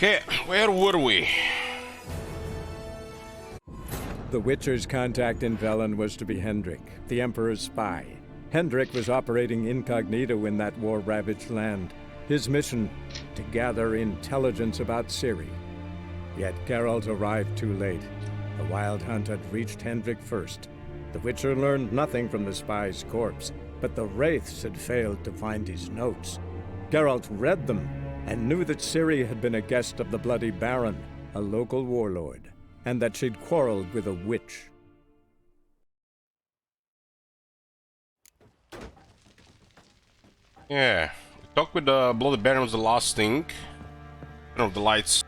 Okay, where were we? The Witcher's contact in Velen was to be Hendrik, the Emperor's spy. Hendrik was operating incognito in that war-ravaged land. His mission, to gather intelligence about Ciri. Yet Geralt arrived too late. The Wild Hunt had reached Hendrik first. The Witcher learned nothing from the spy's corpse, but the Wraiths had failed to find his notes. Geralt read them and knew that Ciri had been a guest of the Bloody Baron, a local warlord, and that she'd quarreled with a witch. Yeah, talk with the Bloody Baron was the last thing. Turn off the lights.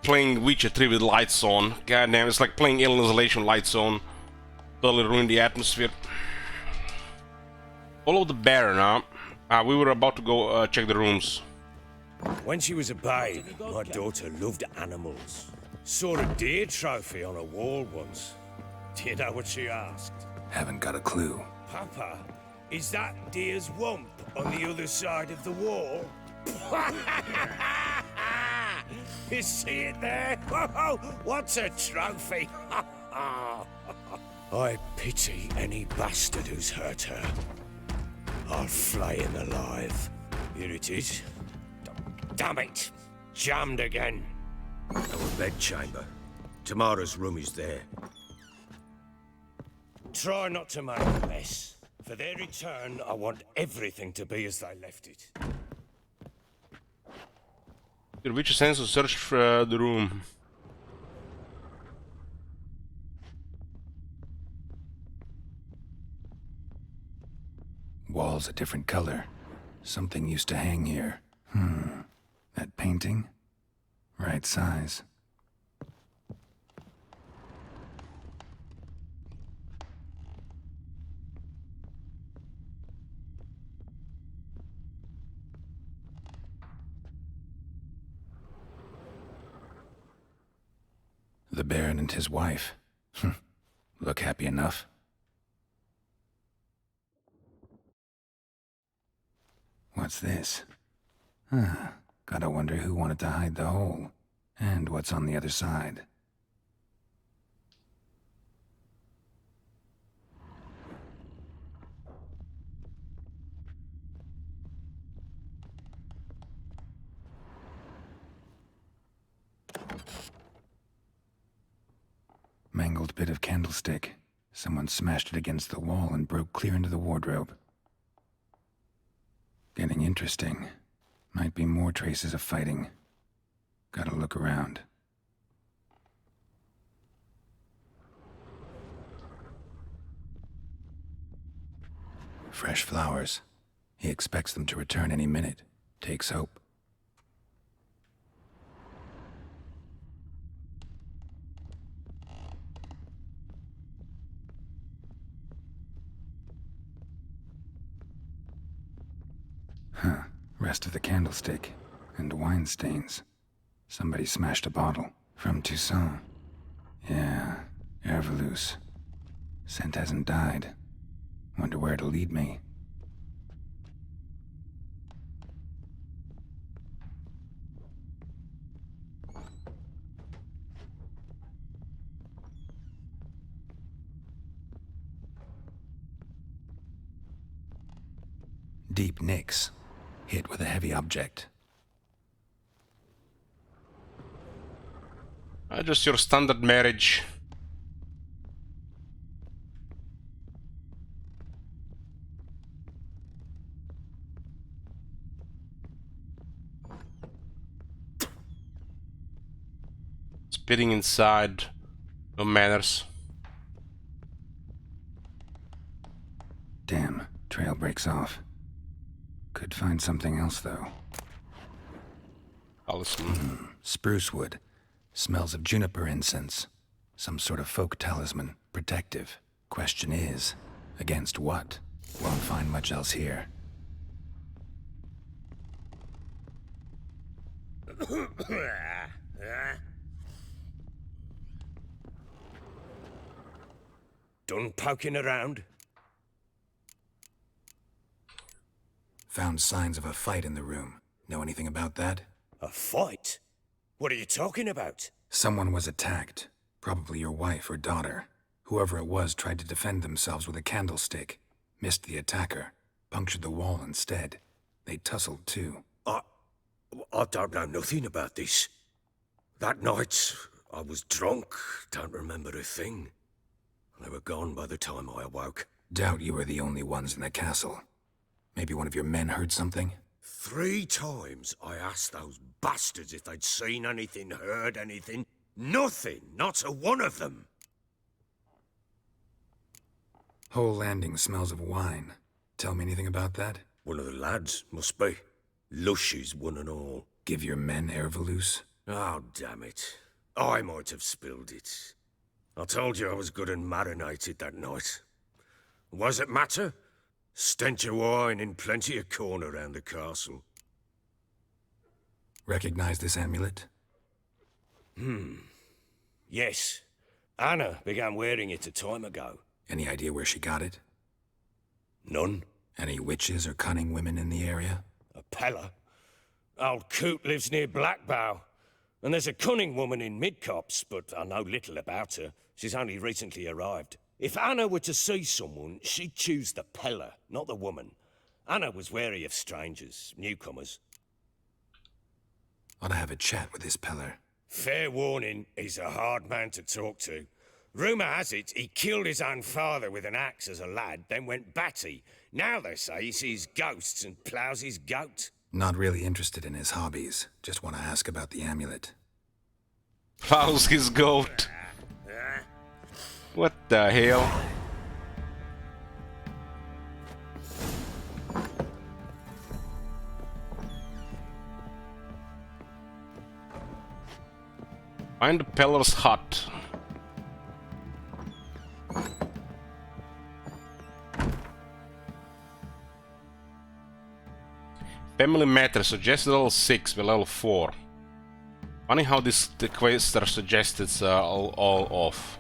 Playing Witcher 3 with lights on. God damn, it's like playing Alien Isolation lights on. Totally ruined the atmosphere. Follow the Baron, huh? We were about to go check the rooms. When she was a babe, my daughter loved animals. Saw a deer trophy on a wall once. Do you know what she asked? Haven't got a clue. Papa, is that deer's wump on the other side of the wall? You see it there? What's a trophy? I pity any bastard who's hurt her. I'll flay him alive. Here it is. Damn it! Jammed again. Our bedchamber. Tamara's room is there. Try not to make a mess. For their return, I want everything to be as they left it. Your Witcher sends to search for the room. Wall's a different color. Something used to hang here. That painting? Right size. The Baron and his wife. Look happy enough. What's this? Gotta wonder who wanted to hide the hole, and what's on the other side. Mangled bit of candlestick. Someone smashed it against the wall and broke clear into the wardrobe. Getting interesting. Might be more traces of fighting. Gotta look around. Fresh flowers. He expects them to return any minute. Takes hope. Rest of the candlestick. And wine stains. Somebody smashed a bottle. From Toussaint. Yeah, Herveloos. Scent hasn't died. Wonder where it'll lead me. Deep nicks. Hit with a heavy object. Just your standard marriage. Spitting inside. No manners. Damn, trail breaks off. Could find something else, though. Talisman. Spruce wood. Smells of juniper incense. Some sort of folk talisman. Protective. Question is, against what? Won't find much else here. Done poking around? Found signs of a fight in the room. Know anything about that? A fight? What are you talking about? Someone was attacked. Probably your wife or daughter. Whoever it was tried to defend themselves with a candlestick. Missed the attacker. Punctured the wall instead. They tussled too. I don't know nothing about this. That night, I was drunk, don't remember a thing. They were gone by the time I awoke. Doubt you were the only ones in the castle. Maybe one of your men heard something? 3 times I asked those bastards if they'd seen anything, heard anything. Nothing, not a one of them. Whole landing smells of wine. Tell me anything about that? One of the lads, must be. Lushes, one and all. Give your men Ervalus? Oh, damn it. I might have spilled it. I told you I was good and marinated that night. Was it matter? Stench of wine in plenty of corn around the castle. Recognize this amulet? Yes. Anna began wearing it a time ago. Any idea where she got it? None. Any witches or cunning women in the area? A Pella. Old Coot lives near Blackbow. And there's a cunning woman in Midcopse, but I know little about her. She's only recently arrived. If Anna were to see someone, she'd choose the Pella, not the woman. Anna was wary of strangers, newcomers. Ought to have a chat with this Peller. Fair warning, he's a hard man to talk to. Rumour has it he killed his own father with an axe as a lad, then went batty. Now they say he sees ghosts and ploughs his goat. Not really interested in his hobbies. Just want to ask about the amulet. Plows his goat. What the hell? Find the Peller's hut. Family matter suggested level 6 with level 4. Funny how the quests are suggested all off.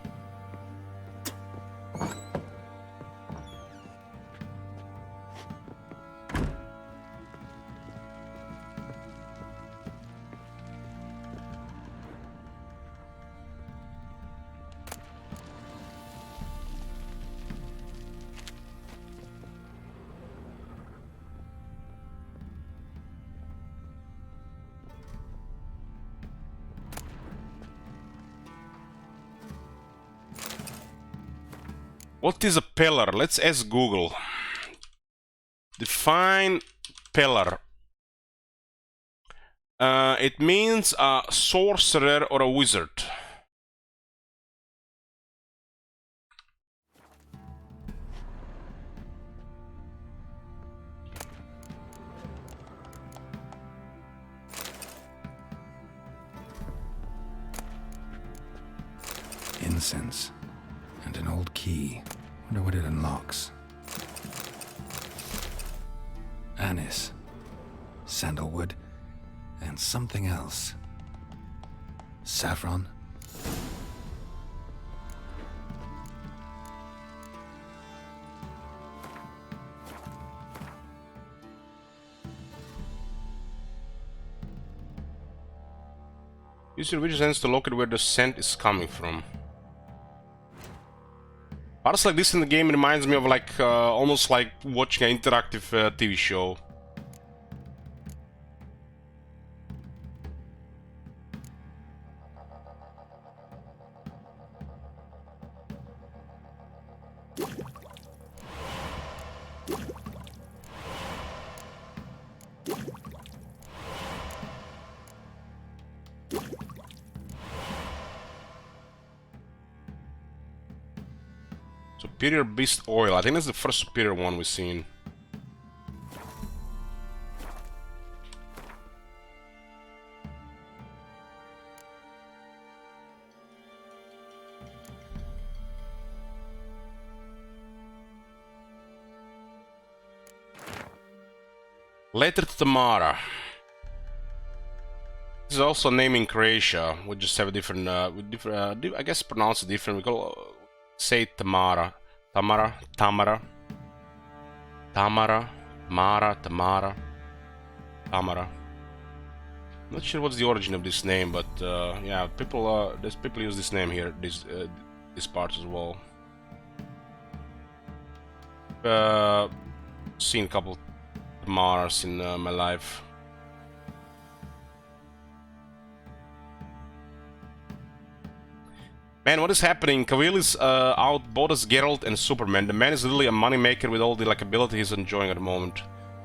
What is a pillar? Let's ask Google. Define pillar. It means a sorcerer or a wizard. Incense. And an old key. Wonder what it unlocks. Anise. Sandalwood. And something else. Saffron. Use your vigilance to locate where the scent is coming from. Parts like this in the game reminds me of like almost like watching an interactive TV show. Superior Beast Oil. I think that's the first superior one we've seen. Letter to Tamara. This is also a name in Croatia. We just have a different, I guess pronounce it different. We call say Tamara. Tamara. Tamara. Not sure what's the origin of this name, but yeah, people use this name here, this part as well. Seen a couple Tamaras in my life. Man, what is happening? Cavill is out both as Geralt and Superman. The man is literally a moneymaker with all the likability he's enjoying at the moment.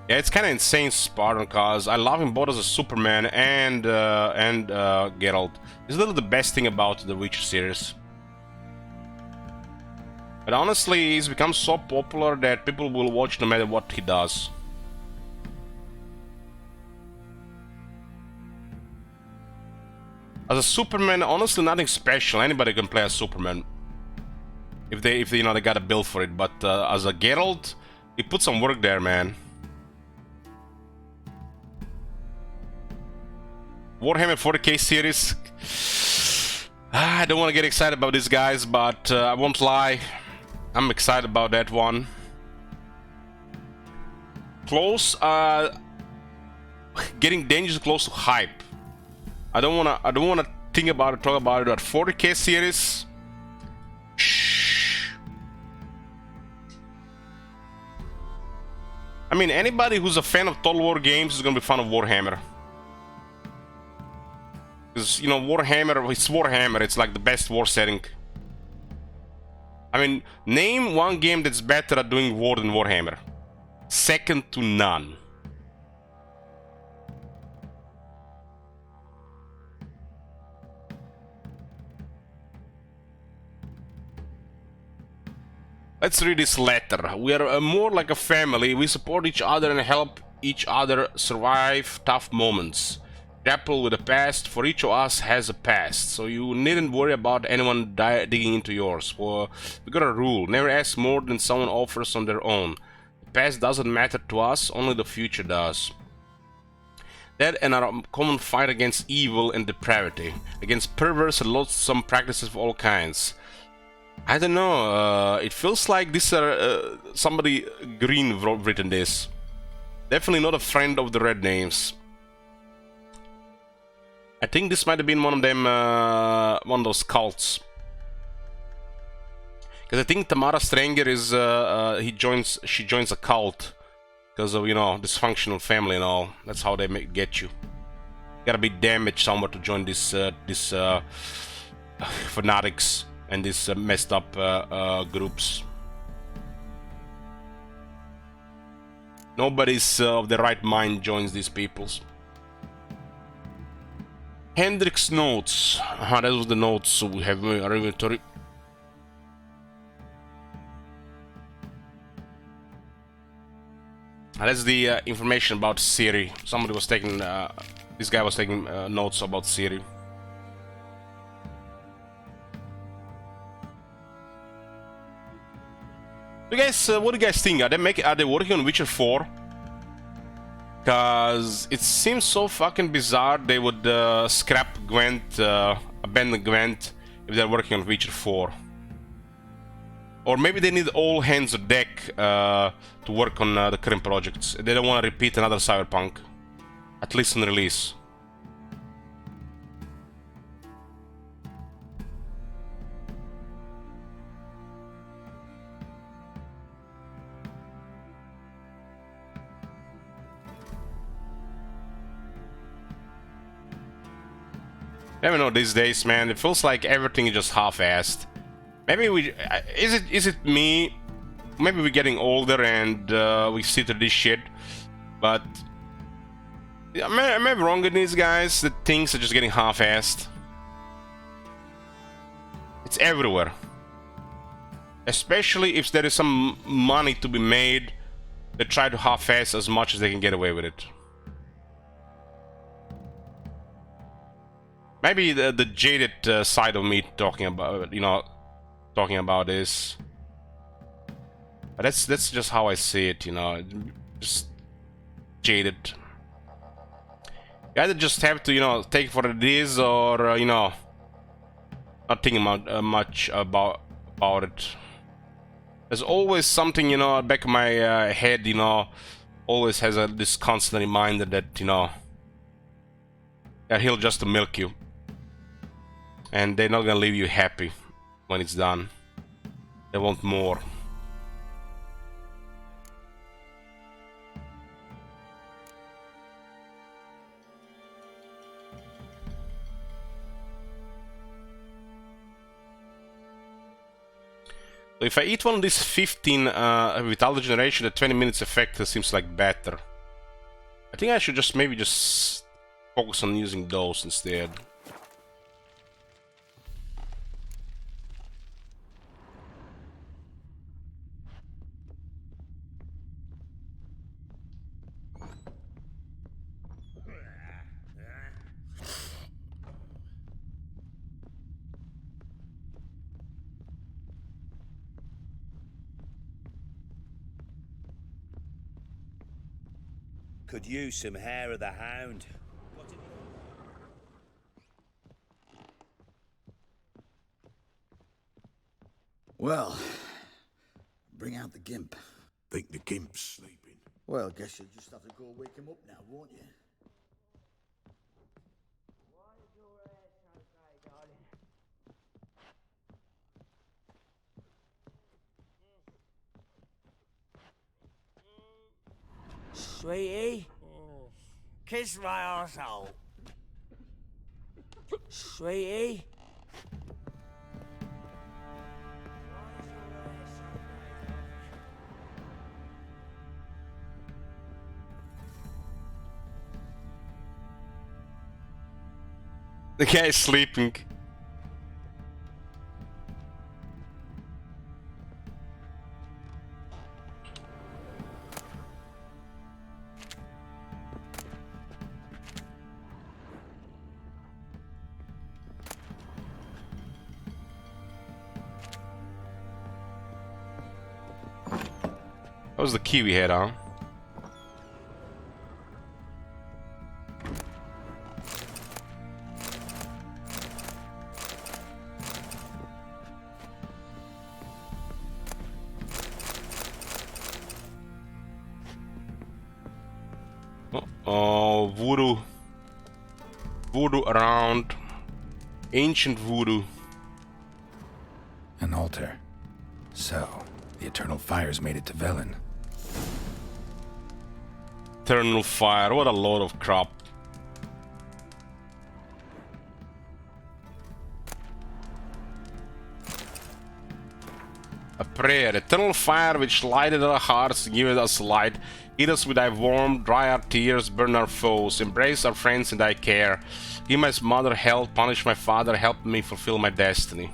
Yeah, it's kind of insane, Spartan, cause I love him both as a Superman and Geralt. It's literally the best thing about the Witcher series. But honestly, he's become so popular that people will watch no matter what he does. As a Superman, honestly, nothing special. Anybody can play as Superman if they you know, they got a build for it. But as a Geralt, he put some work there, man. Warhammer 40k series. I don't want to get excited about these guys, but I won't lie, I'm excited about that one. Close, getting dangerously close to hype. I don't wanna think about it, talk about it. But 40k series, shh. I mean, anybody who's a fan of Total War games is gonna be fan of Warhammer. Because, you know, Warhammer, it's Warhammer, it's like the best war setting. I mean, name one game that's better at doing war than Warhammer. Second to none. Let's read this letter. We are more like a family. We support each other and help each other survive tough moments. Grapple with the past, for each of us has a past, so you needn't worry about anyone digging into yours. For we got a rule: never ask more than someone offers on their own. The past doesn't matter to us, only the future does. That and our common fight against evil and depravity, against perverse and loathsome practices of all kinds. I don't know, it feels like this somebody green written this. Definitely not a friend of the red names. I think this might have been one of them, one of those cults. Because I think Tamara Stranger is, she joins a cult. Because of, you know, dysfunctional family and all. That's how they get you. Gotta be damaged somewhat to join this fanatics and these messed up groups. Nobody's of the right mind joins these peoples. Hendrik's notes. That was the notes, so we have our inventory. That's the information about Ciri. Somebody was taking, this guy was taking notes about Ciri. You guys, what do you guys think? Are they working on Witcher 4? Because it seems so fucking bizarre they would scrap Gwent, abandon Gwent if they're working on Witcher 4. Or maybe they need all hands on deck to work on the current projects. They don't want to repeat another Cyberpunk, at least on release. I don't know, these days, man, it feels like everything is just half-assed. Maybe is it me? Maybe we're getting older and we see through this shit. But am I wrong in these guys? That things are just getting half-assed. It's everywhere. Especially if there is some money to be made, they try to half-ass as much as they can get away with it. Maybe the jaded side of me talking about, you know, talking about this. But that's just how I see it, you know, just jaded. You either just have to, you know, take it for what it is, or you know, not thinking much about it. There's always something, you know, at the back of my head, you know, always has this constant reminder that, you know, they're here just to milk you. And they're not gonna leave you happy when it's done. They want more. So if I eat one of these 15 Vitality Generation, the 20 minutes effect seems like better. I think I should just maybe just focus on using those instead. Could use some hair of the hound. Well, bring out the gimp. Think the gimp's sleeping. Well, guess you'll just have to go wake him up now, won't you? Sweetie, kiss my arsehole. Sweetie. The guy is sleeping. That was the key we had on. Oh, voodoo. Voodoo around. Ancient voodoo. An altar. So, the Eternal Fires made it to Velen. Eternal fire, what a load of crap. A prayer, eternal fire which lighted our hearts, give us light, heat us with thy warmth, dry our tears, burn our foes, embrace our friends in thy care. Give my mother health, punish my father, help me fulfill my destiny.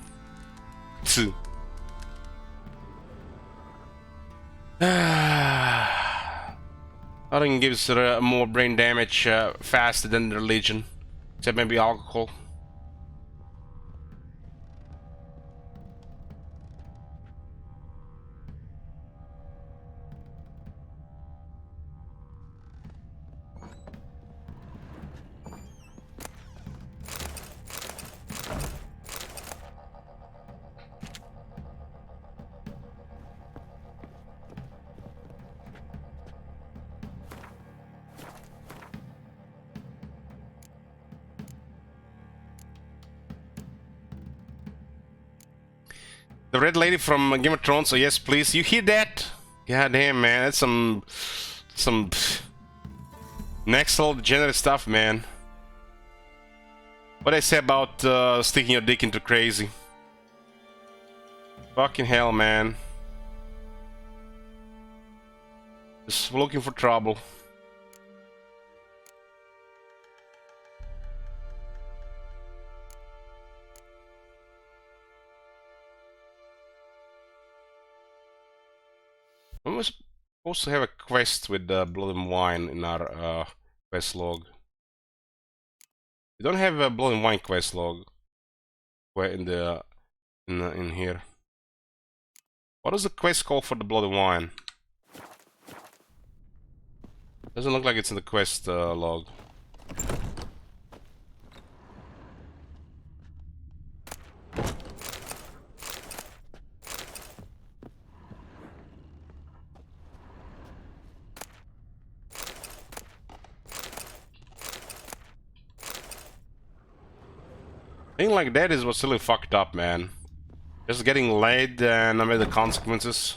Nothing gives more brain damage faster than religion, except maybe alcohol. The red lady from Game of Thrones, so yes please, you hear that? God damn man, that's some next level degenerate stuff, man. What I say about sticking your dick into crazy? Fucking hell, man. Just looking for trouble. When was supposed to have a quest with Blood and Wine in our quest log? We don't have a Blood and Wine quest log in here. What is the quest called for the Blood and Wine? Doesn't look like it's in the quest log. Being like that is what's really fucked up, man. Just getting laid and I made the consequences.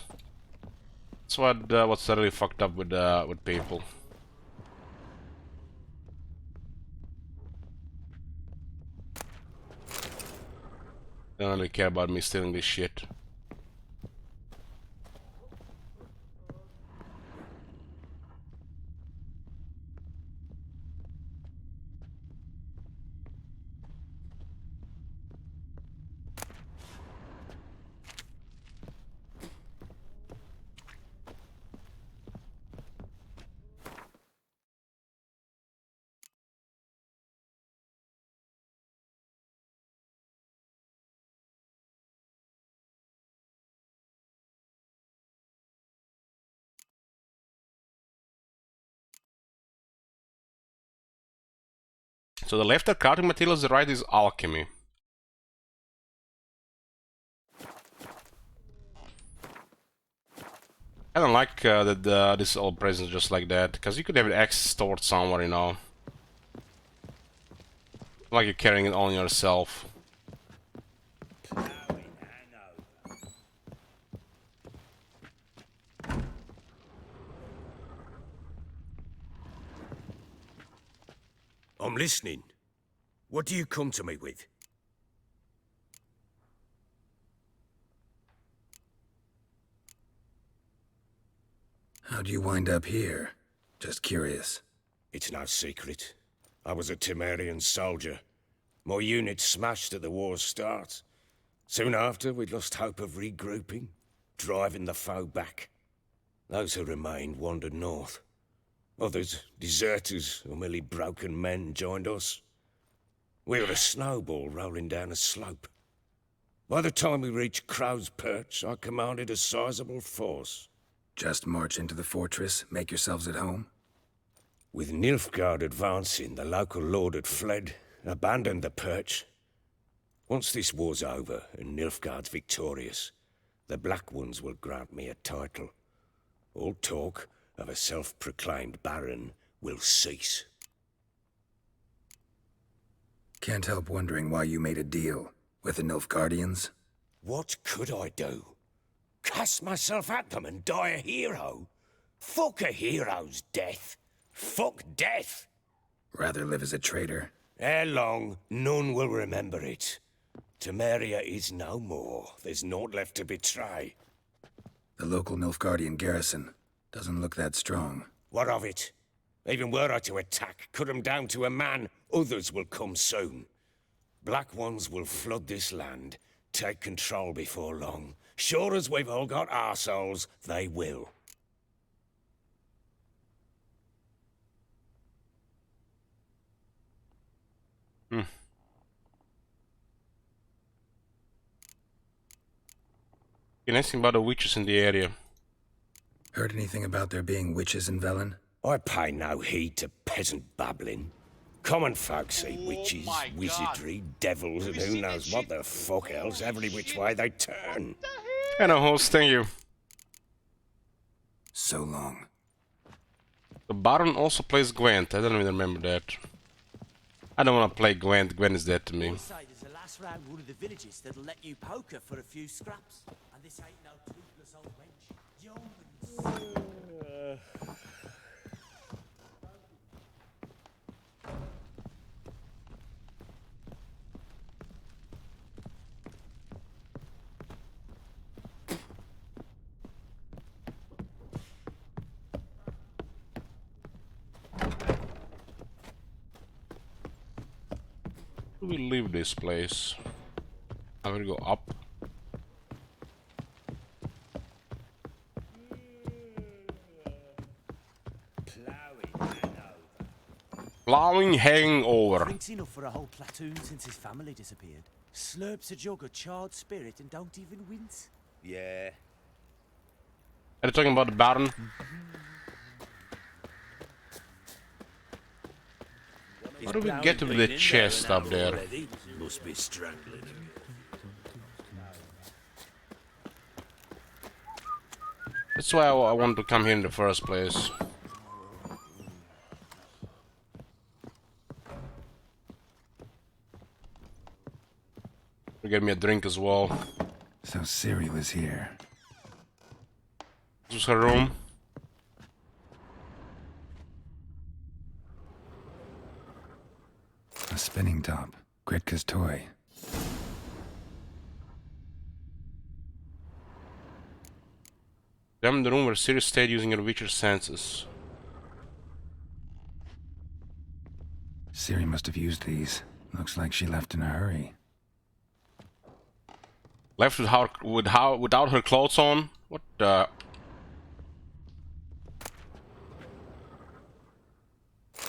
That's what's really fucked up with people. They don't really care about me stealing this shit. So the left are crafting materials, the right is alchemy. I don't like that this all presents just like that, because you could have an axe stored somewhere, you know. Like you're carrying it on yourself. I'm listening. What do you come to me with? How'd you wind up here? Just curious. It's no secret. I was a Temerian soldier. My unit smashed at the war's start. Soon after, we'd lost hope of regrouping, driving the foe back. Those who remained wandered north. Others, deserters or merely broken men, joined us. We were a snowball rolling down a slope. By the time we reached Crow's Perch, I commanded a sizable force. Just march into the fortress, make yourselves at home? With Nilfgaard advancing, the local lord had fled, abandoned the Perch. Once this war's over and Nilfgaard's victorious, the Black Ones will grant me a title. All talk of a self-proclaimed baron will cease. Can't help wondering why you made a deal with the Nilfgaardians. What could I do? Cast myself at them and die a hero? Fuck a hero's death. Fuck death. Rather live as a traitor. Ere long, none will remember it. Temeria is no more. There's naught left to betray. The local Nilfgaardian garrison doesn't look that strong. What of it? Even were I to attack, cut 'em down to a man, others will come soon. Black Ones will flood this land, take control before long. Sure as we've all got arseholes, they will. Anything about the witches in the area? Heard anything about there being witches in Velen? I pay no heed to peasant babbling. Common folk see witches, wizardry, devils, and who knows what the fuck else every which way they turn. Hello, host, thank you. So long. The Baron also plays Gwent. I don't even remember that. I don't want to play Gwent. Gwent is dead to me. Say there's a lass round one of the villages that'll let you poker for a few scraps. And this ain't no toothless old wench. Yeoman's. We leave this place. I'm gonna go up. Plowing hangover. Drinks enough for a whole platoon since his family disappeared. Slurps a jug of charred spirit and don't even wince. Yeah. Are you talking about the Baron? How do we get to the chest up there? Must be strangling. That's why I wanted to come here in the first place. Get me a drink as well. So Ciri was here. This was her room. A spinning top. Gretka's toy. Examine the room where Ciri stayed using her Witcher senses. Ciri must have used these. Looks like she left in a hurry. Left without her clothes on? What the...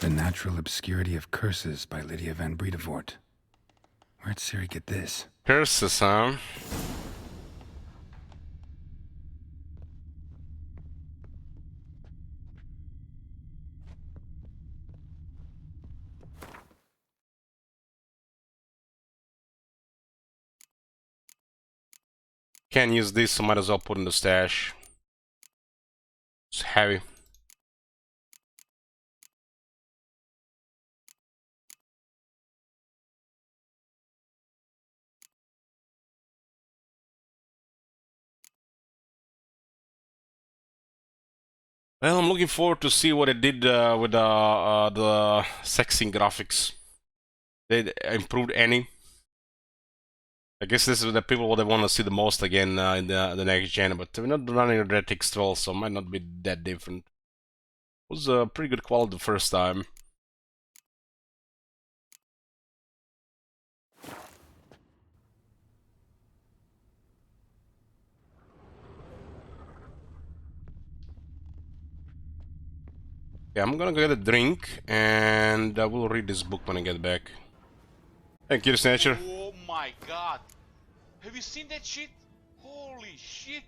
The Natural Obscurity of Curses by Lydia van Bredevoort. Where'd Ciri get this? Curses, huh? Can't use this, so might as well put in the stash. It's heavy. Well, I'm looking forward to see what it did with the sexing graphics. They improved any. I guess this is the people what they want to see the most again in the next gen, but we're not running DirectX 12, so it might not be that different. It was pretty good quality the first time. Yeah, I'm gonna go get a drink, and I will read this book when I get back. Thank you, Snatcher. Oh my god! Have you seen that shit? Holy shit!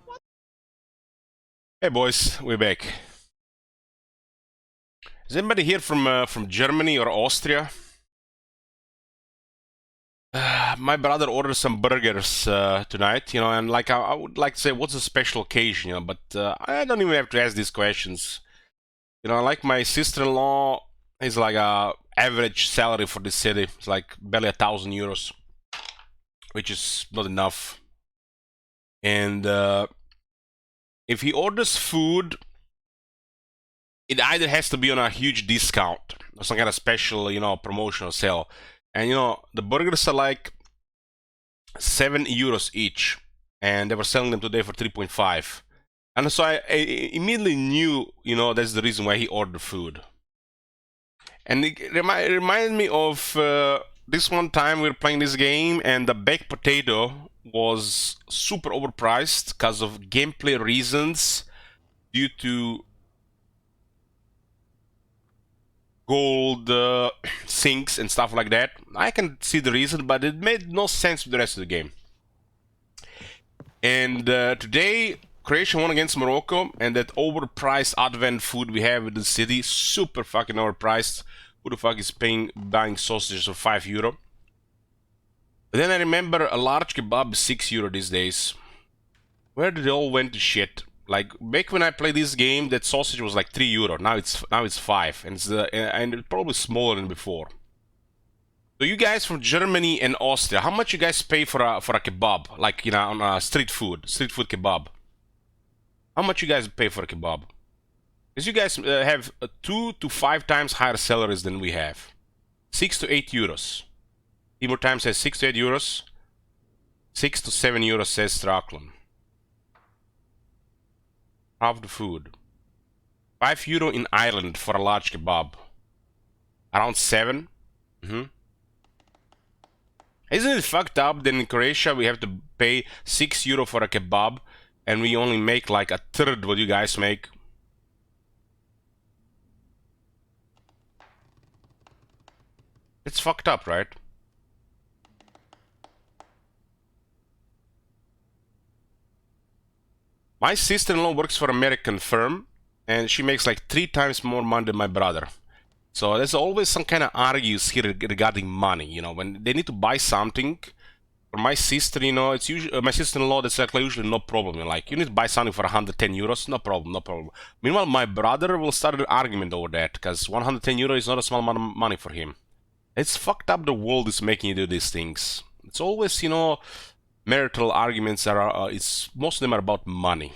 What? Hey boys, we're back. Is anybody here from Germany or Austria? My brother ordered some burgers tonight, you know, and like I would like to say, what's a special occasion, you know? But I don't even have to ask these questions. You know, like my sister-in-law is like a average salary for this city. It's like barely 1,000 euros, which is not enough. And if he orders food, it either has to be on a huge discount or some kind of special, you know, promotional sale. And you know, the burgers are like 7 euros each, and they were selling them today for 3.5. And so I immediately knew, you know, that's the reason why he ordered food. And it reminded me of this one time we were playing this game, and the baked potato was super overpriced because of gameplay reasons due to gold sinks and stuff like that. I can see the reason, but it made no sense with the rest of the game. And today, Croatia won against Morocco, and that overpriced advent food we have in the city, super fucking overpriced. Who the fuck is buying sausages for 5 euro? But then I remember a large kebab is 6 euro these days. Where did it all went to shit? Like back when I played this game, that sausage was like 3 euro. Now it's 5, and it's probably smaller than before. So you guys from Germany and Austria, how much you guys pay for a kebab? Like, you know, on street food kebab. How much you guys pay for a kebab? Because you guys have 2 to 5 times higher salaries than we have. 6 to 8 euros. Timur Times says 6 to 8 euros. 6 to 7 euros says Straklan. Half the food. 5 euro in Ireland for a large kebab. Around 7. Isn't it fucked up that in Croatia we have to pay 6 euro for a kebab and we only make like a third what you guys make? It's fucked up, right? My sister-in-law works for an American firm, and she makes like 3 times more money than my brother. So there's always some kind of argues here regarding money, you know, when they need to buy something. For my sister, you know, it's usually my sister-in-law. That's like usually no problem. Like, you need to buy something for 110 euros, no problem, no problem. Meanwhile, my brother will start an argument over that because 110 euros is not a small amount of money for him. It's fucked up. The world is making you do these things. It's always, you know, marital arguments are, it's most of them are about money.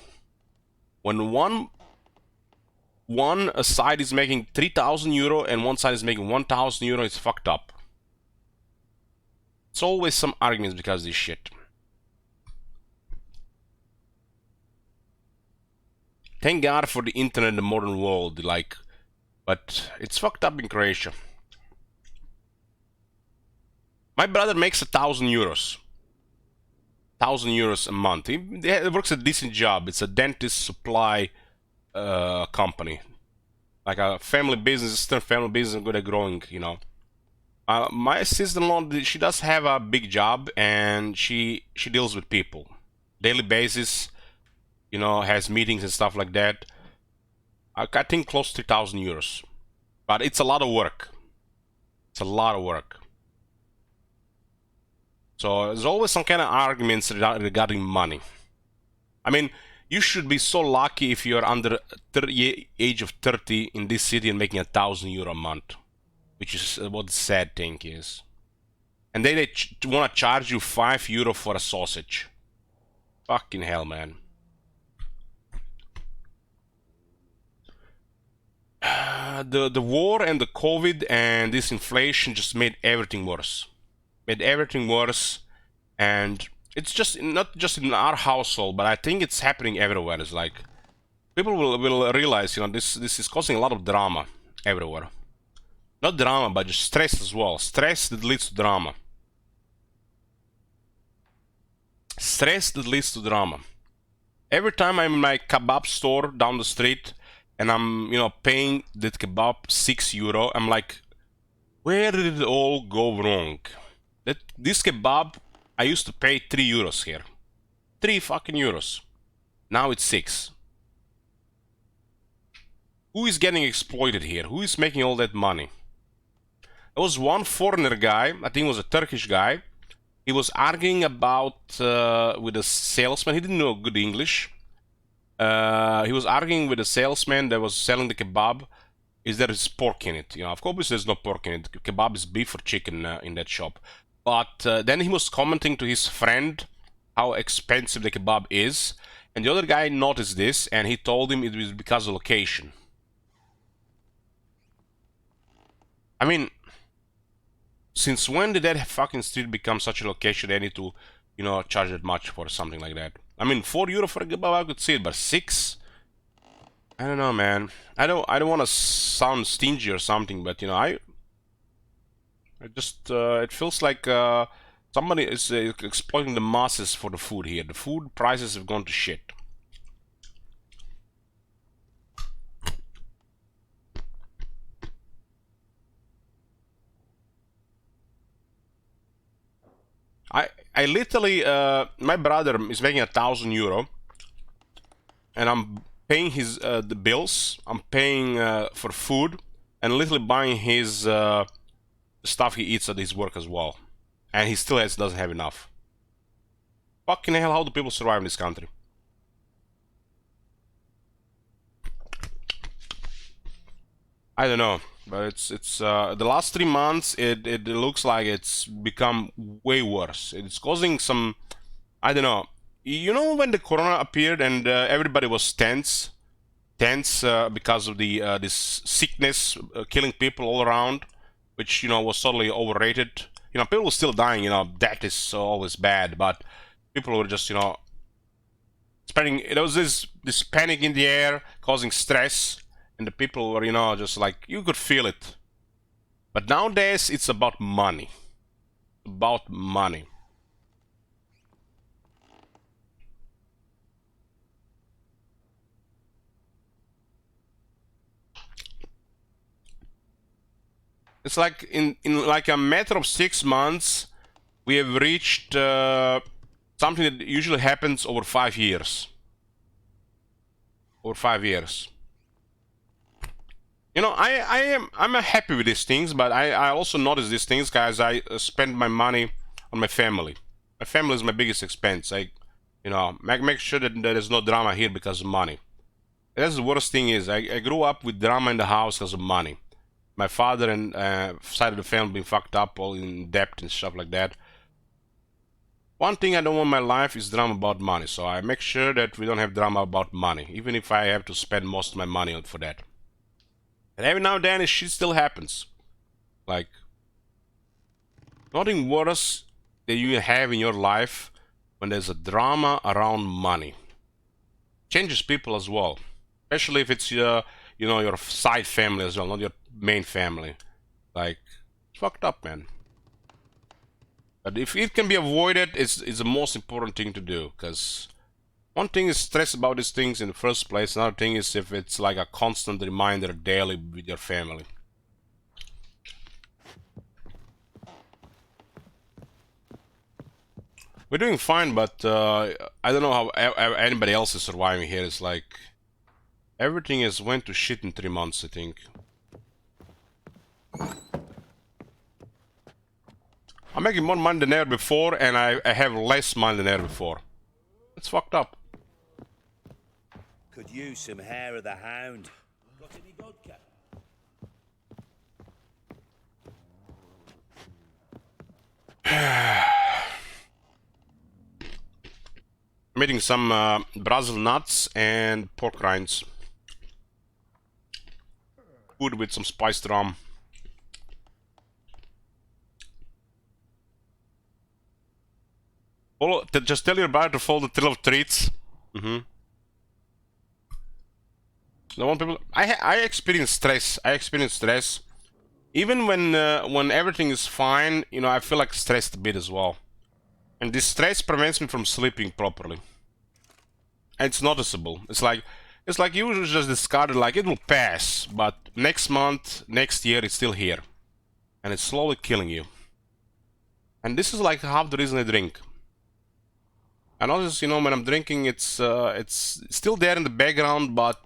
When one side is making 3,000 euro and one side is making 1,000 euro, it's fucked up. It's always some arguments because of this shit. Thank God for the internet in the modern world, like, but it's fucked up in Croatia. My brother makes 1,000 euros. 1,000 euros a month. He works a decent job. It's a dentist supply company, like a family business, still family business, good at growing, you know. My sister-in-law, she does have a big job, and she deals with people daily basis, you know, has meetings and stuff like that. I think close to 3,000 euros, but it's a lot of work. It's a lot of work. So there's always some kind of arguments regarding money. I mean, you should be so lucky if you're under the age of 30 in this city and making 1,000 euro a month, which is what the sad thing is. And then they want to charge you 5 euro for a sausage. Fucking hell, man. The war and the COVID and this inflation just made everything worse. Made everything worse, and it's just not just in our household, but I think it's happening everywhere. It's like people will realize, you know, this is causing a lot of drama everywhere. Not drama, but just stress as well. Stress that leads to drama. Stress that leads to drama. Every time I'm in my kebab store down the street and I'm, you know, paying that kebab 6 euro, I'm like, where did it all go wrong? This kebab, I used to pay 3 euros here. 3 fucking euros. Now it's 6. Who is getting exploited here? Who is making all that money? There was one foreigner guy, I think it was a Turkish guy. He was arguing about with a salesman. He didn't know good English. He was arguing with a salesman that was selling the kebab. Is there is pork in it? You know, of course there's no pork in it. Kebab is beef or chicken in that shop. But then he was commenting to his friend how expensive the kebab is, and the other guy noticed this, and he told him it was because of location. I mean, since when did that fucking street become such a location they need to, you know, charge that much for something like that? I mean, 4 euro for a kebab, I could see it, but 6? I don't know, man. I don't want to sound stingy or something, but you know, I just it feels like somebody is exploiting the masses for the food here. The food prices have gone to shit. I literally my brother is making 1,000 euro, and I'm paying his the bills. I'm paying for food, and literally buying his stuff he eats at his work as well, and he still doesn't have enough. Fucking hell, how do people survive in this country? I don't know, but it's the last 3 months it looks like it's become way worse. It's causing some, I don't know. You know, when the corona appeared and everybody was tense because of the this sickness killing people all around, which, you know, was totally overrated. You know, people were still dying. You know, death is always bad, but people were just, you know, spreading. There was this panic in the air, causing stress, and the people were, you know, just like, you could feel it. But nowadays, it's about money. About money. It's like in like a matter of 6 months, we have reached something that usually happens over 5 years. Over 5 years. You know, I'm happy with these things, but I also notice these things, guys. I spend my money on my family. My family is my biggest expense. You know, make sure that there is no drama here because of money. That's the worst thing is I grew up with drama in the house because of money. My father and side of the family being fucked up, all in debt and stuff like that. One thing I don't want in my life is drama about money, so I make sure that we don't have drama about money, even if I have to spend most of my money on for that. And every now and then, shit still happens. Like, nothing worse that you have in your life when there's a drama around money. Changes people as well, especially if it's your, you know, your side family as well, not your main family. Like, it's fucked up, man. But if it can be avoided, it's the most important thing to do. Because one thing is stress about these things in the first place. Another thing is if it's like a constant reminder daily with your family. We're doing fine, but I don't know how anybody else is surviving here. It's like everything has went to shit in 3 months, I think. I'm making more money than ever before, and I have less money than ever before. It's fucked up. Could use some hair of the hound. Got any vodka? I'm eating some Brazil nuts and pork rinds. Food with some spiced rum. Just tell your brother to follow the trail of treats. No one people. I experience stress. I experience stress. Even when everything is fine, you know, I feel like stressed a bit as well. And this stress prevents me from sleeping properly. And it's noticeable. It's like you just discard it, like it will pass, but next month, next year, it's still here, and it's slowly killing you. And this is like half the reason I drink. I notice, you know, when I'm drinking, it's still there in the background, but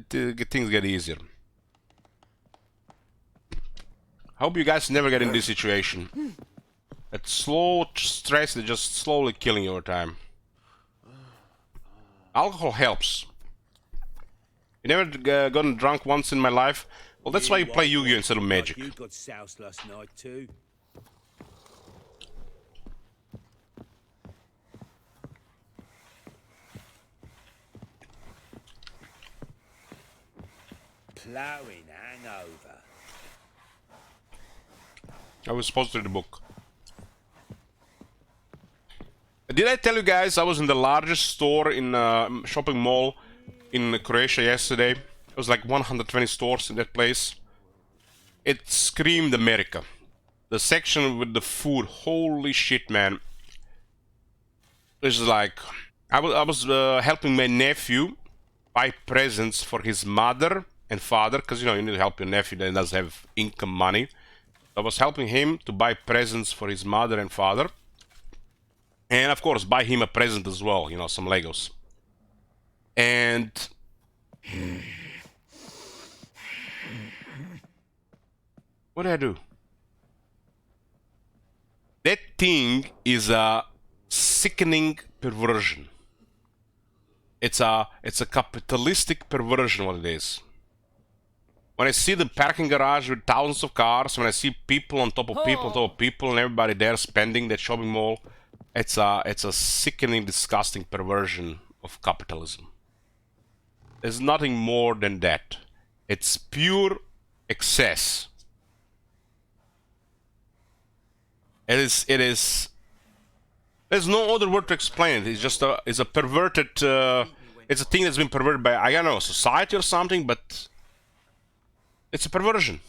things get easier. I hope you guys never get in this situation. That slow stress is just slowly killing you over time. Alcohol helps. You never gotten drunk once in my life? Well, that's why you play Yu-Gi-Oh instead of Magic. You got soused last night too. Ploughing hangover. I was supposed to read the book. Did I tell you guys I was in the largest store in shopping mall in Croatia yesterday? It was like 120 stores in that place. It screamed America. The section with the food, holy shit, man. It's like I was helping my nephew buy presents for his mother and father, because you know you need to help your nephew that doesn't have income money. I was helping him to buy presents for his mother and father. And of course, buy him a present as well, you know, some Legos. And what did I do? That thing is a sickening perversion. It's a capitalistic perversion, what it is. When I see the parking garage with thousands of cars, when I see people on top of people on top of people, and everybody there spending that shopping mall, it's a sickening, disgusting perversion of capitalism. There's nothing more than that. It's pure excess. It is. There's no other word to explain it. It's just it's a perverted. It's a thing that's been perverted by, I don't know, society or something, but it's a perversion.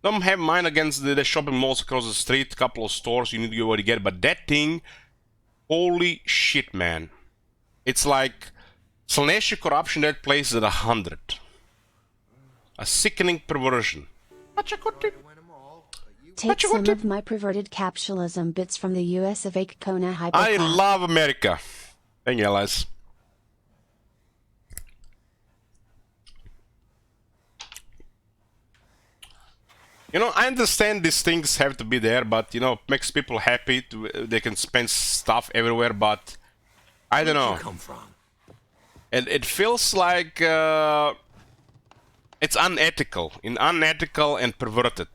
Don't have mine against the shopping malls across the street, couple of stores, you need to go where you get, but that thing, holy shit, man. It's like Slaanesh corruption, that place is at 100. A sickening perversion. Take some of my perverted capitalism bits from the US of Kona hyperclass. I love America. Thank you, Elias. You know, I understand these things have to be there, but you know, it makes people happy. They can spend stuff everywhere, but I don't know. And it feels like it's unethical and perverted.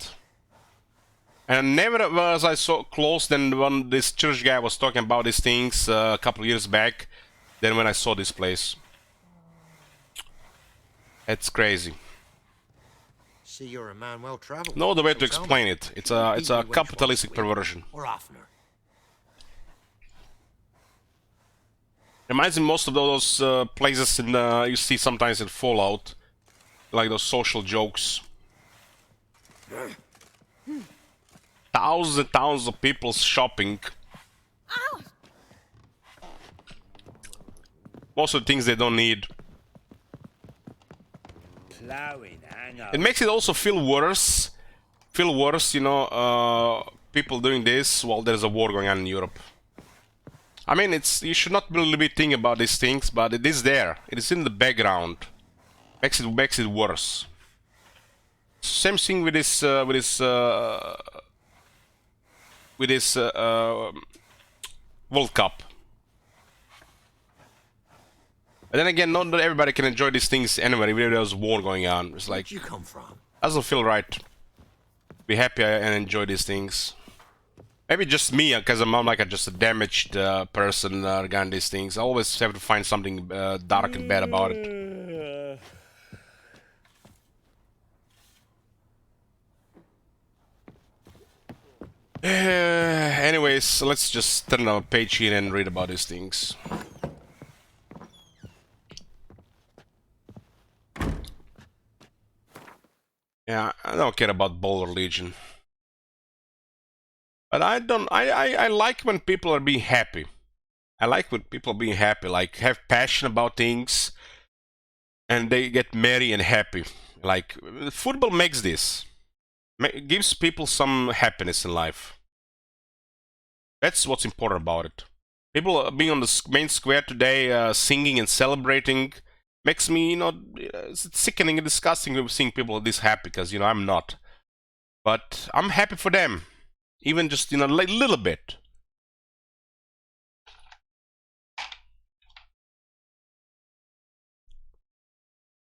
And never was I so close than when this church guy was talking about these things a couple of years back, than when I saw this place. It's crazy. See, you're a man well traveled. No other way So to tell me, explain it. It's a capitalistic perversion. Or Hafner. Reminds me most of those places in you see sometimes in Fallout, like those social jokes. Thousands and thousands of people shopping. Most of the things they don't need. Plowing, hang on. It makes it also feel worse. You know, people doing this while there's a war going on in Europe. I mean, you should not really be thinking about these things, but it is there. It is in the background. Makes it worse. Same thing with this World Cup. But then again, not everybody can enjoy these things anyway. Even if there's war going on, it's like Where'd you come from? doesn't feel right. Be happy and enjoy these things. Maybe just me, because I'm like just a damaged person regarding these things. I always have to find something dark and bad about it. Anyways, let's just turn our page here and read about these things. Yeah, I don't care about Boulder Legion. But I like when people are being happy. I like when people are being happy, like have passion about things, and they get merry and happy. Like, football makes this. Gives people some happiness in life. That's what's important about it. People being on the main square today, singing and celebrating, makes me, you know, it's sickening and disgusting seeing people this happy, because, you know, I'm not. But I'm happy for them. Even just, you know, like a little bit.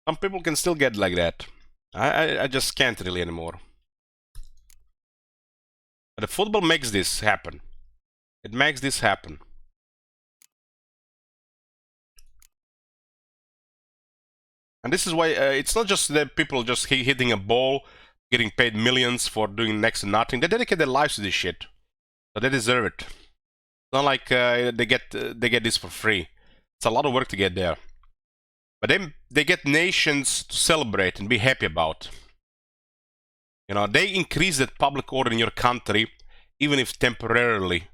Some people can still get like that. I just can't really anymore. But the football makes this happen. It makes this happen. And this is why it's not just that people just hitting a ball, getting paid millions for doing next to nothing. They dedicate their lives to this shit, so they deserve it. It's not like they get this for free. It's a lot of work to get there. But they get nations to celebrate and be happy about. You know, they increase that public order in your country, even if temporarily.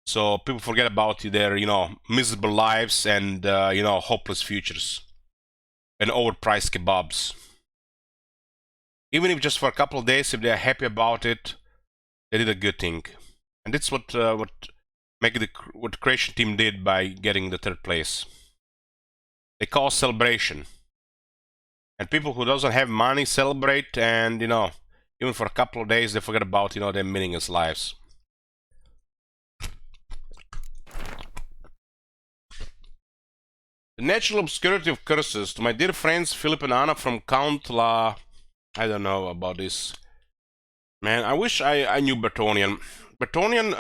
So people forget about their, you know, miserable lives and, you know, hopeless futures. And overpriced kebabs. Even if just for a couple of days, if they are happy about it, they did a good thing. And that's what the creation team did by getting the 3rd place. They cause celebration. And people who doesn't have money celebrate, and, you know, even for a couple of days, they forget about, you know, their meaningless lives. The natural obscurity of curses. To my dear friends Philip and Anna from Count La... I don't know about this. Man, I wish I knew Bretonnian. Bretonnian,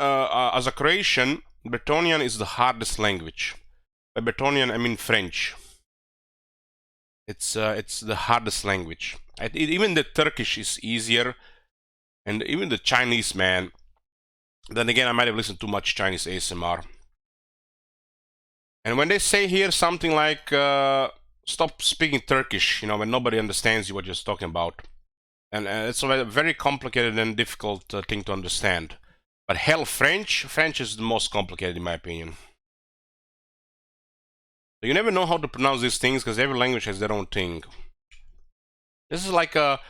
as a creation, Bretonnian is the hardest language. By Bretonnian, I mean French. It's the hardest language. Even the Turkish is easier. And even the Chinese, man. Then again, I might have listened too much Chinese ASMR. And when they say here something like, stop speaking Turkish, you know, when nobody understands you what you're talking about. And it's a very complicated and difficult thing to understand. But hell, French is the most complicated in my opinion. So you never know how to pronounce these things because every language has their own thing. This is like one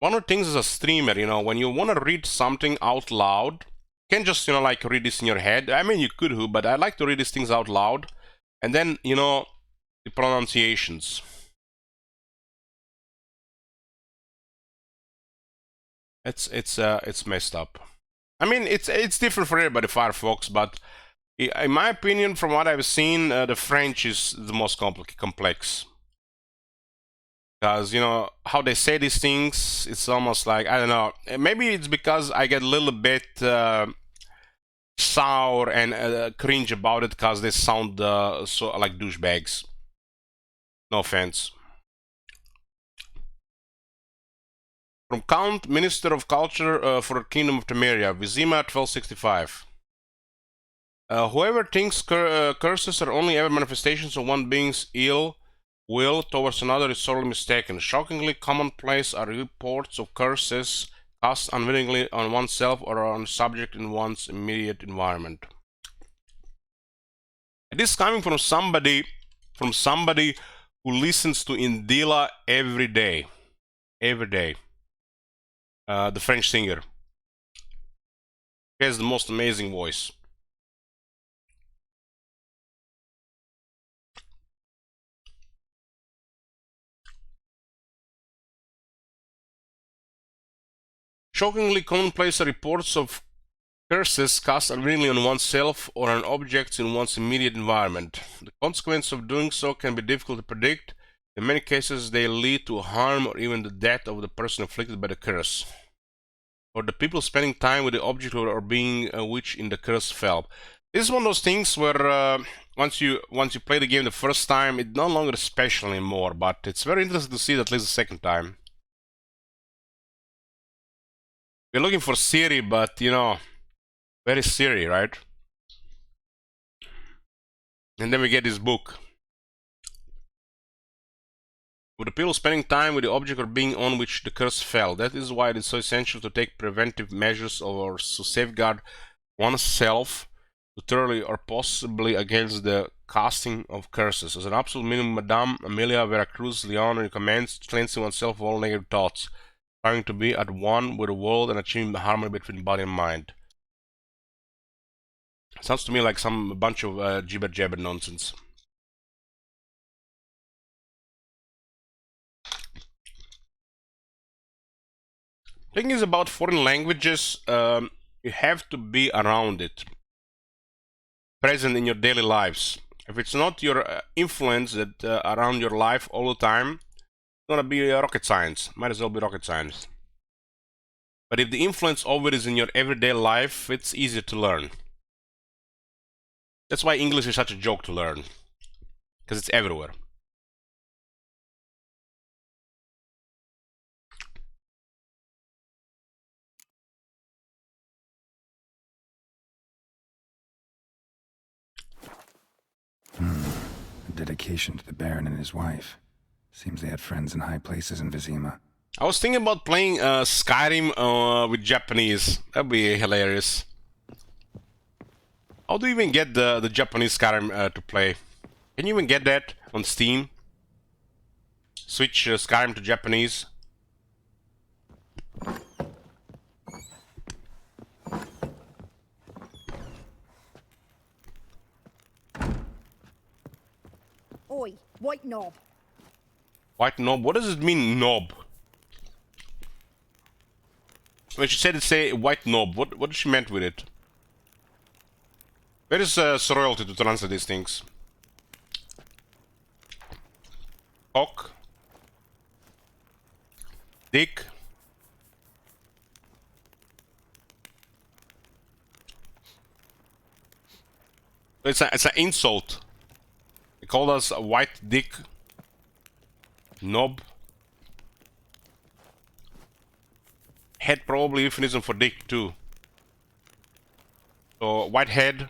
of the things as a streamer, you know, when you want to read something out loud, you can't just, you know, like read this in your head. I mean, you could, but I like to read these things out loud. And then, you know, the pronunciations. It's messed up. I mean, it's different for everybody, Firefox, but in my opinion, from what I've seen, the French is the most complex. Because, you know, how they say these things, it's almost like, I don't know, maybe it's because I get a little bit sour and cringe about it because they sound so like douchebags. No offense. From Count, Minister of Culture for the Kingdom of Temeria, Vizima 1265. Whoever thinks curses are only ever manifestations of one being's ill will towards another is sorely mistaken. Shockingly commonplace are reports of curses cast unwittingly on oneself or on a subject in one's immediate environment. It is coming from somebody who listens to Indila every day. Every day. The French singer. He has the most amazing voice. Shockingly commonplace are reports of curses cast unwittingly on oneself or on objects in one's immediate environment. The consequence of doing so can be difficult to predict. In many cases, they lead to harm or even the death of the person afflicted by the curse, or the people spending time with the object or being which in the curse fell. This is one of those things where once you play the game the first time, it's no longer special anymore, but it's very interesting to see it at least the second time. We're looking for Siri, but you know, where is Siri, right? And then we get this book. With the people spending time with the object or being on which the curse fell. That is why it is so essential to take preventive measures or to safeguard oneself thoroughly or possibly against the casting of curses. As an absolute minimum, Madame Amelia Veracruz Leon recommends cleansing oneself of all negative thoughts, trying to be at one with the world and achieving the harmony between body and mind. Sounds to me like a bunch of jibber jabber nonsense. Thing is about foreign languages, you have to be around it, present in your daily lives. If it's not your influence that around your life all the time, it's gonna be rocket science. Might as well be rocket science. But if the influence of it is in your everyday life, it's easier to learn. That's why English is such a joke to learn, because it's everywhere. A dedication to the Baron and his wife. Seems they had friends in high places in Vizima. I was thinking about playing Skyrim with Japanese. That'd be hilarious. How do you even get the Japanese Skyrim to play? Can you even get that on Steam? Switch Skyrim to Japanese. Oi, white knob. White knob? What does it mean, knob? When she said it, say white knob, what did she meant with it? Where is royalty to translate these things? Cock. Dick. It's an insult. They called us a white dick. Knob. Head, probably euphemism for dick too. So white head.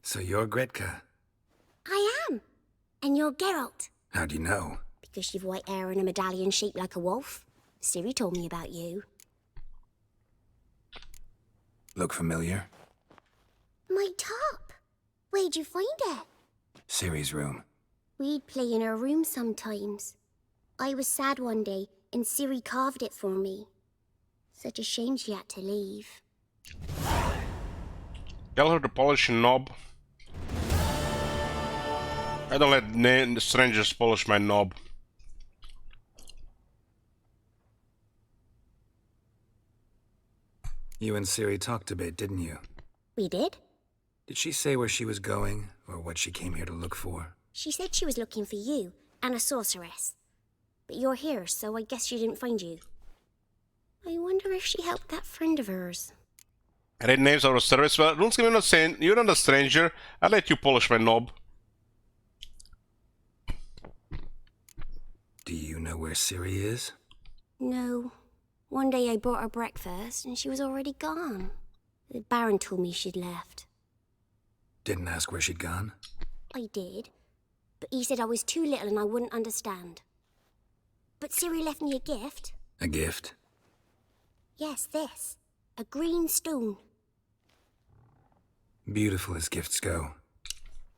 So you're Gretka? I am. And you're Geralt. How do you know? Because you've white hair and a medallion shaped like a wolf. Ciri told me about you. Look familiar? My top. Where'd you find it? Ciri's room. We'd play in her room sometimes. I was sad one day, and Ciri carved it for me. Such a shame she had to leave. Tell her to polish a knob. I don't let strangers polish my knob. You and Ciri talked a bit, didn't you? We did. Did she say where she was going, or what she came here to look for? She said she was looking for you and a sorceress. But you're here, so I guess she didn't find you. I wonder if she helped that friend of hers. Red names our service. Well, RuneScape, you're not saying you're not a stranger. I'll let you polish my knob. Do you know where Ciri is? No. One day I bought her breakfast and she was already gone. The Baron told me she'd left. Didn't ask where she'd gone? I did, but he said I was too little and I wouldn't understand. But Ciri left me a gift. A gift? Yes, this. A green stone. Beautiful as gifts go.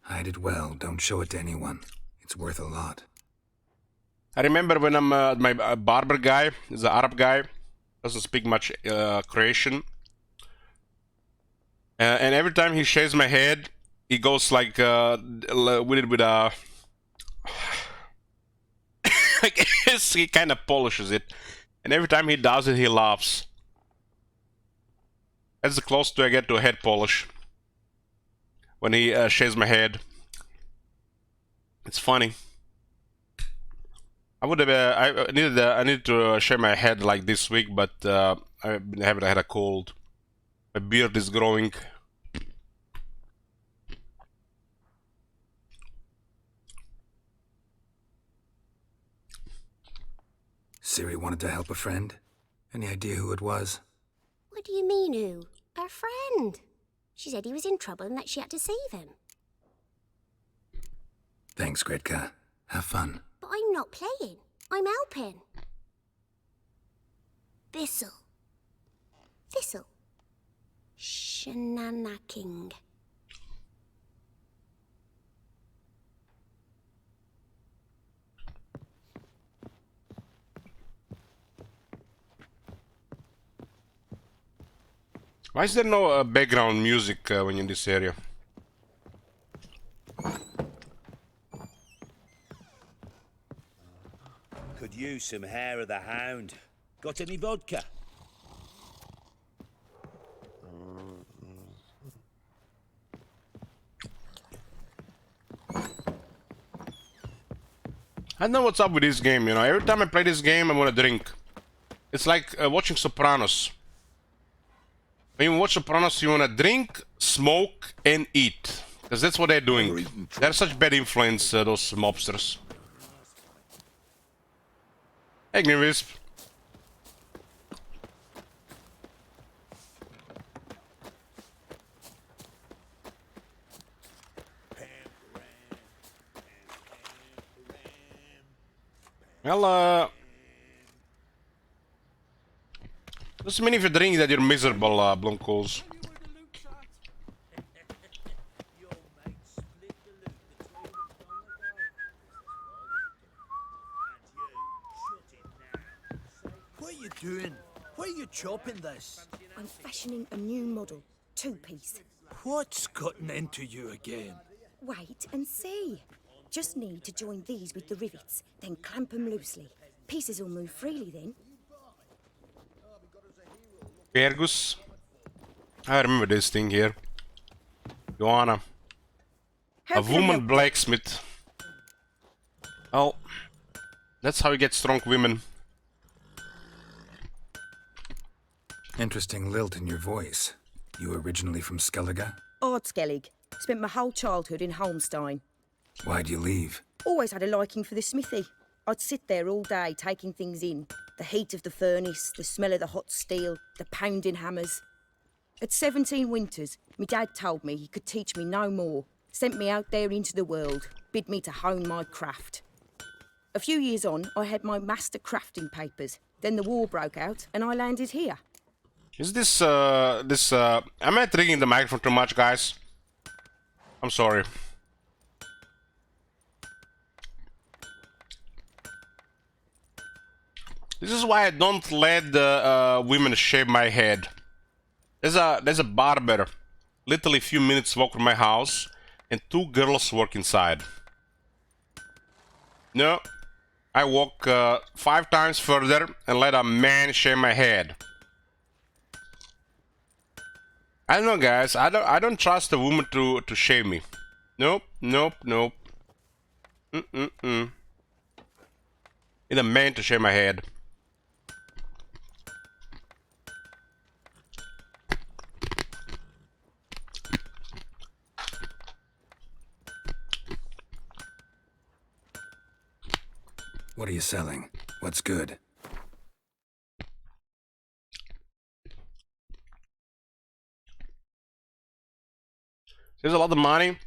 Hide it well, don't show it to anyone. It's worth a lot. I remember when I'm my barber guy, is an Arab guy, doesn't speak much Croatian. And every time he shaves my head, he goes like with it with a... I guess he kind of polishes it. And every time he does it, he laughs. That's the closest I get to a head polish. When he shaves my head. It's funny. I would have. I needed to shave my head like this week, but I haven't had a cold. My beard is growing. Ciri wanted to help a friend. Any idea who it was? What do you mean, who? Her friend. She said he was in trouble and that she had to save him. Thanks, Gretka. Have fun. But I'm not playing. I'm helping. Thistle. Thistle. Shenanaking. Why is there no background music when you're in this area? Could use some hair of the hound. Got any vodka? I don't know what's up with this game, you know. Every time I play this game, I want to drink. It's like watching Sopranos. When you watch Sopranos, you want to drink, smoke, and eat. Because that's what they're doing. They're such bad influence, those mobsters. Hey, Grimwisp. Well, doesn't mean if you drink that you're miserable, Blumkos. What are you doing? Why are you chopping this? I'm fashioning a new model, two-piece. What's gotten into you again? Wait and see. Just need to join these with the rivets, then clamp them loosely. Pieces will move freely then. Fergus. I remember this thing here. Joanna. A woman blacksmith. Well, that's how you get strong women. Interesting lilt in your voice. You originally from Skellige? Ardskellig. Spent my whole childhood in Holmstein. Why'd you leave? Always had a liking for the smithy. I'd sit there all day taking things in. The heat of the furnace, the smell of the hot steel, the pounding hammers. At 17 winters, my dad told me he could teach me no more. Sent me out there into the world, bid me to hone my craft. A few years on, I had my master crafting papers. Then the war broke out and I landed here. Is this, am I triggering the microphone too much, guys? I'm sorry. This is why I don't let the women shave my head. There's a barber, literally a few minutes walk from my house, and 2 girls work inside. No, I walk 5 times further and let a man shave my head. I don't know, guys. I don't trust a woman to shave me. Nope, nope, nope. Need a man to shave my head. What are you selling? What's good? There's a lot of money.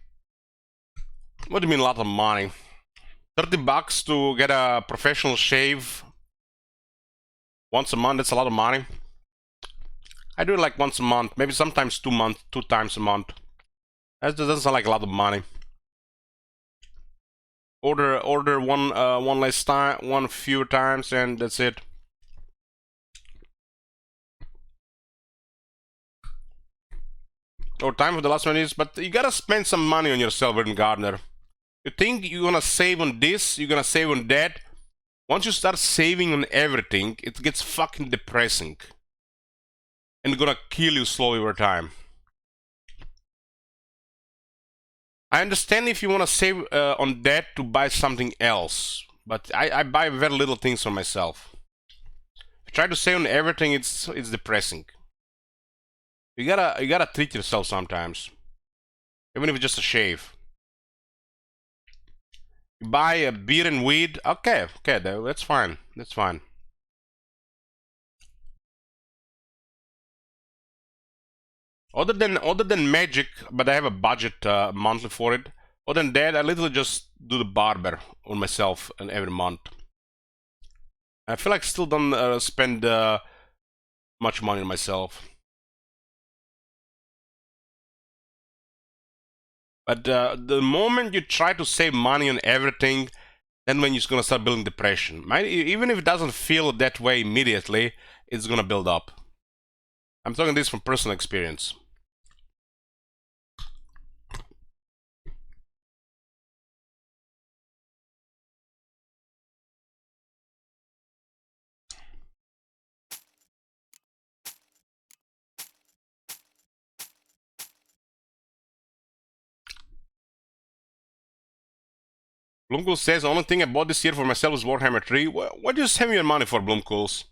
What do you mean a lot of money? 30 bucks to get a professional shave once a month, that's a lot of money. I do it like once a month, maybe sometimes 2 times a month. That doesn't sound like a lot of money. Order one less time, one fewer times, and that's it. Or time for the last one is, but you gotta spend some money on yourself, Vernon Gardner. You think you're gonna save on this, you're gonna save on that. Once you start saving on everything, it gets fucking depressing. And gonna kill you slowly over time. I understand if you wanna save on that to buy something else, but I buy very little things for myself. If you try to save on everything, it's depressing. You gotta treat yourself sometimes, even if it's just a shave. You buy a beer and weed, okay, that's fine, that's fine. Other than magic, but I have a budget monthly for it. Other than that, I literally just do the barber on myself and every month. I feel like I still don't spend much money on myself. But the moment you try to save money on everything, then when you're gonna start building depression. Even if it doesn't feel that way immediately, it's gonna build up. I'm talking this from personal experience. Bloomcool says, the only thing I bought this year for myself is Warhammer 3. What do you send me your money for, Bloomcools?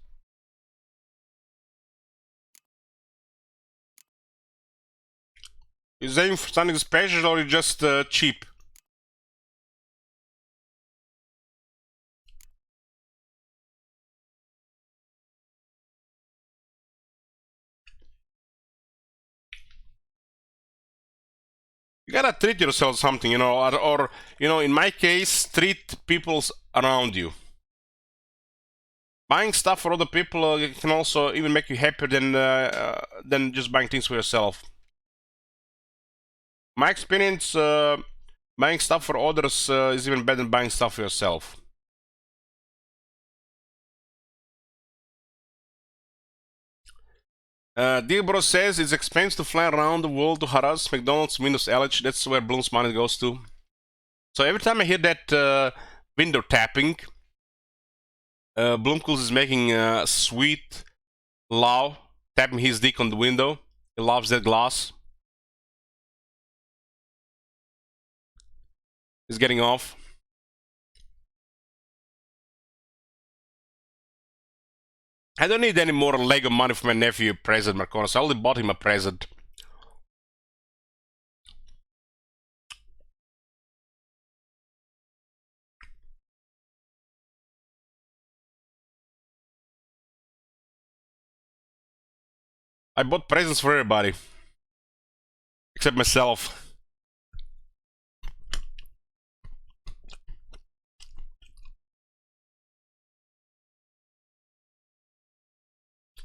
Is that something special or just cheap? You gotta treat yourself something, you know, or you know, in my case, treat people around you. Buying stuff for other people can also even make you happier than just buying things for yourself. My experience, buying stuff for others is even better than buying stuff for yourself. Dilbro says it's expensive to fly around the world to harass McDonald's Windows LH. That's where Bloom's money goes to. So every time I hear that window tapping, Bloomcools is making a sweet love, tapping his dick on the window. He loves that glass. He's getting off. I don't need any more Lego money for my nephew present, Marconis. I only bought him a present. I bought presents for everybody. Except myself.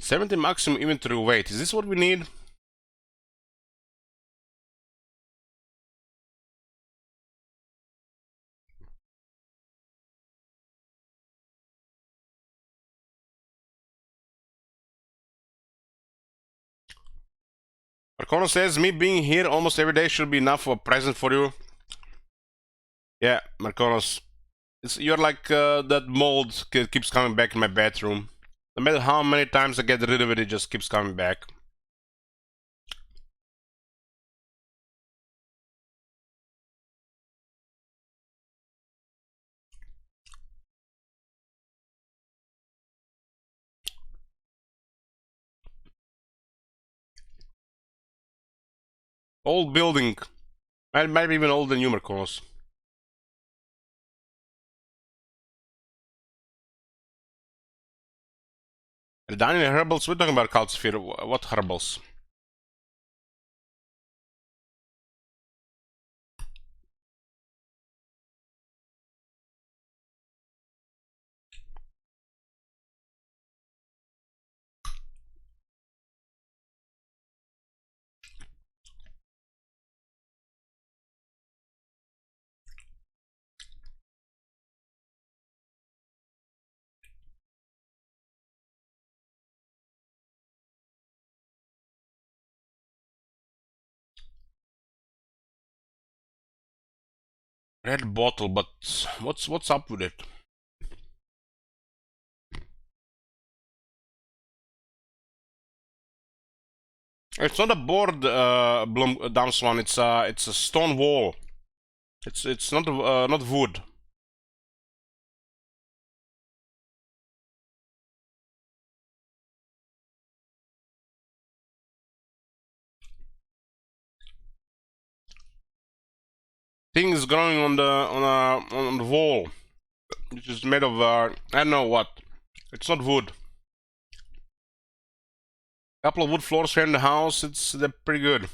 $70 maximum inventory weight. Is this what we need? Marcono says, me being here almost every day should be enough for a present for you. Yeah, Marconos. You're like that mold keeps coming back in my bathroom. No matter how many times I get rid of it, it just keeps coming back. Old building. Maybe even older than Numercons. Redanian herbals? We're talking about Calcifer. What herbals? Red bottle, but what's up with it? It's not a board, Damswan. It's a stone wall. It's not not wood. Thing is growing on the wall, which is made of I don't know what. It's not wood. Couple of wood floors here in the house. They're pretty good.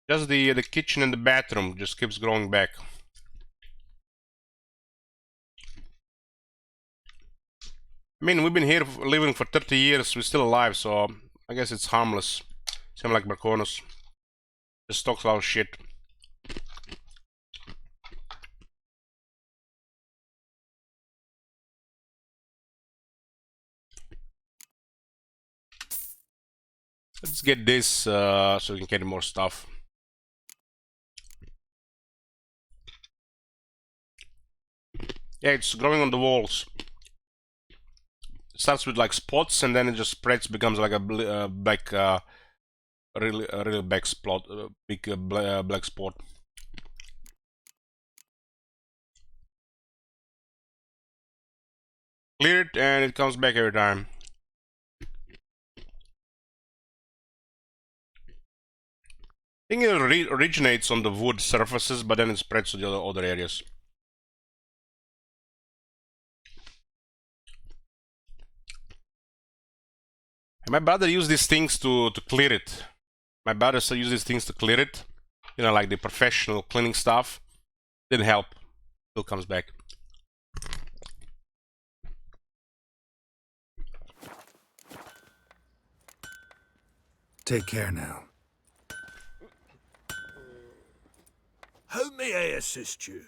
Just the kitchen and the bathroom just keeps growing back. I mean, we've been here living for 30 years. We're still alive, so I guess it's harmless. Same like Braconus. Just talks a lot of shit. Let's get this so we can get more stuff. Yeah, it's growing on the walls. It starts with like spots and then it just spreads, becomes like a black, really black spot, big black spot. Clear it and it comes back every time. I think it originates on the wood surfaces, but then it spreads to the other areas. And my brother used these things to clear it. My brother still uses these things to clear it. You know, like the professional cleaning stuff. Didn't help. Still comes back. Take care now. How may I assist you?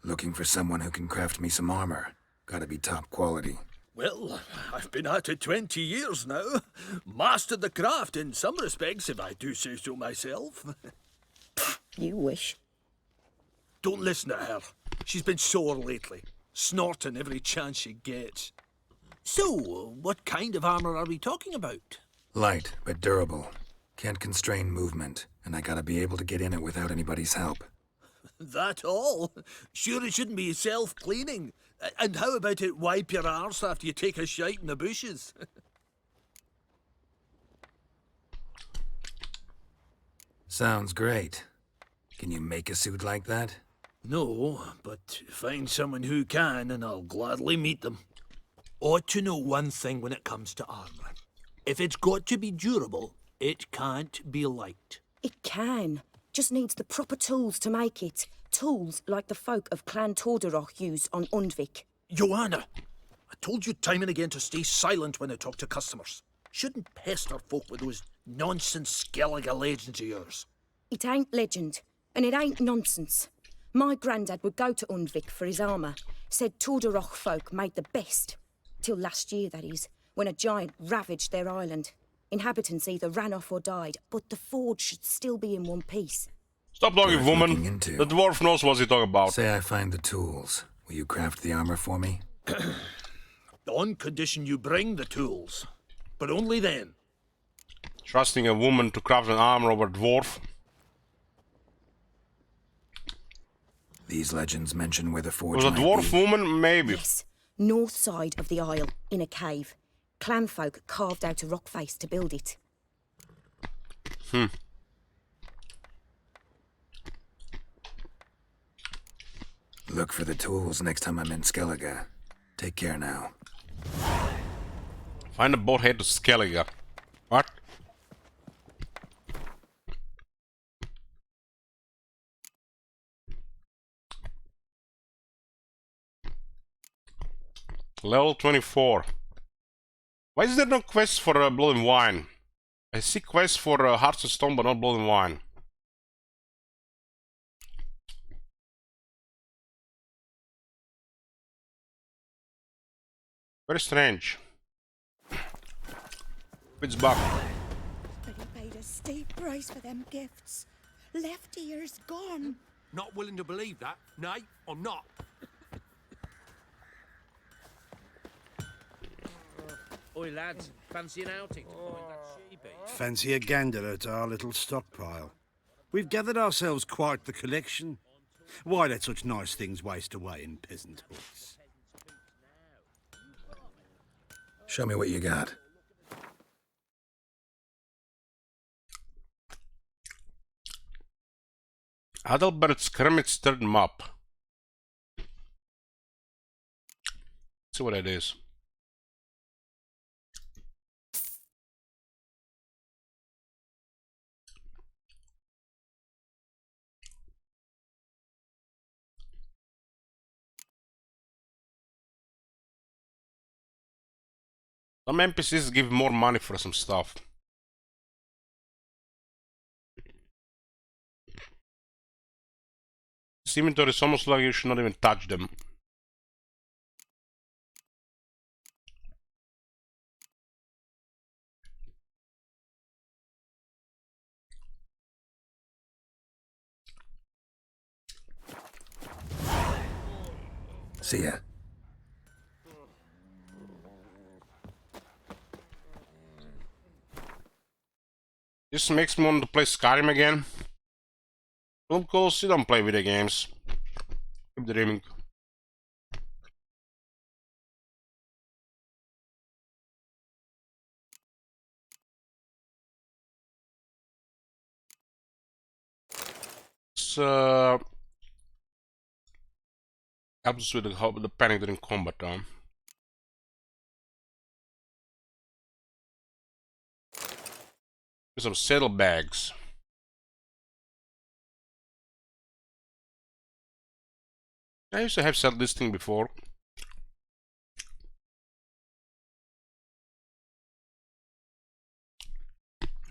Looking for someone who can craft me some armor. Gotta be top quality. Well, I've been at it 20 years now. Mastered the craft in some respects, if I do say so myself. You wish. Don't listen to her. She's been sore lately, snorting every chance she gets. So, what kind of armor are we talking about? Light, but durable. Can't constrain movement, and I gotta be able to get in it without anybody's help. That all? Sure it shouldn't be self-cleaning. And how about it wipe your arse after you take a shite in the bushes? Sounds great. Can you make a suit like that? No, but find someone who can and I'll gladly meet them. Ought to know one thing when it comes to armor. If it's got to be durable, it can't be light. It can. Just needs the proper tools to make it. Tools like the folk of Clan Tordaroch use on Undvik. Joanna, I told you time and again to stay silent when I talk to customers. Shouldn't pester folk with those nonsense Skellige legends of yours. It ain't legend, and it ain't nonsense. My grandad would go to Undvik for his armour. Said Tordaroch folk made the best. Till last year, that is, when a giant ravaged their island. Inhabitants either ran off or died, but the forge should still be in one piece. Stop talking, woman. The dwarf knows what he's talking about. Say I find the tools. Will you craft the armor for me? On condition you bring the tools. But only then. Trusting a woman to craft an armor over a dwarf. These legends mention where the forge Was a might dwarf be. woman? Maybe. Yes, north side of the isle, in a cave. Clan folk carved out a rock face to build it. Look for the tools next time I'm in Skellige. Take care now. Find a boat head to Skellige. What? Level 24. Why is there no quest for Blood and Wine? I see quests for Hearts of Stone, but not Blood and Wine. Very strange. It's back. But he paid a steep price for them gifts. Left ears gone. Not willing to believe that? Nay, I'm not. Oi, lads, fancy an outing to find that sheepy? Fancy a gander at our little stockpile. We've gathered ourselves quite the collection. Why let such nice things waste away in peasant huts? Show me what you got. Adalbert's Kermit's third map. Let's see what it is. Some NPCs give more money for some stuff. This inventory is almost like you should not even touch them. See ya. This makes me want to play Skyrim again. Of course, you don't play video games. Keep dreaming. So helps with the panic during combat. Some saddlebags. I used to have said this thing before.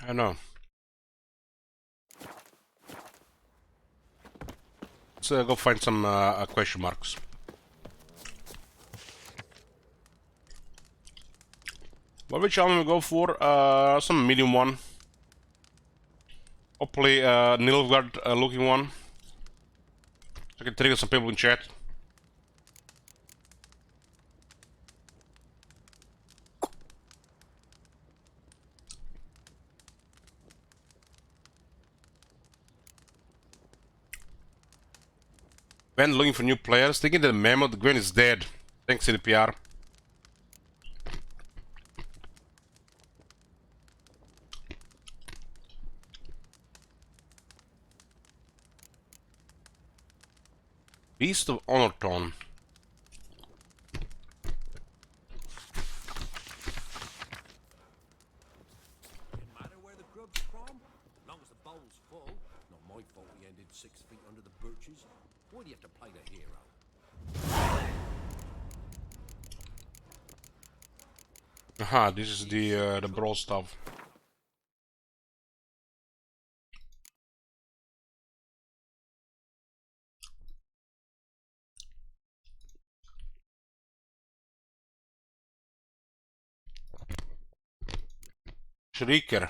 I know. Let's go find some question marks. What which armor we go for? Some medium one. Hopefully Nilfgaard looking one. So I can trigger some people in chat. Gwen looking for new players. Taking the memo that Gwen is dead. Thanks CDPR. Beast of Honorton. Matter where the grub's from, as long as the bowl's full. Not my fault we ended 6 feet under the birches. Why do you have to play the hero? Aha, this is the brawl stuff. Shrieker,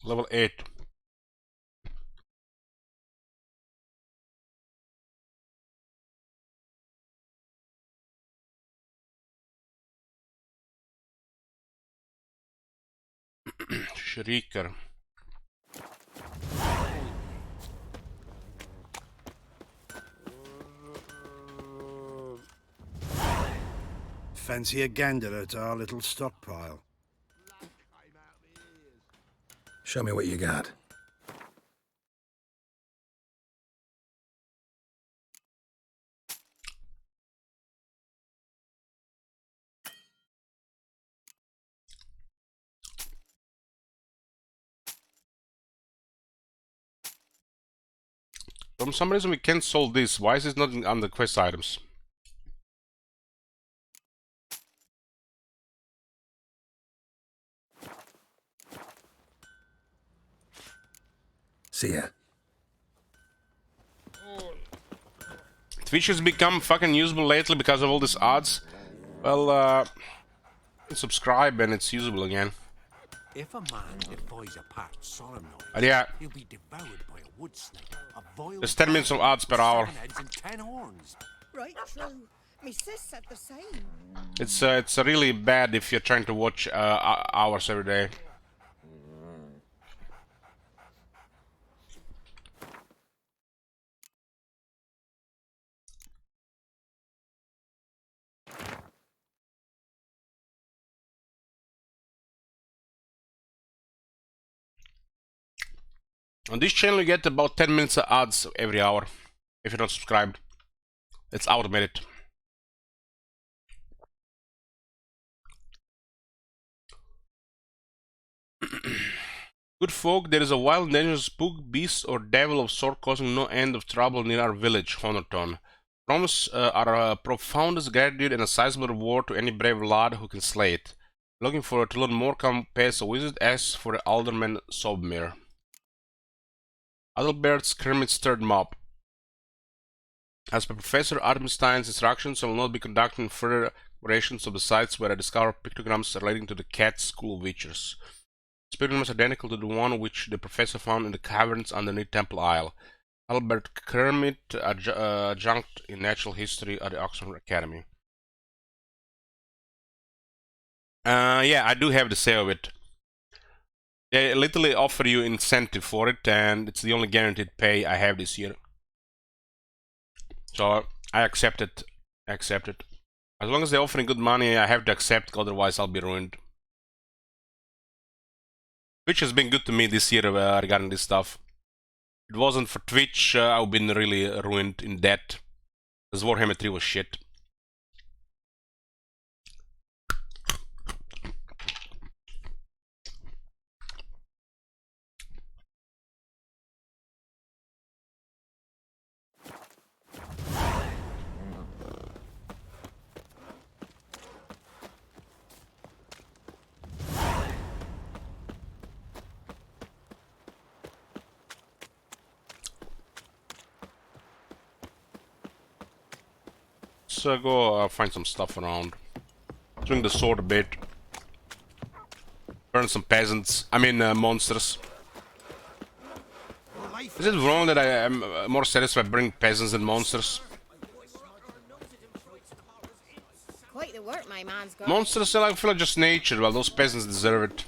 level 8. Shrieker. Fancy a gander at our little stockpile? Show me what you got. For some reason we can't solve this. Why is it not on the quest items? See ya. Twitch has become fucking usable lately because of all these odds. Well, subscribe and it's usable again. If a man defies a pact solemn But yeah, he'll be devoured by a wood snake. there's 10 minutes of odds per hour. And 10 horns. Right true. Me sis said the same. It's really bad if you're trying to watch hours every day. On this channel you get about 10 minutes of ads every hour if you're not subscribed. It's automated. Good folk, there is a wild and dangerous spook, beast or devil of sort causing no end of trouble near our village, Honorton. Promise our profoundest gratitude and a sizable reward to any brave lad who can slay it. Looking forward to learn more, come pay us a visit as for the Alderman Sobmere. Adalbert's Kermit's third mob. As per Professor Artenstein's instructions, I will not be conducting further explorations of the sites where I discovered pictograms relating to the Cat School of Witchers. This pictogram is identical to the one which the professor found in the caverns underneath Temple Isle. Albert Kermit, adjunct in natural history at the Oxford Academy. Yeah, I do have the sale of it. They literally offer you incentive for it, and it's the only guaranteed pay I have this year. So I accept it. As long as they're offering good money, I have to accept, otherwise I'll be ruined. Twitch has been good to me this year regarding this stuff. If it wasn't for Twitch, I would have been really ruined in debt. Because Warhammer 3 was shit. Let's go find some stuff around. Swing the sword a bit. Burn some peasants. I mean monsters. Is it wrong that I am more satisfied bringing peasants than monsters? Quite the work my man's got. Monsters, I feel like just nature, while those peasants deserve it.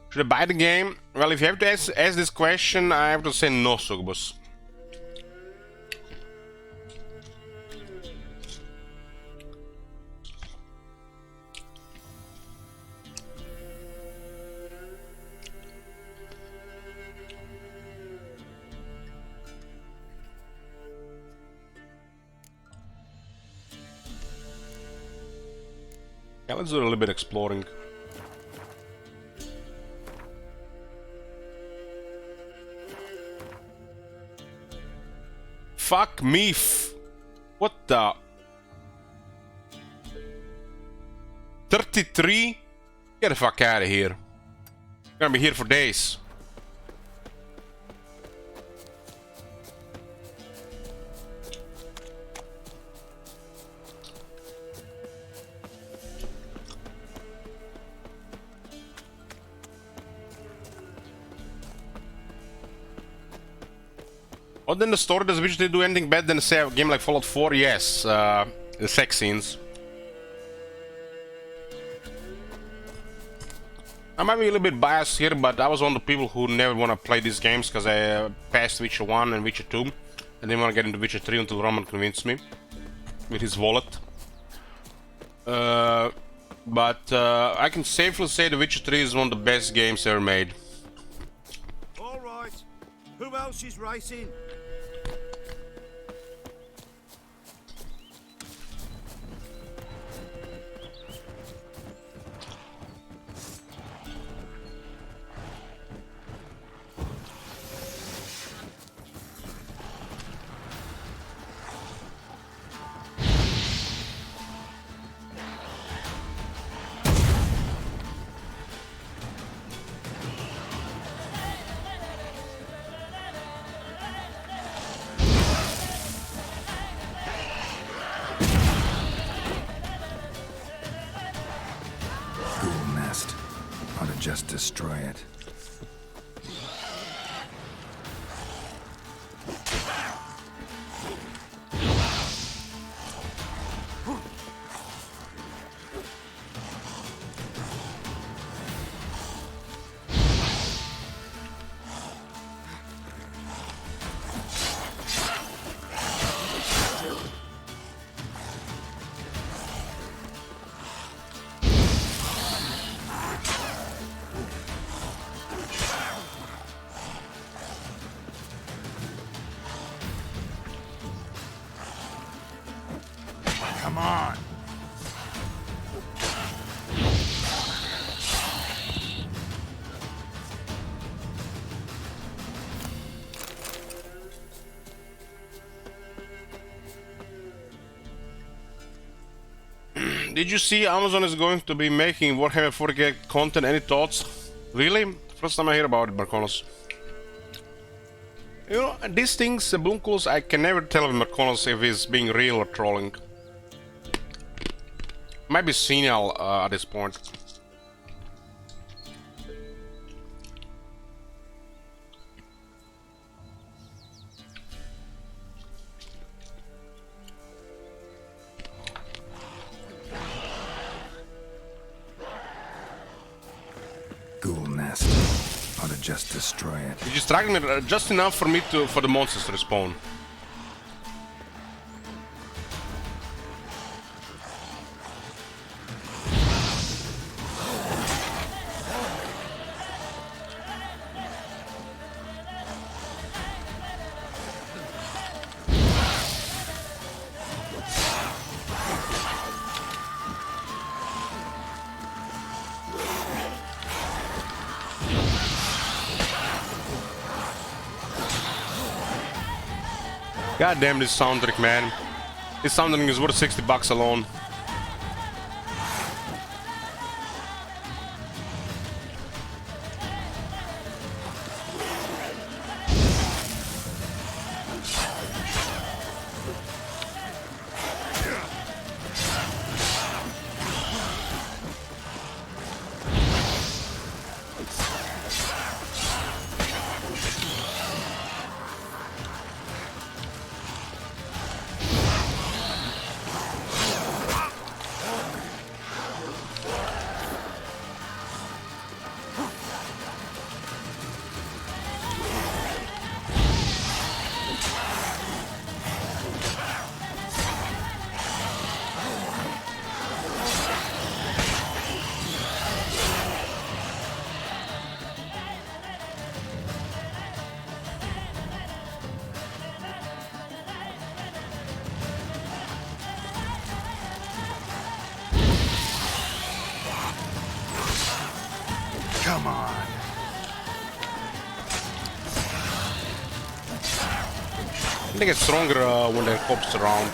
Should I buy the game? Well, if you have to ask this question, I have to say no, Sugbus. Yeah, let's do a little bit exploring. Fuck me. What the? 33? Get the fuck out of here. I'm gonna be here for days. Other than the story, does Witcher 3 do anything better than say a game like Fallout 4? Yes, the sex scenes. I might be a little bit biased here, but I was one of the people who never want to play these games because I passed Witcher 1 and Witcher 2 and didn't want to get into Witcher 3 until Roman convinced me with his wallet. But I can safely say The Witcher 3 is one of the best games ever made. All right. Who else is racing? Just destroy it. Come on. Did you see Amazon is going to be making Warhammer 40k content? Any thoughts? Really? First time I hear about it, Marconos. You know, these things, Bunkuls, I can never tell with Marconos if he's being real or trolling. Might be senile at this point. Ghoul nest. Ought to just destroy it. You distracted me just enough for me for the monsters to respawn. God damn this soundtrack, man. This soundtrack is worth $60 alone. Come on. They get stronger when their cops around.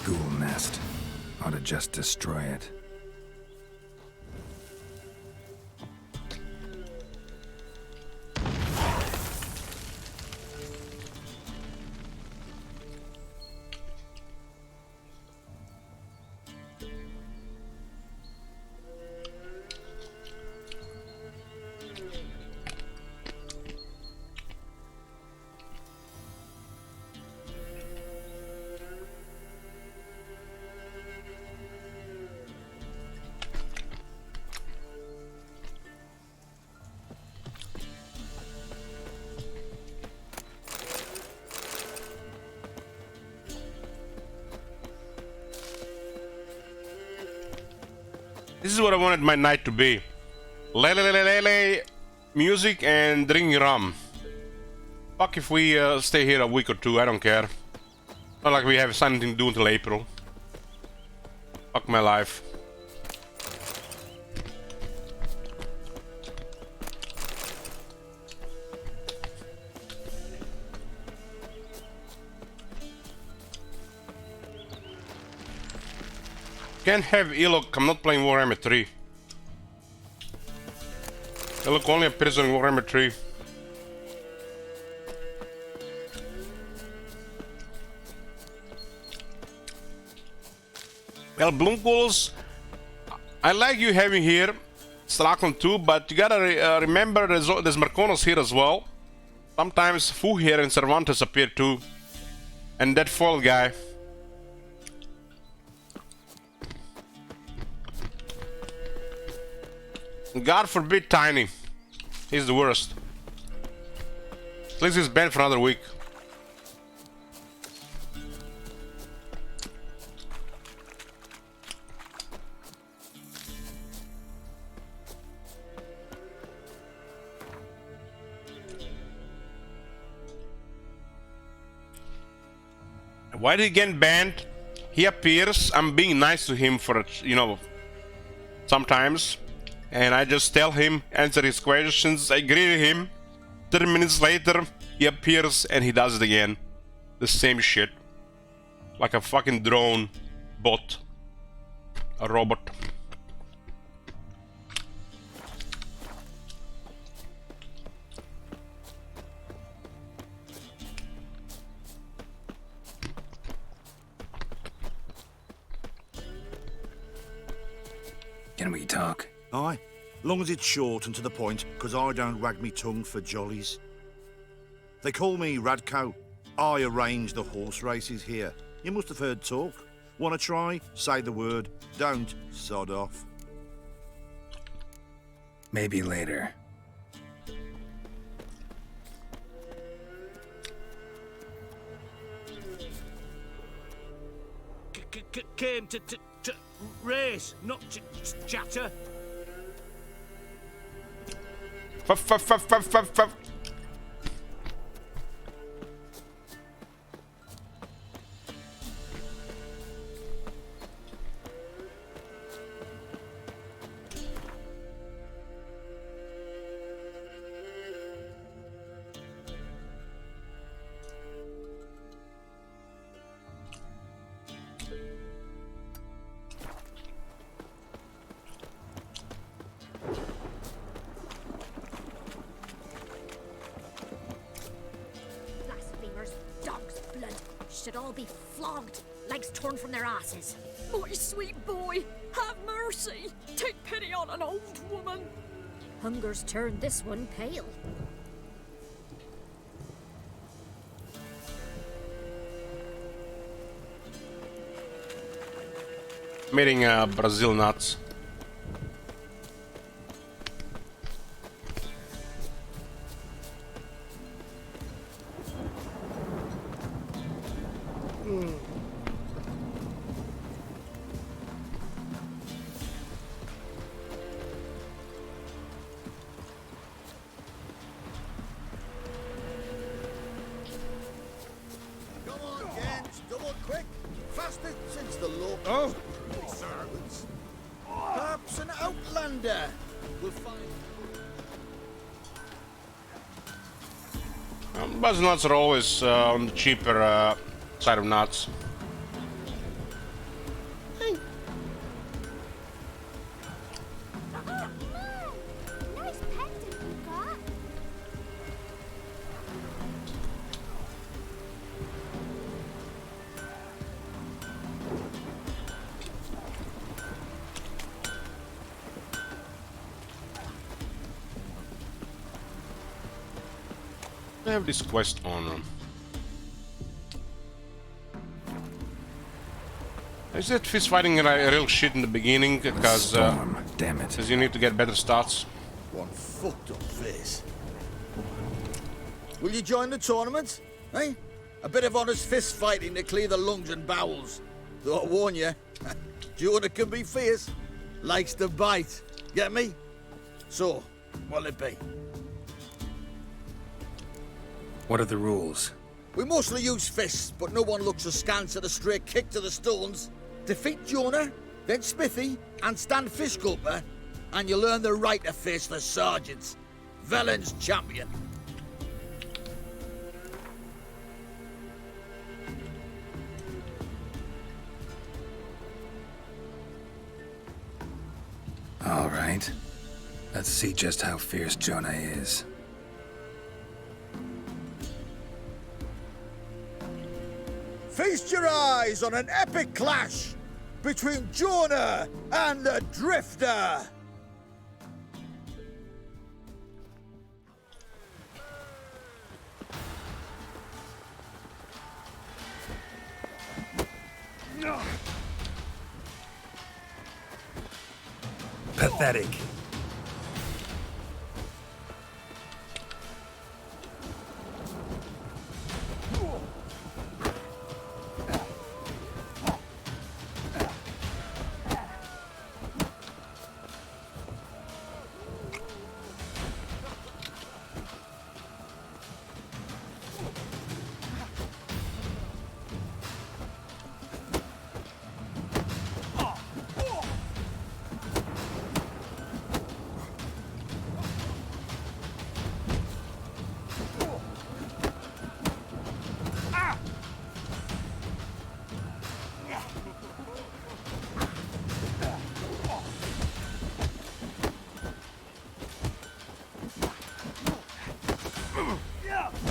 Ghoul nest. Ought to just destroy it. This is what I wanted my night to be. Lele, music and drinking rum. Fuck if we stay here a week or two, I don't care. Not like we have something to do until April. Fuck my life. Can't have Ilok, I'm not playing Warhammer 3. Ilok only appears in Warhammer 3. Well, Bloomquills, I like you having here Strachan too, but you gotta remember there's Marconos here as well. Sometimes Fu here and Cervantes appear too. And that foil guy. God forbid Tiny. He's the worst. At least he's banned for another week. Why did he get banned? He appears, I'm being nice to him for, you know, sometimes. And I just tell him, answer his questions, I greet him. 30 minutes later, he appears and he does it again. The same shit. Like a fucking drone bot. A robot. Can we talk? Aye, long as it's short and to the point, 'cause I don't wag me tongue for jollies. They call me Radko. I arrange the horse races here. You must have heard talk. Wanna try? Say the word. Don't, sod off. Maybe later. Came to race, not chatter. Fuff. Should all be flogged, legs torn from their asses. My sweet boy, have mercy. Take pity on an old woman. Hunger's turned this one pale. Meeting Brazil nuts. Perhaps an outlander will find. Buzz nuts are always on the cheaper side of nuts. Nice pendant you got. I have this quest on. Is that fist fighting a real shit in the beginning? Because damn it. Because you need to get better stats. One fucked up face. Will you join the tournament? Eh? A bit of honest fist fighting to clear the lungs and bowels. Though I warn you, Jonah can be fierce. likes to bite. Get me? So, what'll it be? What are the rules? We mostly use fists, but no one looks askance at a straight kick to the stones. Defeat Jonah, then Smithy, and stand Fishgulper, and you'll earn the right to face the sergeants. Velen's champion. All right. Let's see just how fierce Jonah is. Feast your eyes on an epic clash between Jonah and the Drifter. Pathetic.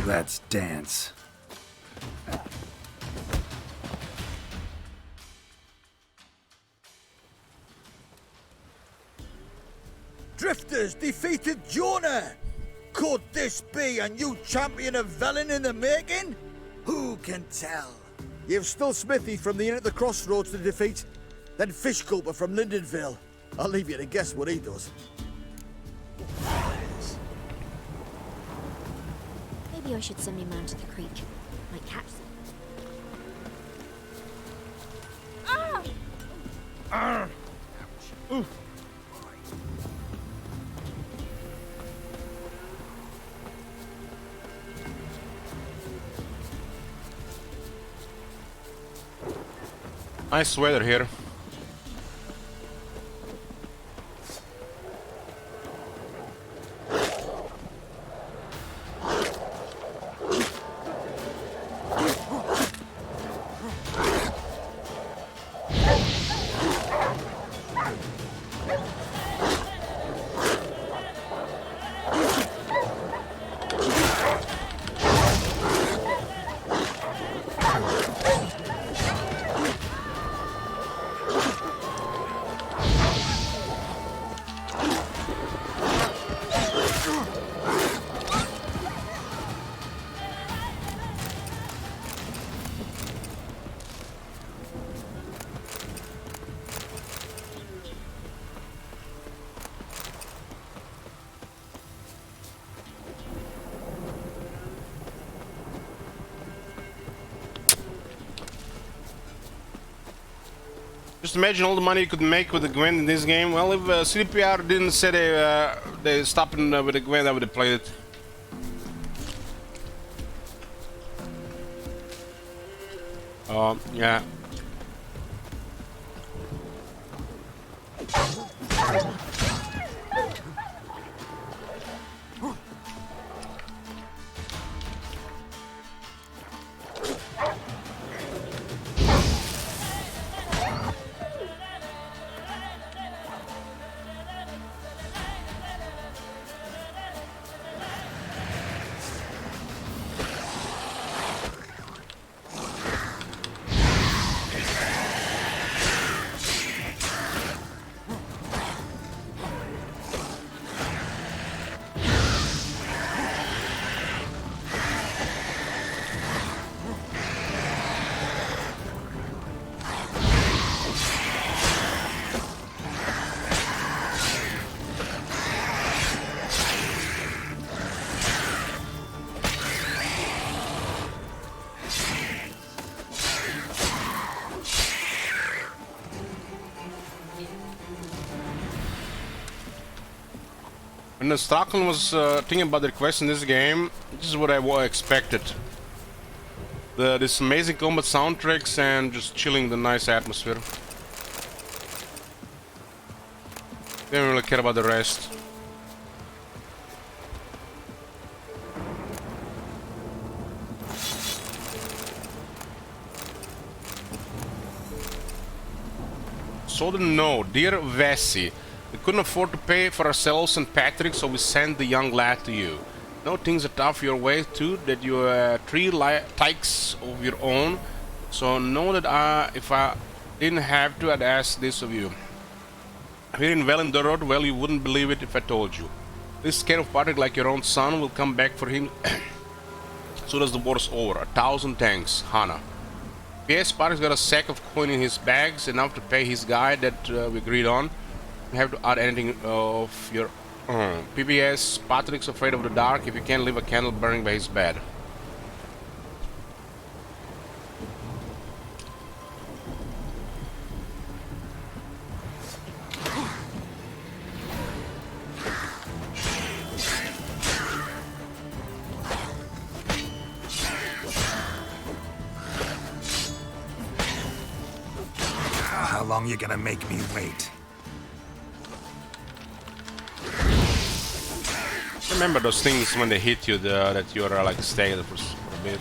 Let's dance. Drifters defeated Jonah. Could this be a new champion of Velen in the making? Who can tell? You've still Smithy from the Inn at the Crossroads to defeat, then Fishgulper from Lindenville. I'll leave you to guess what he does. Maybe I should send my man to the creek. Might catch them. Ah! Nice weather here. Just imagine all the money you could make with the Gwen in this game. Well, if CDPR didn't say they stopped with the Gwen, I would have played it. Yeah. When Stockholm was thinking about the quest in this game, this is what I expected. This amazing combat soundtracks and just chilling the nice atmosphere. Didn't really care about the rest. Southern No, dear Vessi, we couldn't afford to pay for ourselves and Patrick, so we sent the young lad to you. Know things are tough your way too, that you three tykes of your own, so know that if I didn't have to, I'd ask this of you. Here in Wellenderod, well, you wouldn't believe it if I told you. This care of Patrick like your own son will come back for him soon as the war's over. 1,000 thanks, Hannah. P.S. Patrick's got a sack of coin in his bags, enough to pay his guy that we agreed on. You have to add anything of your own. P.B.S. Patrick's afraid of the dark if you can't leave a candle burning by his bed. How long you gonna make me wait? Remember those things when they hit you, that you're like staying for a bit.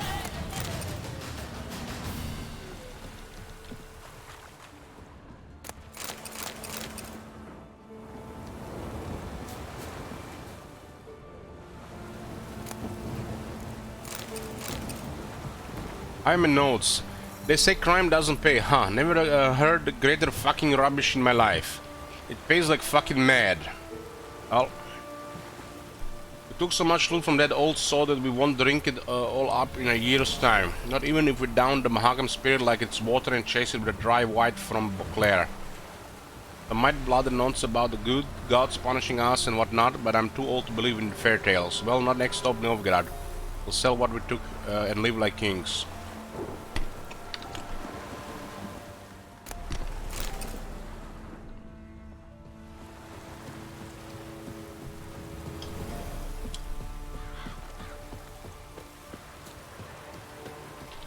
I'm in notes. They say crime doesn't pay, huh? Never heard greater fucking rubbish in my life. It pays like fucking mad. Well, we took so much loot from that old saw that we won't drink it all up in a year's time. Not even if we down the Mahagam spirit like it's water and chase it with a dry white from Beauclair. I might blather nonsense about the good gods punishing us and whatnot, but I'm too old to believe in fairy tales. Well, not next stop Novgorod. We'll sell what we took and live like kings.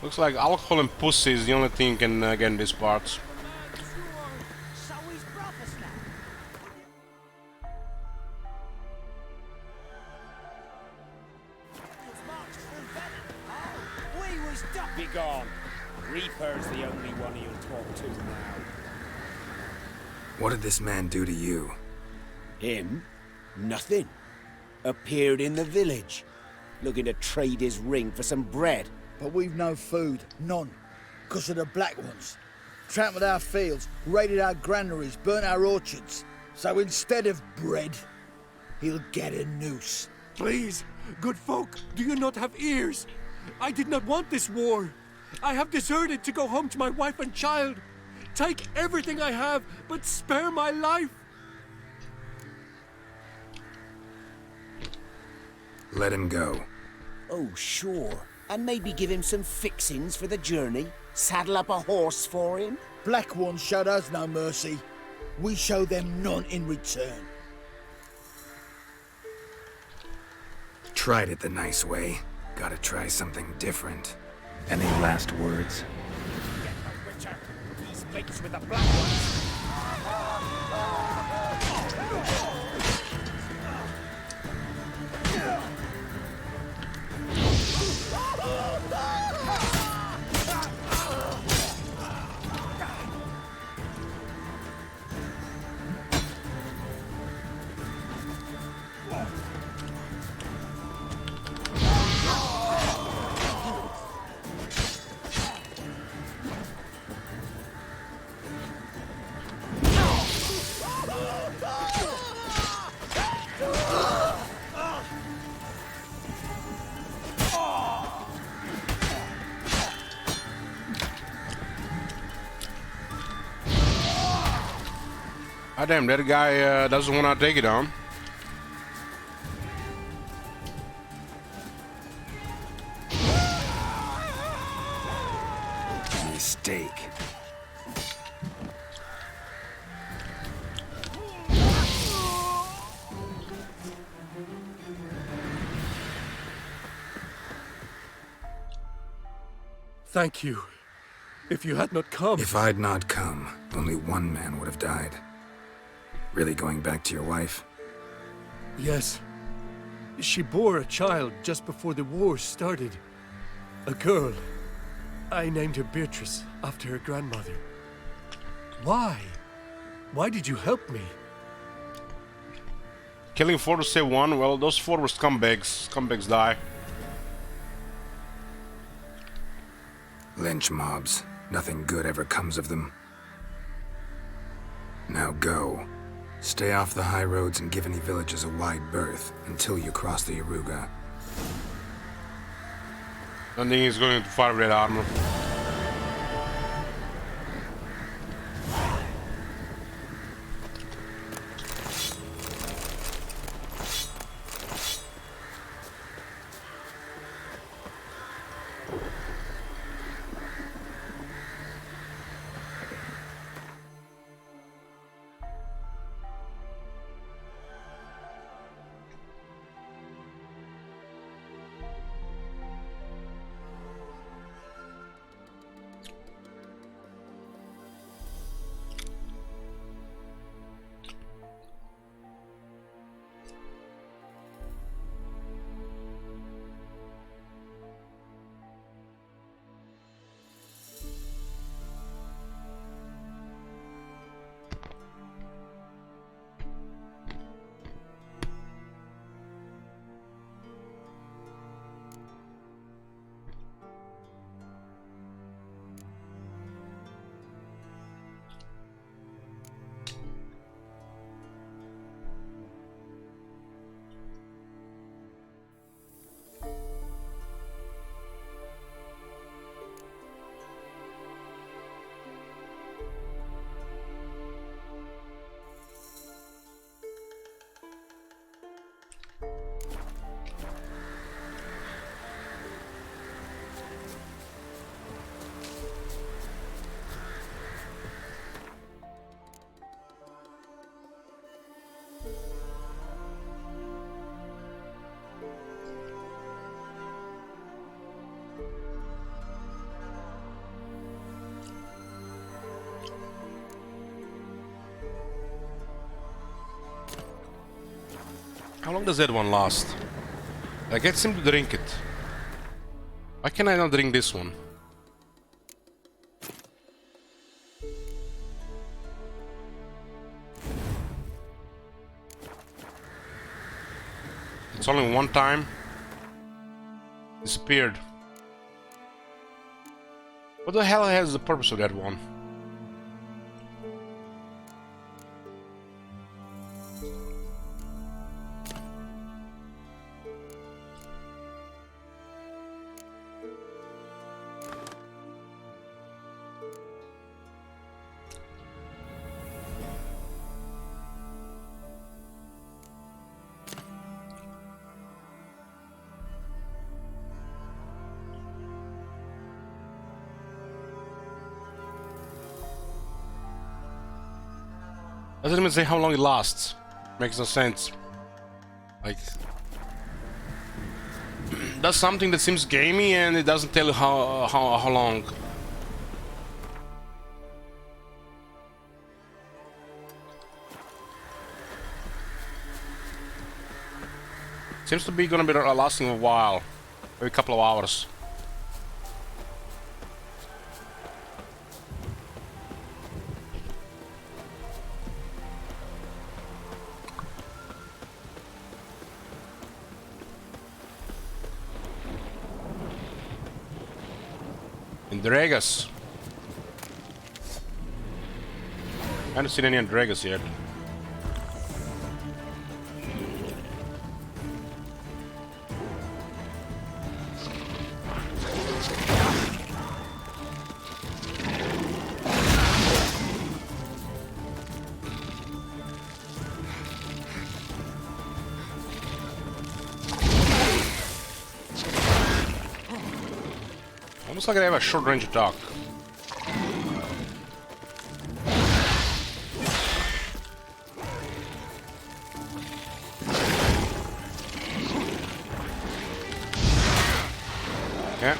Looks like alcohol and pussy is the only thing you can get in these parts. So he's brothers now. We was Be gone. Reaper's the only one he'll talk to now. What did this man do to you? Him? Nothing. Appeared in the village, looking to trade his ring for some bread. But we've no food, none, because of the Black Ones. Trampled our fields, raided our granaries, burnt our orchards. So instead of bread, he'll get a noose. Please, good folk, do you not have ears? I did not want this war. I have deserted to go home to my wife and child. Take everything I have, but spare my life. Let him go. Oh, sure. And maybe give him some fixings for the journey. Saddle up a horse for him. Black Ones showed us no mercy. We show them none in return. Tried it the nice way. Gotta try something different. Any last words? Get the Witcher. He's mates with the Black Ones. Ah, damn, that guy doesn't want to take it on. Mistake. Thank you. If you had not come... If I'd not come, only one man would have died. Really going back to your wife? Yes. She bore a child just before the war started. A girl. I named her Beatrice, after her grandmother. Why? Why did you help me? Killing 4 to save 1, well, those 4 were scumbags. Scumbags die. Lynch mobs. Nothing good ever comes of them. Now go. Stay off the high roads and give any villages a wide berth until you cross the Yaruga. I think he's going to fire red armor. How long does that one last? I get him to drink it. Why can I not drink this one? It's only one time. Disappeared. What the hell has the purpose of that one? Doesn't even say how long it lasts. Makes no sense. Like, does something that seems gamey and it doesn't tell you how long. Seems to be gonna be lasting a while, maybe a couple of hours. Andregas. I haven't seen any Andregas yet. Almost like I have a short range attack. Yeah.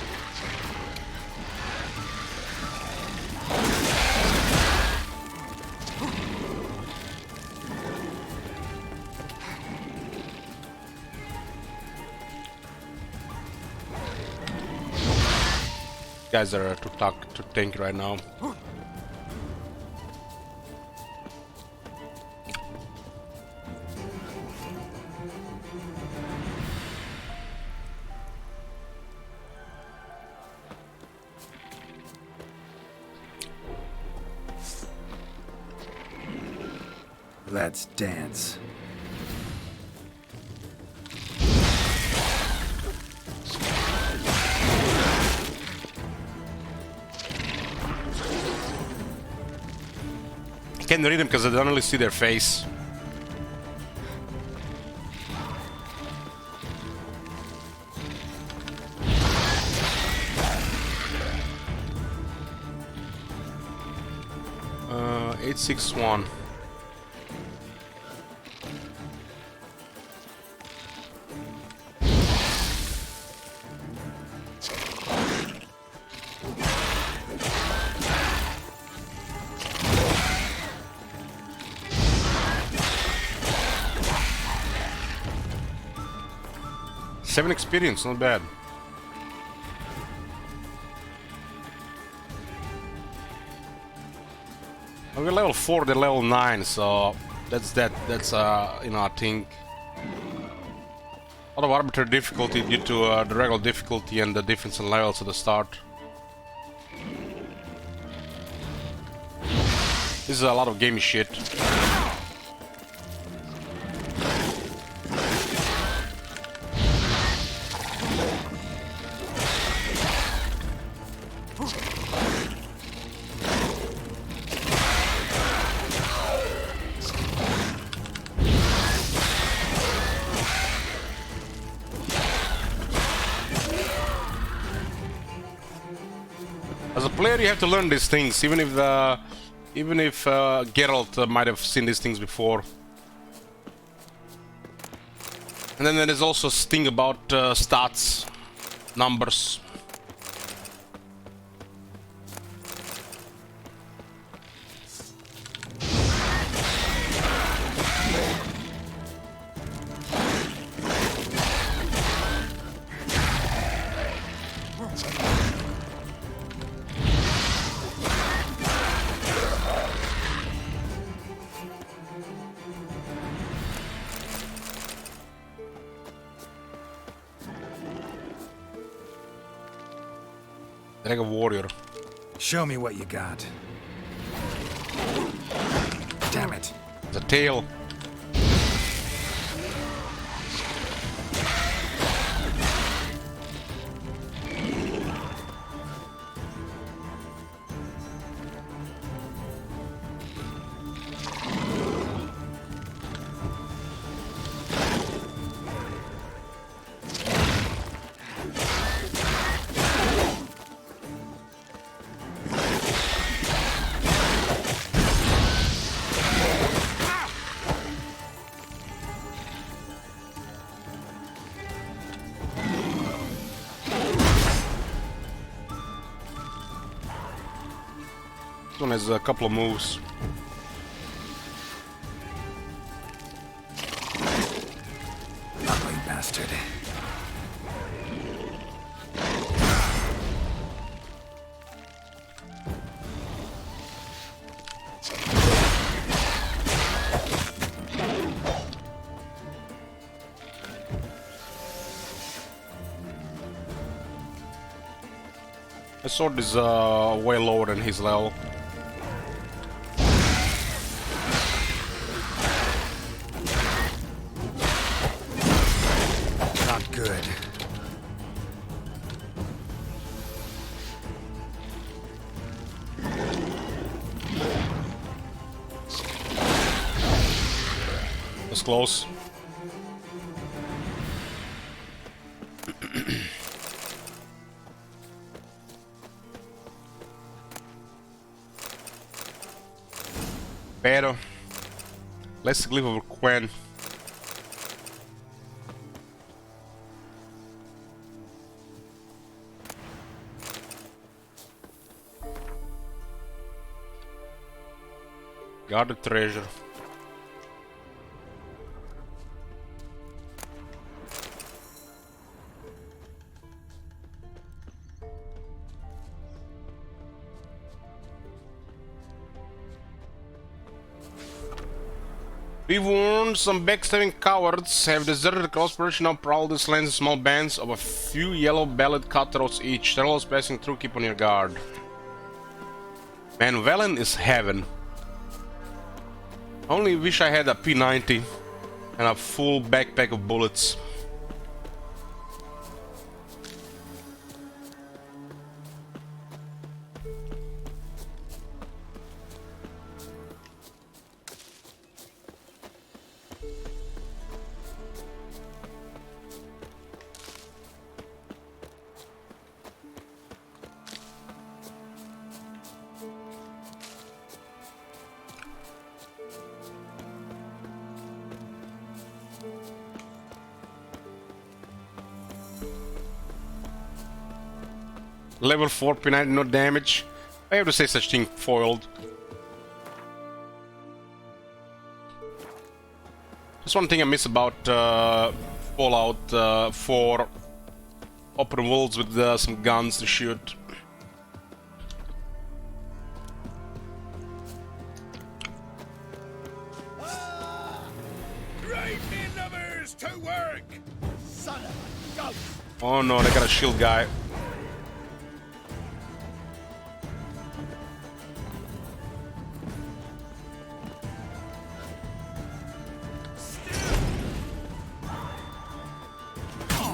Guys are too tanky right now. Let's dance. I can't read them because I don't really see their face. Uh, 861. Seven experience, not bad. We're level 4, they're level 9, so that's you know, I think a lot of arbitrary difficulty due to the regular difficulty and the difference in levels at the start. This is a lot of gamey shit. As a player, you have to learn these things, even if Geralt might have seen these things before. And then there is also this thing about stats, numbers. Like a warrior. Show me what you got. Damn it. The tail. This one has a couple of moves. Ugly bastard. My sword is way lower than his level. Not good. That's close. Pero let's click over Quen. Got the treasure. We warned some backstabbing cowards have deserted the corporation, now prowl this land in small bands of a few yellow-bellied cutthroats each. Travelers passing through, keep on your guard. Man, Velen is heaven. Only wish I had a P90 and a full backpack of bullets. Level 4 P90, no damage. I have to say such thing foiled. Just one thing I miss about Fallout 4 open worlds with some guns to shoot. Right in numbers to work! Son of a goat! Oh no, they got a shield guy.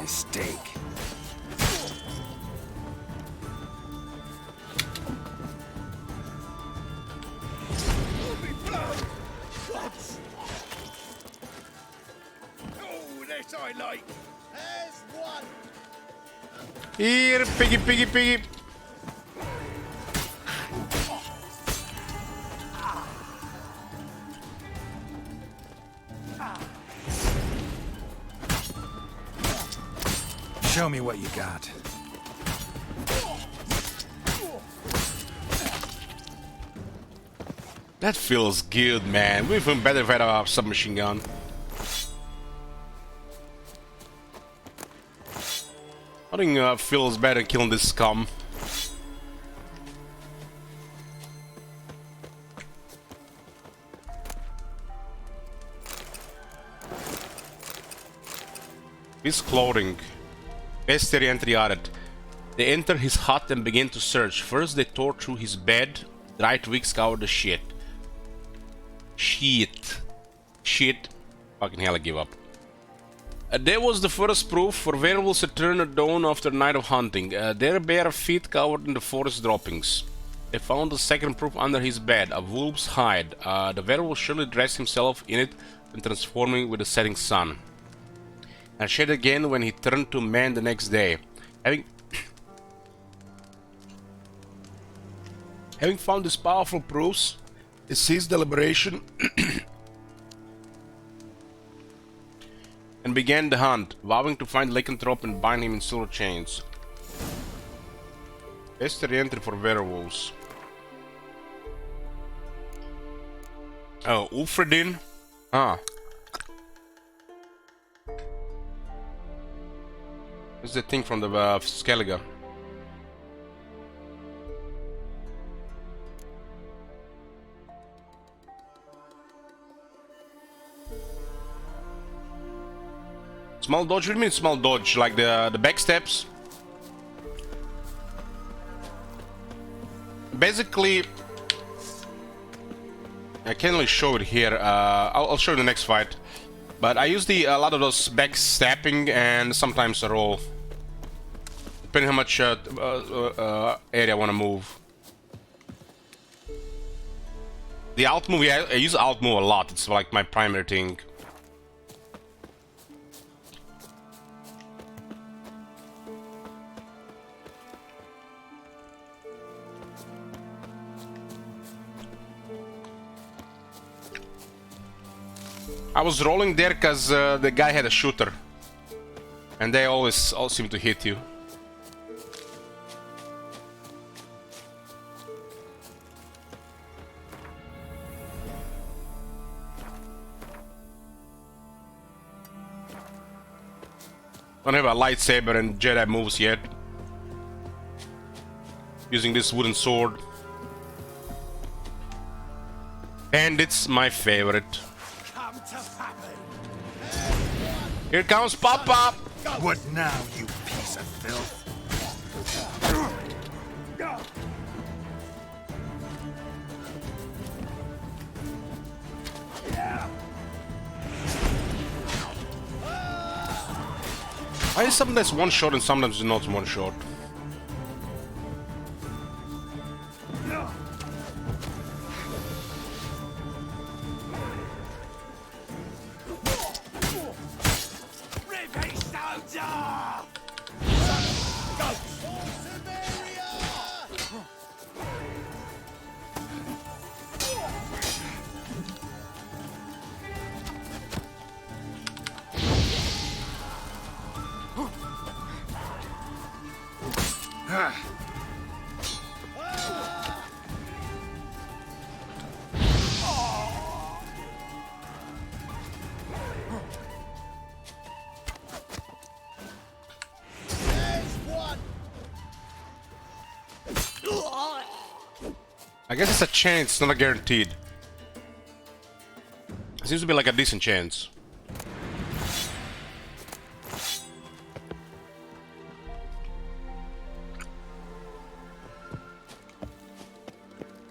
Mistake. Oh, this I like. There's one. Here, piggy, piggy, piggy. Show me what you got. That feels good, man. We're even better if I had a submachine gun. Nothing feels better than killing this scum. His clothing. Bestiary entry added. They enter his hut and begin to search. First they tore through his bed, dried twigs covered the shit. Shit. Fucking hell, I give up. That was the first proof for werewolves return at dawn after a night of hunting. Their bare feet covered in the forest droppings. They found the second proof under his bed, a wolf's hide. The werewolf surely dressed himself in it and transforming with the setting sun. And shed again when he turned to man the next day. Having found these powerful proofs, he ceased deliberation and began the hunt, vowing to find Lycanthrope and bind him in silver chains. Bestiary entry for werewolves. Oh, Ulfredin? Ah. This is the thing from the Skellige. Small dodge? What do you mean small dodge? Like the back steps? Basically, I can't really show it here. I'll show you the next fight. But I use a lot of those backstabbing and sometimes a roll. Depending how much area I want to move. The alt move, yeah, I use alt move a lot. It's like my primary thing. I was rolling there because the guy had a shooter. And they always all seem to hit you. Don't have a lightsaber and Jedi moves yet. Using this wooden sword. And it's my favorite. Come Here comes Pop-Pop! What now, you piece of filth? Why is sometimes one shot and sometimes not one shot? I guess it's a chance, not a guaranteed. It seems to be like a decent chance.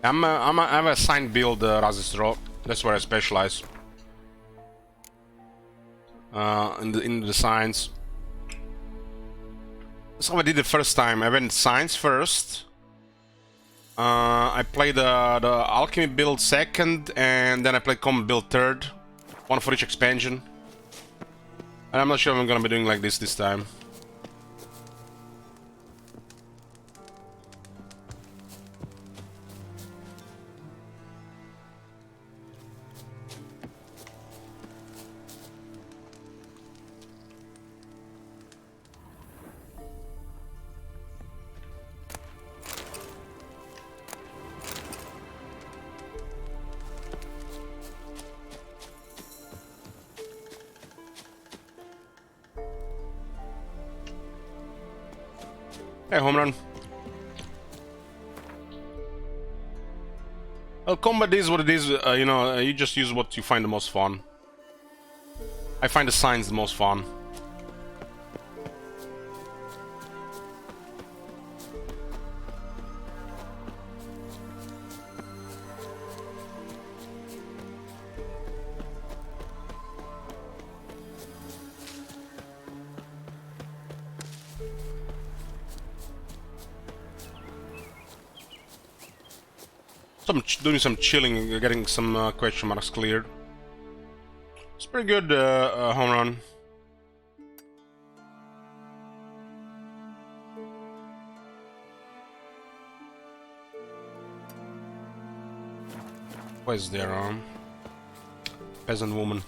I have a signed build Razistro. That's where I specialize. In the science. That's how I did the first time. I went science first. I played the alchemy build second, and then I played combat build third. One for each expansion. And I'm not sure if I'm gonna be doing like this time. Hey, home run. Well, combat is what it is, you know, you just use what you find the most fun. I find the science the most fun. Doing some chilling, getting some question marks cleared. It's pretty good home run. What is there? Peasant woman.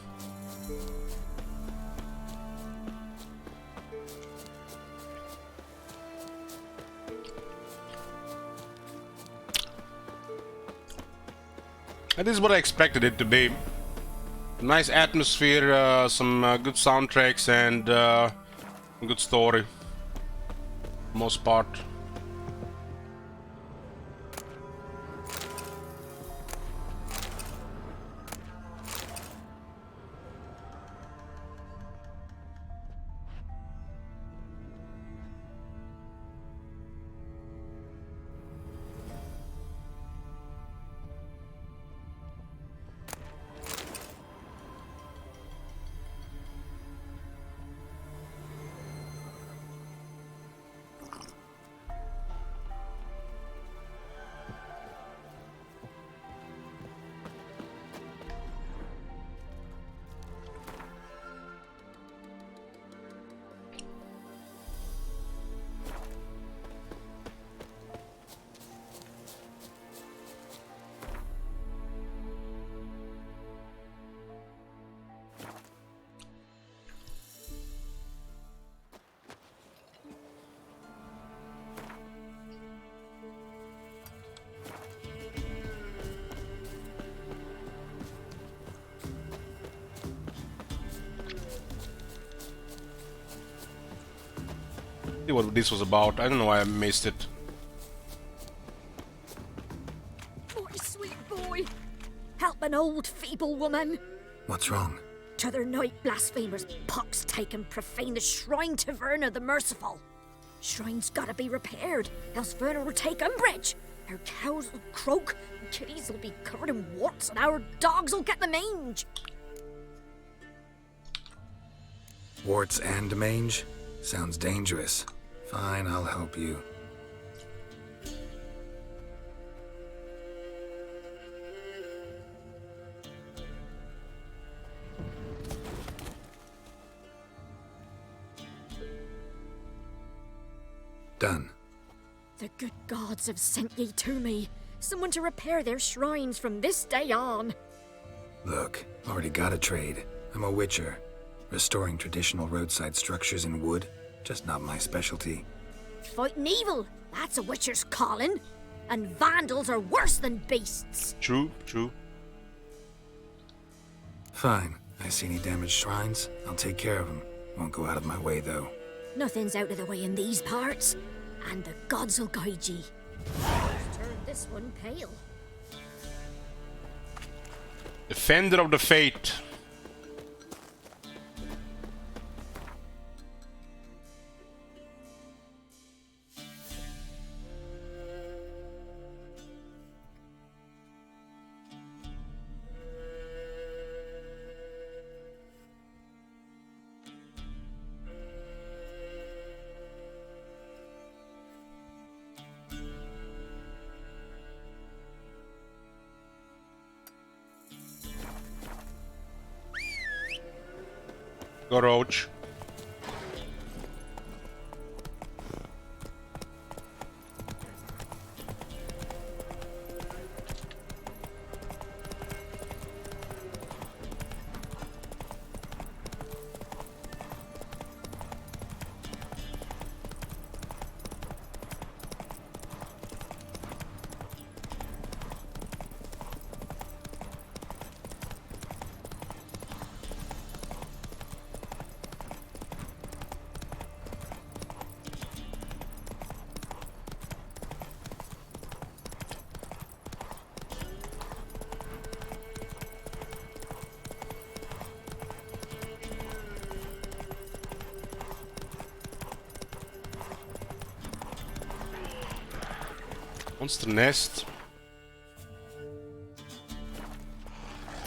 That is what I expected it to be. Nice atmosphere, some good soundtracks, and a good story. For the most part. See what this was about. I don't know why I missed it. My sweet boy, help an old feeble woman. What's wrong? T'other night, blasphemers, pox taken, profane the shrine to Verna the Merciful. Shrine's gotta be repaired, else Verna will take umbrage. Our cows will croak, kitties will be covered in warts, and our dogs will get the mange. Warts and mange? Sounds dangerous. Fine, I'll help you. Done. The good gods have sent ye to me. Someone to repair their shrines from this day on. Look, already got a trade. I'm a witcher. Restoring traditional roadside structures in wood, just not my specialty. Fighting evil, that's a witcher's calling. And vandals are worse than beasts. True, true. Fine. I see any damaged shrines, I'll take care of them. Won't go out of my way, though. Nothing's out of the way in these parts, and the gods will guide ye. Turn this one pale. Defender of the Faith. Go Roach. Monster nest.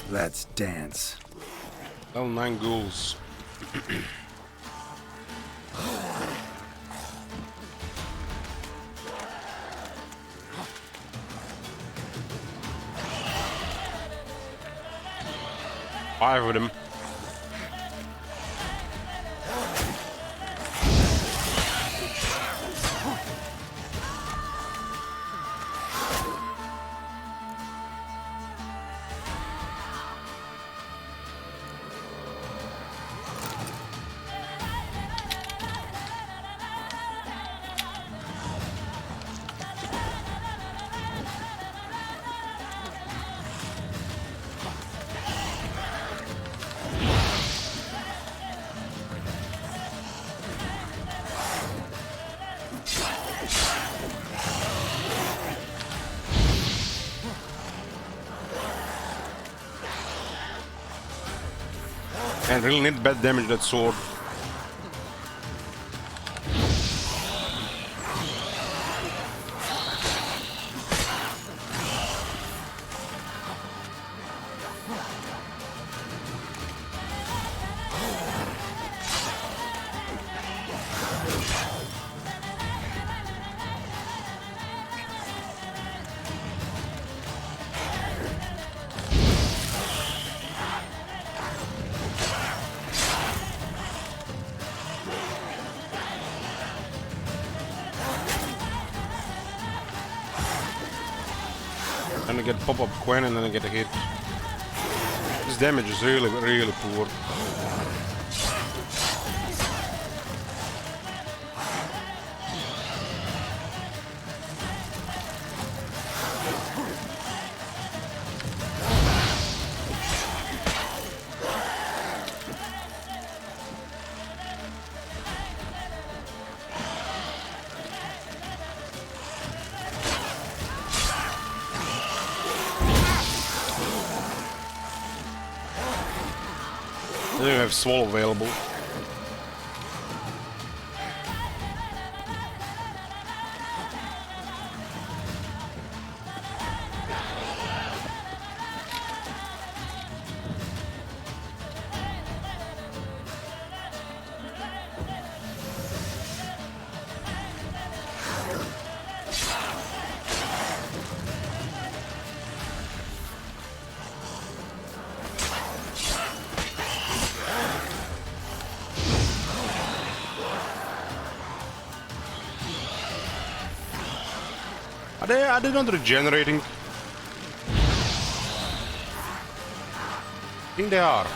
Let's dance. Level 9 ghouls. Five of them. And really need bad damage that sword. And I get pop-up Quen and then I get a hit. This damage is really, really poor. Then we have Swallow available. Are they not regenerating? I think they are.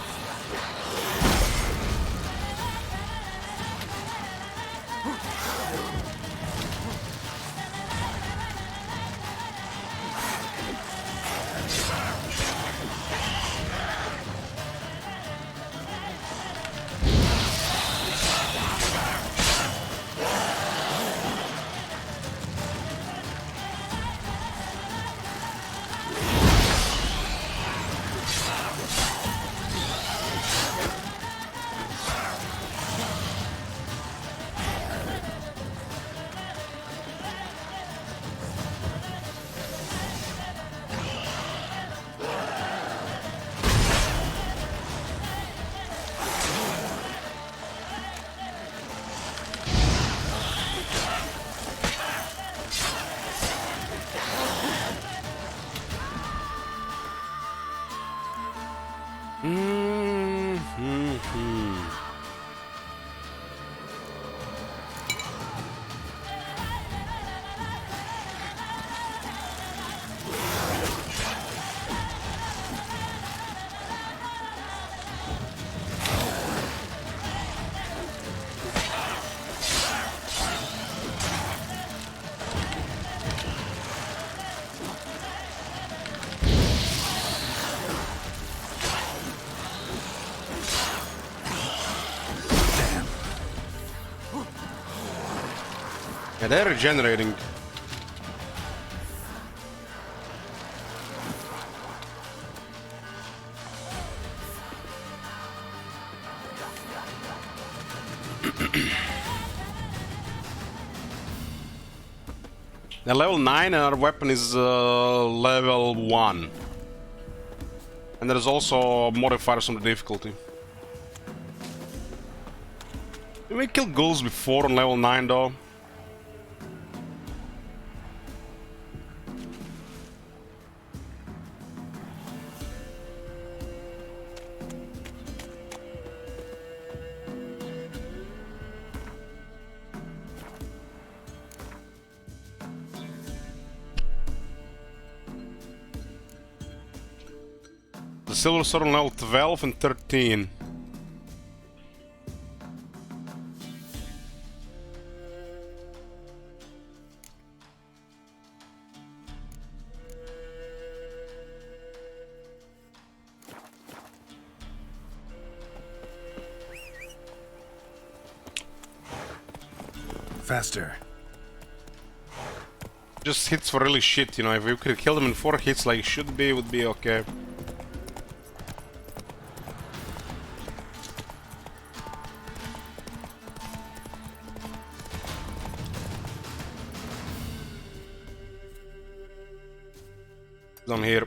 Yeah, they're regenerating. They're level 9 and our weapon is level 1. And there's also modifiers on the difficulty. Did we kill ghouls before on level 9 though? The Silver Sword on level 12 and 13. Faster. Just hits for really shit, you know, if we could kill them in 4 hits like it should be, it would be okay. Down here.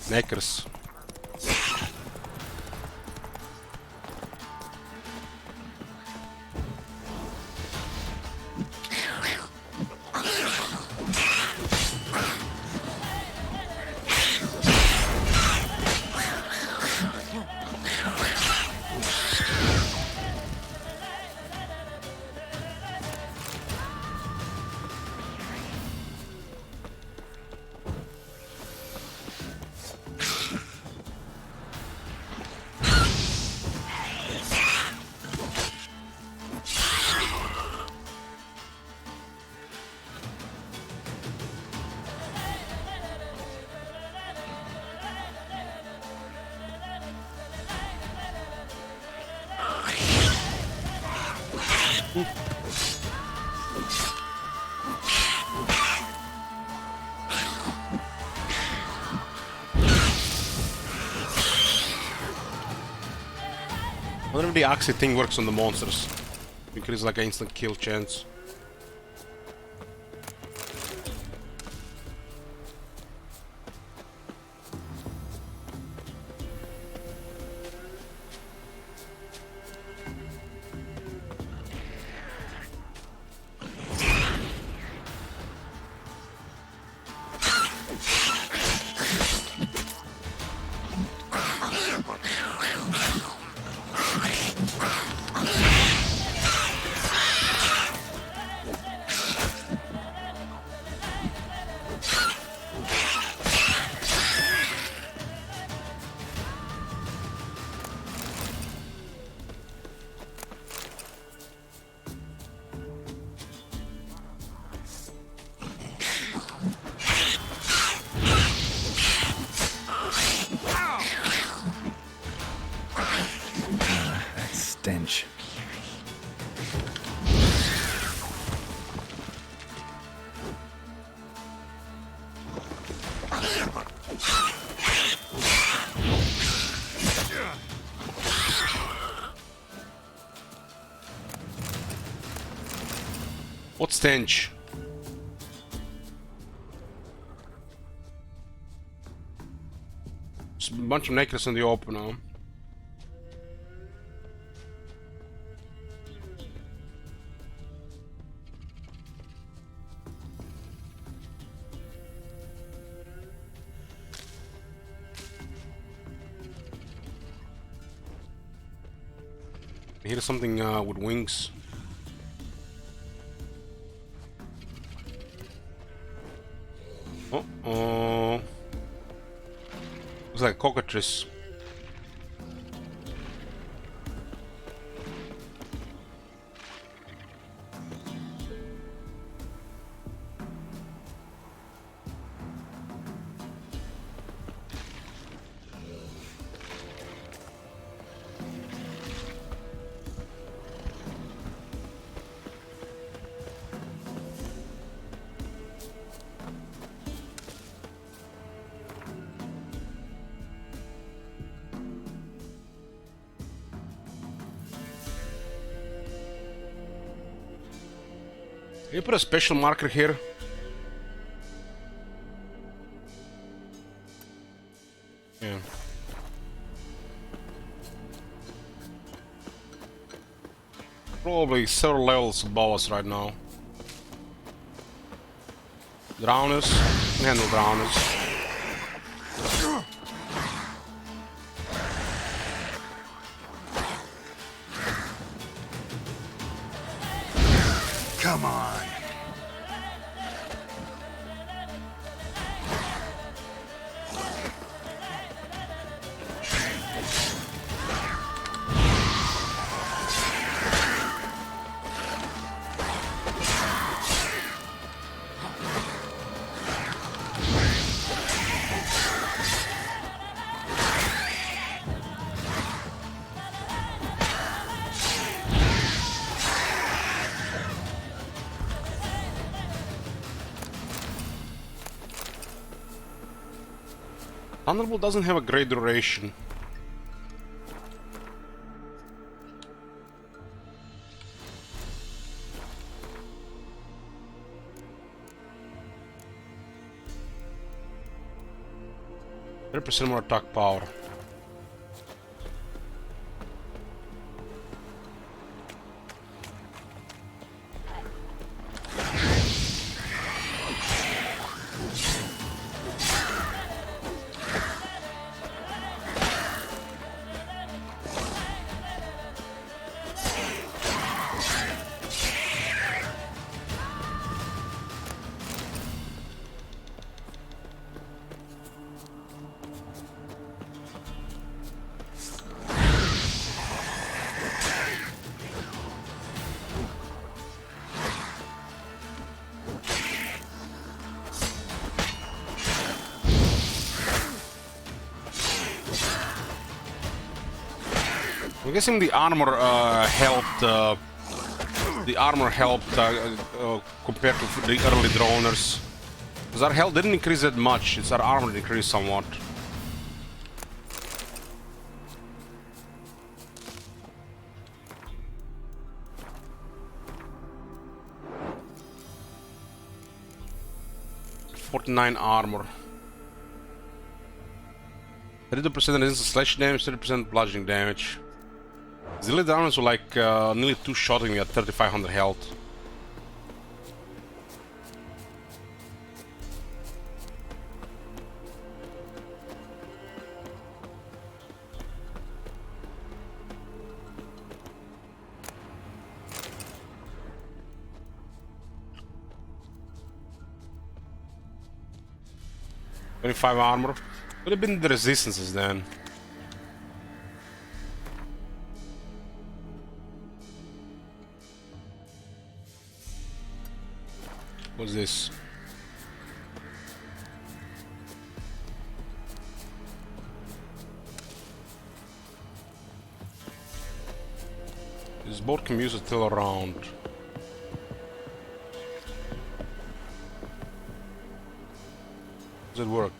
Neckers. I wonder if the Oxy thing works on the monsters. Increase like an instant kill chance. Stench. What stench? There's a bunch of nakeds in the open now. Here's something with wings. Uh-oh. Looks like a cockatrice. Can you put a special marker here? Yeah. Probably several levels above us right now. Drowners, can handle drowners. Come on. Thunderbolt doesn't have a great duration. % more attack power. I'm guessing the armor helped the the armor helped compared to the early droners. Because our health didn't increase that much, it's our armor increased somewhat. .49 armor. 32% resistance to slash damage, 30% bludgeoning damage. The elite armors were like nearly two-shotting me at 3500 health. .25 armor. Could have been the resistances then. What's this? This board can use it till around. Does it work?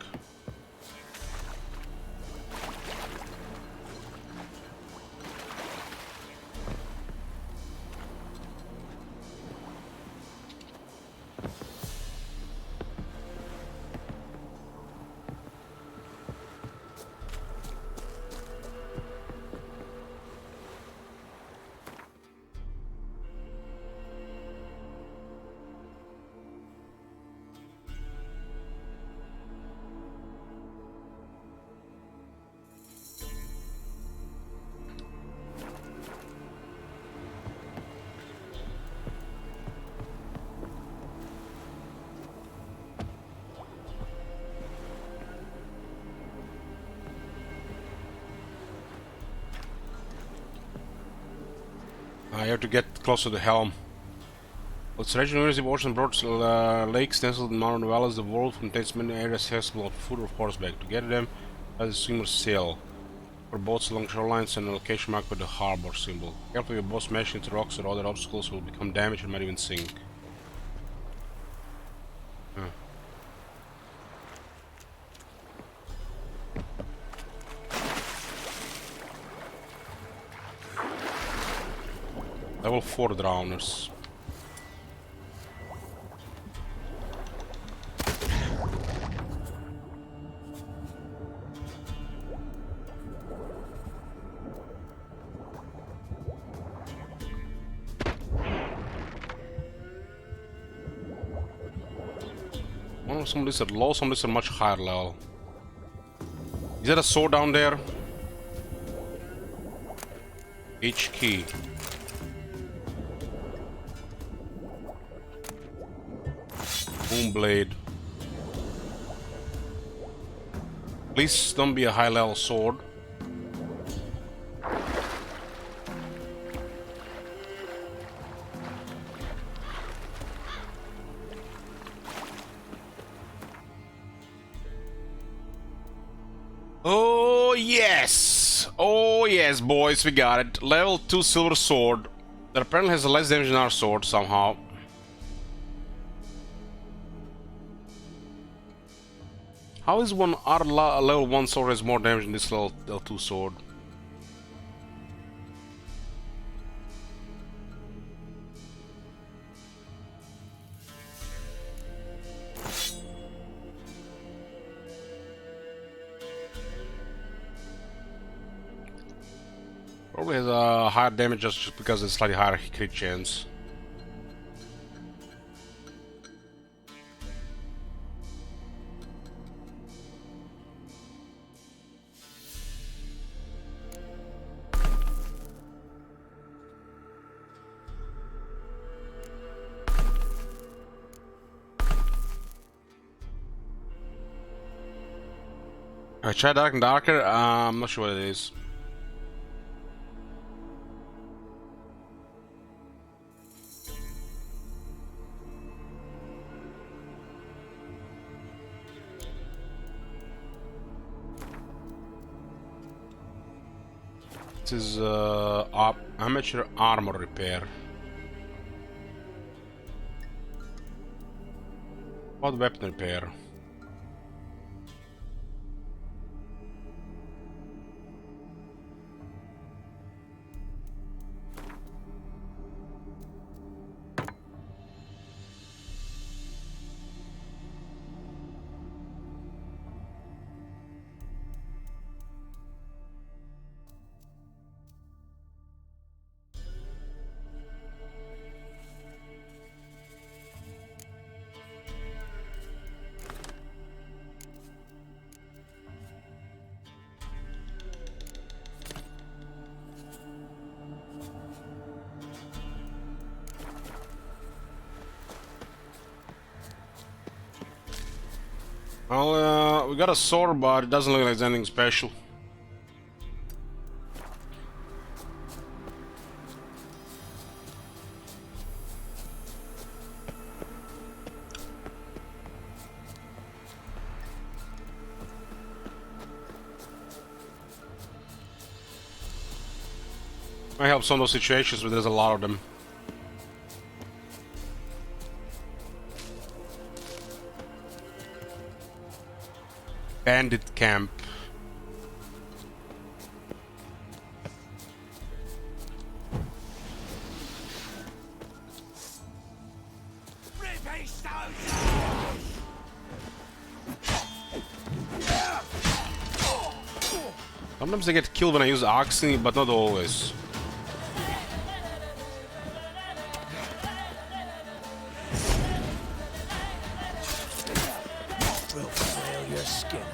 I have to get close to the helm. What's region University of Ocean Broad lakes nestled in mountain valleys, the world contains many areas accessible on foot or horseback. To get them, as a swimmer sail for boats along shorelines and a location marked with the harbor symbol. Careful your boat smash into rocks or other obstacles will become damaged and might even sink. Level 4 drowners. Well, some of these are low, some of these are much higher level. Is there a sword down there? H key. Moonblade. Please don't be a high level sword. Oh yes! Oh yes, boys, we got it. Level 2 silver sword. That apparently has less damage than our sword somehow. How is one our level 1 sword has more damage than this level 2 sword? Probably has a higher damage just because it's slightly higher crit chance. I tried Dark and Darker, I'm not sure what it is. This is amateur armor repair. What weapon repair? Well, we got a sword, but it doesn't look like it's anything special. Might help some of those situations where there's a lot of them. Bandit camp. Sometimes I get killed when I use Oxy, but not always. We'll flail your skin off.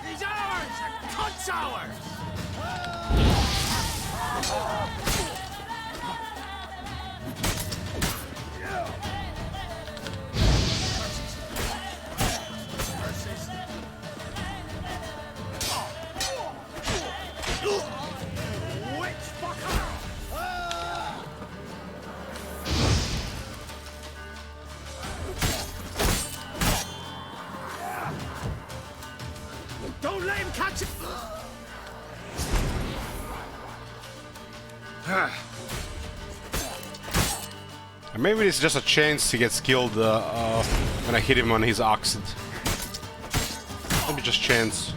He's ours! Cunt's ours! Don't let him catch it! Maybe it's just a chance he gets killed when I hit him on his oxid. Maybe just chance.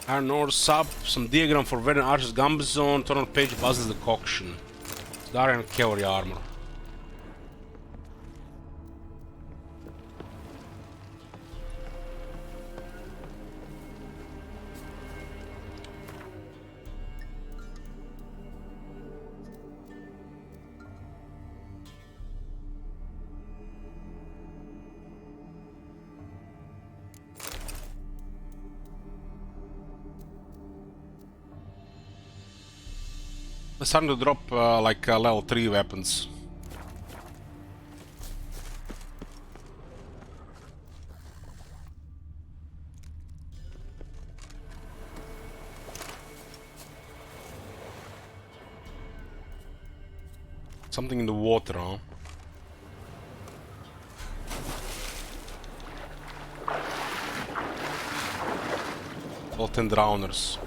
Iron North sub, some diagram for Veteran Archer's Gambit Zone, turn on page buzzes the decoction. Darian cavalry armor. It's starting to drop like level 3 weapons. Something in the water, huh? All 10 drowners.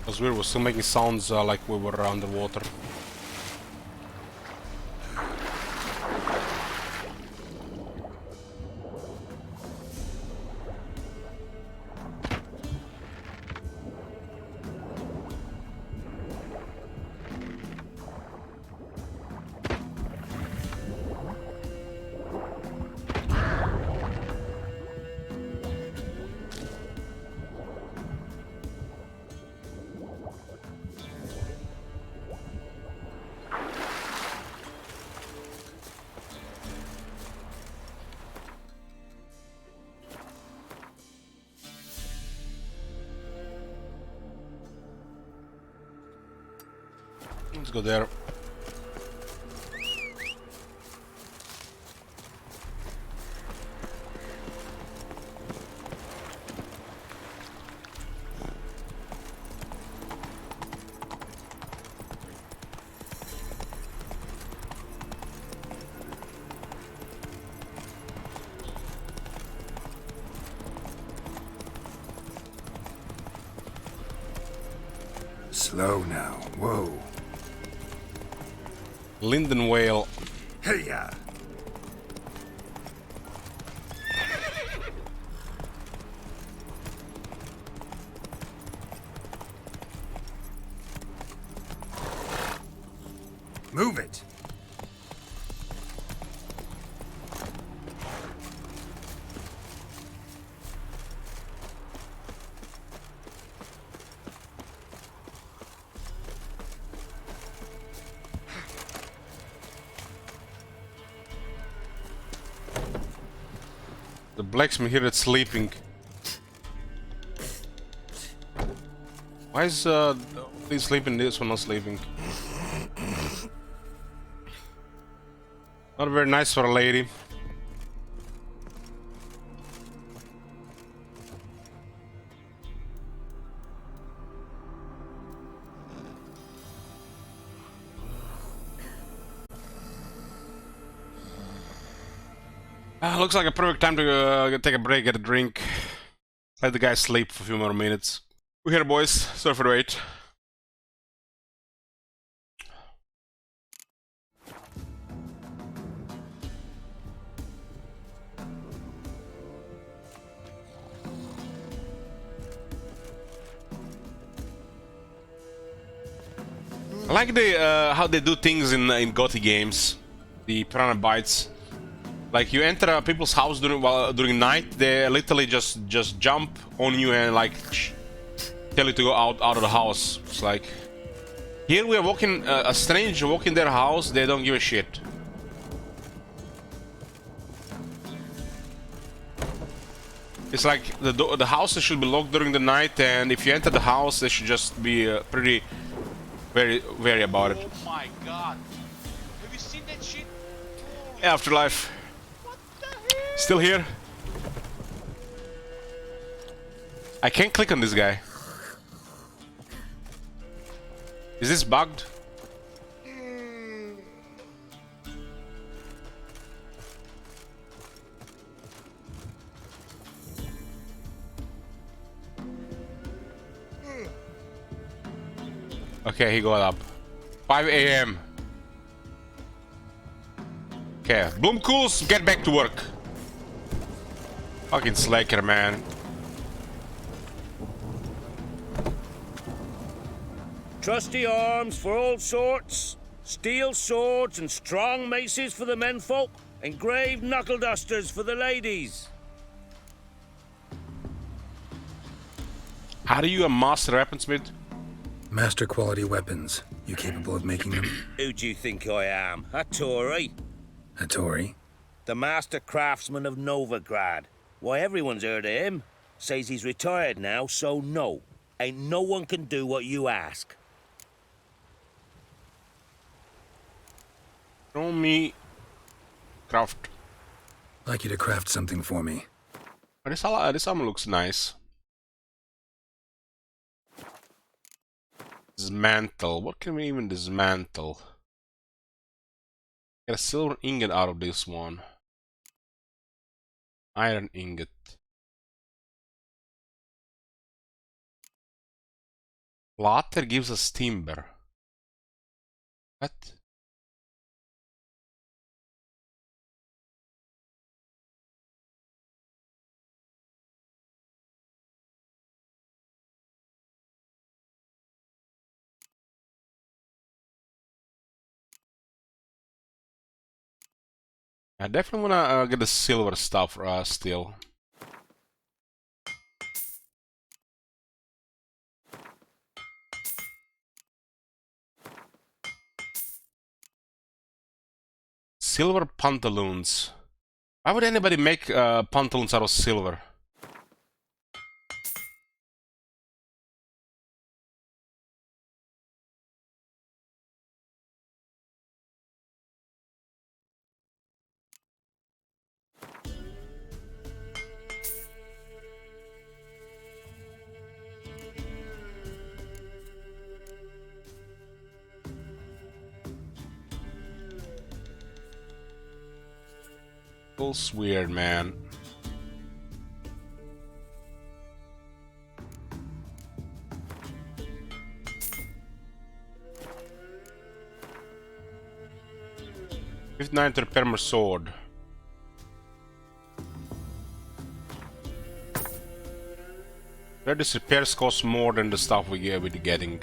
was weird. We're still making sounds like we were underwater. Let's go there. Slow now. Whoa. Linden whale. Hey-ya! Move it! The blacksmith here that's sleeping. Why is he sleeping? This one not sleeping. Not very nice for a lady. Looks like a perfect time to take a break, get a drink. Let the guy sleep for a few more minutes. We're here, boys. Sorry for the wait. I like the how they do things in Gothi games, the Piranha Bytes. Like you enter people's house during night, they literally just jump on you and like tell you to go out of the house. It's like here we are walking a stranger walking their house, they don't give a shit. It's like the houses should be locked during the night, and if you enter the house, they should just be pretty wary about it. Oh my god. Have you seen that shit? Afterlife. Still here? I can't click on this guy. Is this bugged? Okay, he got up. 5 AM. Okay, Bloomcools, get back to work. Fucking slacker, man. Trusty arms for all sorts, steel swords and strong maces for the menfolk, engraved knuckle dusters for the ladies. How do you a master weaponsmith? Master quality weapons. You capable of making them? Who do you think I am? A Tory? A Tory? The master craftsman of Novigrad. Why, everyone's heard of him. Says he's retired now, so no. Ain't no one can do what you ask. Show me craft. I'd like you to craft something for me. This armor looks nice. Dismantle. What can we even dismantle? Get a silver ingot out of this one. Iron ingot. Plater gives us timber. What? I definitely wanna get the silver stuff still. Silver pantaloons. Why would anybody make pantaloons out of silver? Feels weird, man. $59 to repair my sword. These repairs cost more than the stuff we're getting.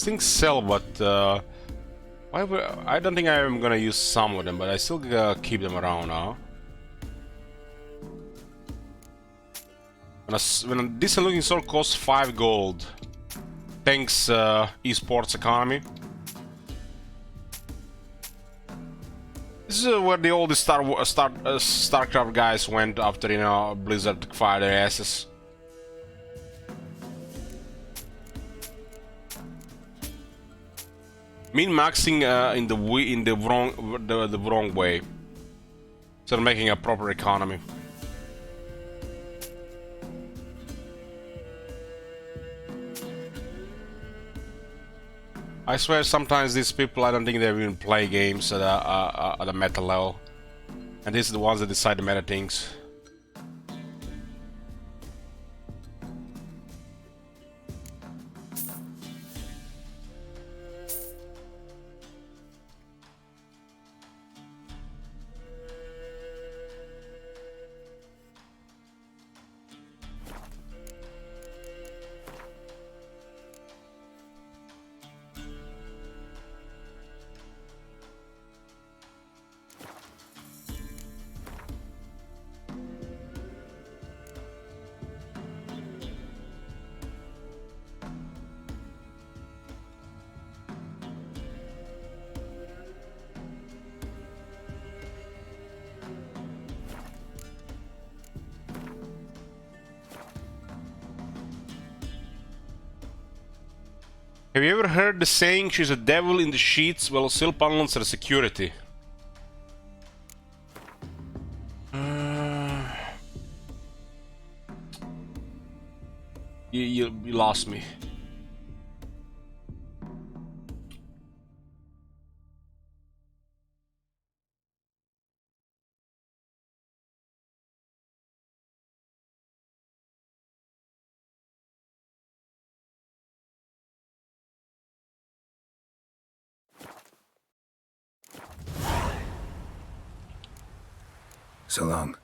Things sell, but I don't think I'm gonna use some of them, but I still keep them around, huh? When a decent looking sword costs 5 gold. Thanks, esports economy. This is where the old StarCraft guys went after, you know, Blizzard took fire their asses. Min-maxing in the wrong way, instead of making a proper economy. I swear, sometimes these people, I don't think they even play games at a meta level, and these are the ones that decide the meta things. Have you ever heard the saying, she's a devil in the sheets? Well, Silpanlons are security. You lost me. So long.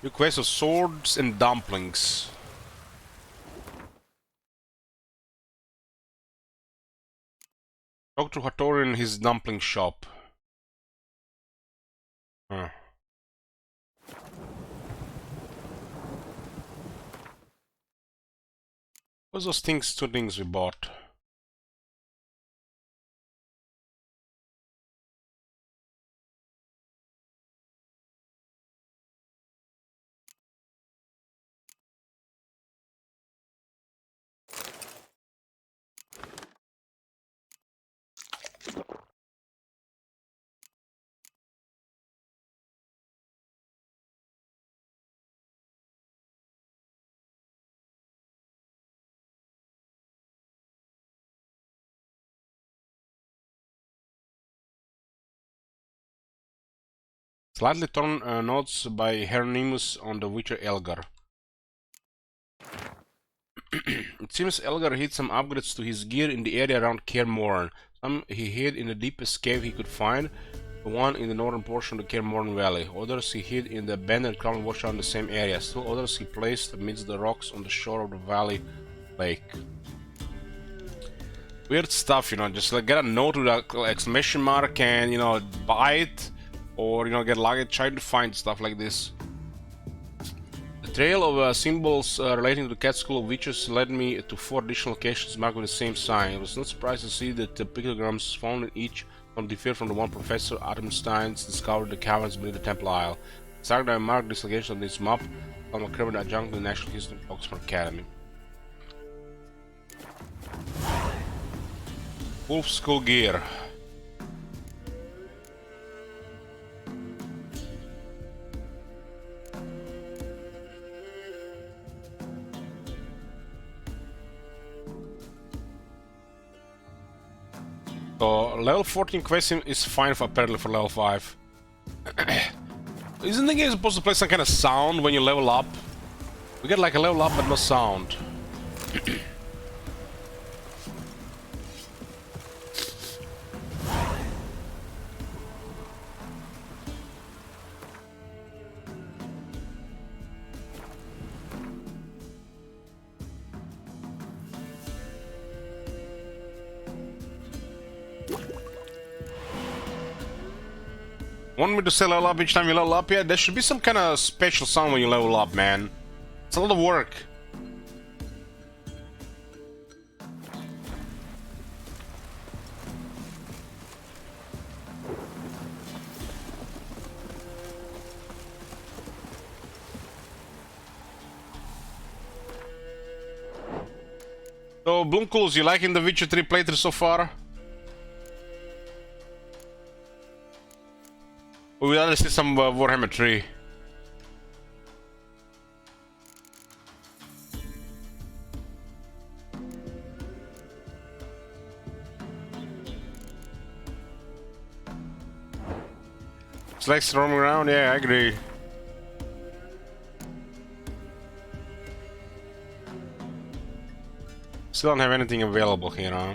Request of swords and dumplings. Talk to Hattori in his dumpling shop. Huh. What's those things, 2 things we bought? Slightly torn notes by Hieronymus on the Witcher Elgar. It seems Elgar hid some upgrades to his gear in the area around Kaer Morhen. Some he hid in the deepest cave he could find, the one in the northern portion of the Kaer Morhen Valley. Others he hid in the abandoned Crown Watchtower in the same area. Still others he placed amidst the rocks on the shore of the valley lake. Weird stuff, you know, just like get a note with an exclamation mark and, you know, buy it, or, you know, get lucky trying to find stuff like this. The trail of symbols relating to the Cat School of Witches led me to 4 additional locations marked with the same sign. I was not surprised to see that the pictograms found in each don't differ from the one Professor Atemstein's discovered in the caverns beneath the Temple Isle. Exactly, I marked this location on this map. I'm a current adjunct to the National History of Oxford Academy. Wolf School gear. So level 14 question is fine for apparently for level 5. Isn't the game supposed to play some kind of sound when you level up? We get like a level up but no sound. Want me to say level up each time you level up? Yeah, there should be some kind of special sound when you level up, man. It's a lot of work. So, Bloomcools, you liking the Witcher 3 playthrough so far? We will see some Warhammer 3. It's like roaming around, yeah, I agree. Still don't have anything available here, huh?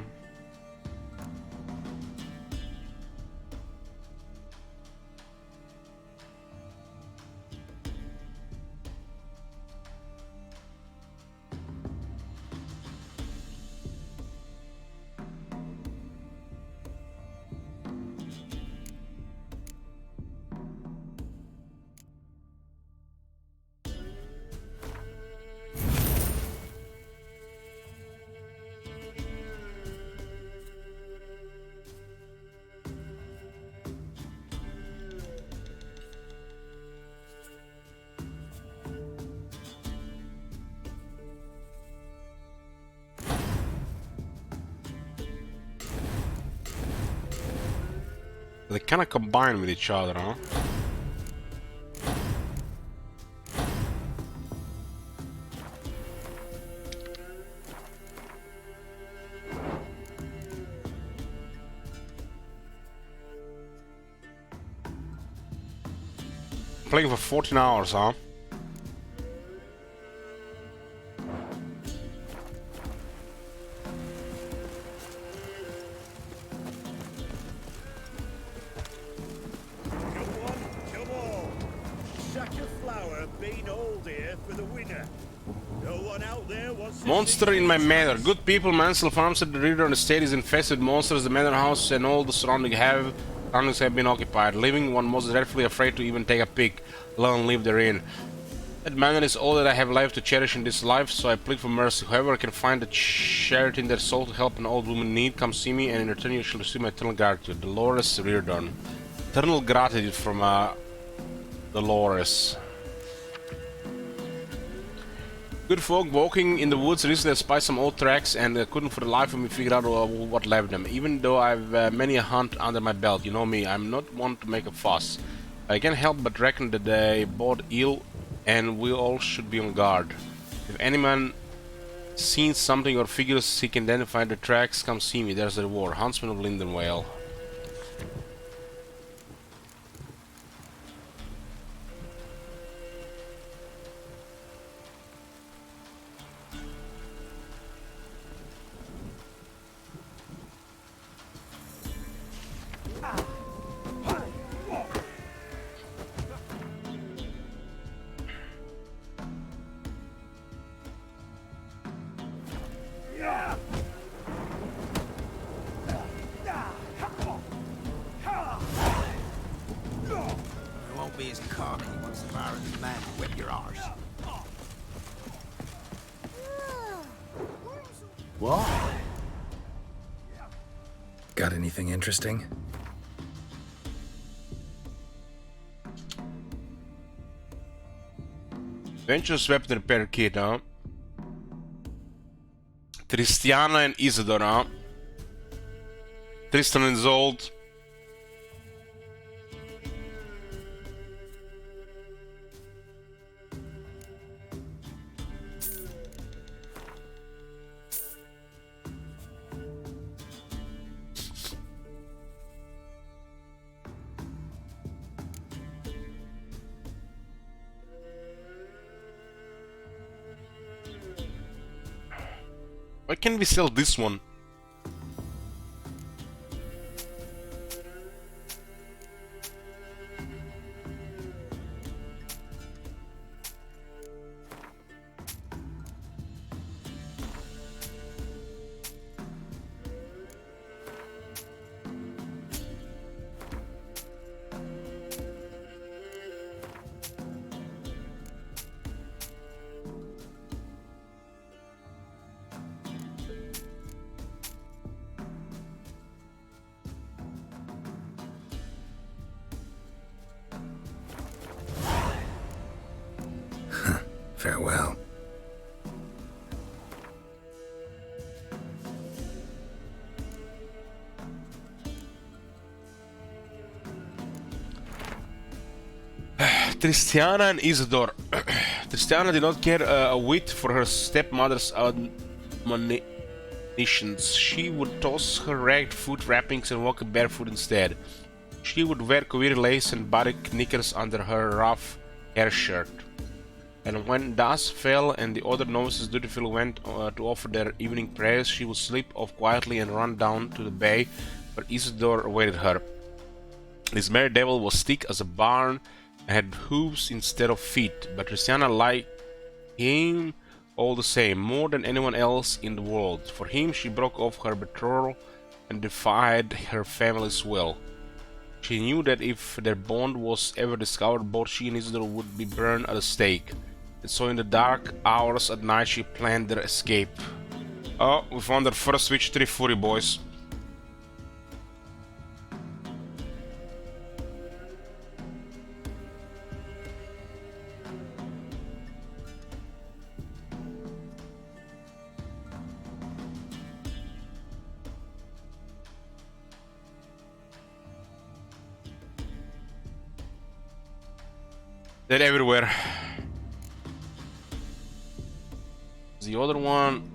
They kind of combine with each other, huh? Playing for 14 hours, huh? Monster in my manor. Good people, Mansell Farms at the reader on the estate is infested with monsters. The manor house and all the surroundings have been occupied. Living one most dreadfully afraid to even take a peek, let alone live therein. That manor is all that I have left to cherish in this life, so I plead for mercy. Whoever can find the charity in their soul to help an old woman in need, come see me, and in return you shall receive my eternal gratitude. Dolores Reardon. Eternal gratitude from Dolores. Good folk walking in the woods recently I spied some old tracks and couldn't for the life of me figure out what left them. Even though I've many a hunt under my belt, you know me, I'm not one to make a fuss. I can't help but reckon that they bode ill and we all should be on guard. If anyone seen something or figures he can identify the tracks, come see me, there's the reward. Huntsman of Lindenvale. Don't be as cocky once the Baron's men whip your arse. What? Got anything interesting? Adventurous weapon repair kit, huh? Tristiana and Isidora. Tristan and Isolde. Why can't we sell this one? Farewell. Tristiana and Isidore. Tristiana did not care a whit for her stepmother's admonitions. She would toss her ragged foot wrappings and walk barefoot instead. She would wear queer lace and batik knickers under her rough hair shirt. And when dusk fell and the other novices dutifully went to offer their evening prayers, she would slip off quietly and run down to the bay where Isidore awaited her. This merry devil was thick as a barn and had hooves instead of feet, but Tristiana liked him all the same, more than anyone else in the world. For him she broke off her betrothal and defied her family's will. She knew that if their bond was ever discovered, both she and Isidore would be burned at the stake. And so in the dark hours at night she planned their escape. Oh, we found our first Witch 3 Fury, boys. They're everywhere. The other one.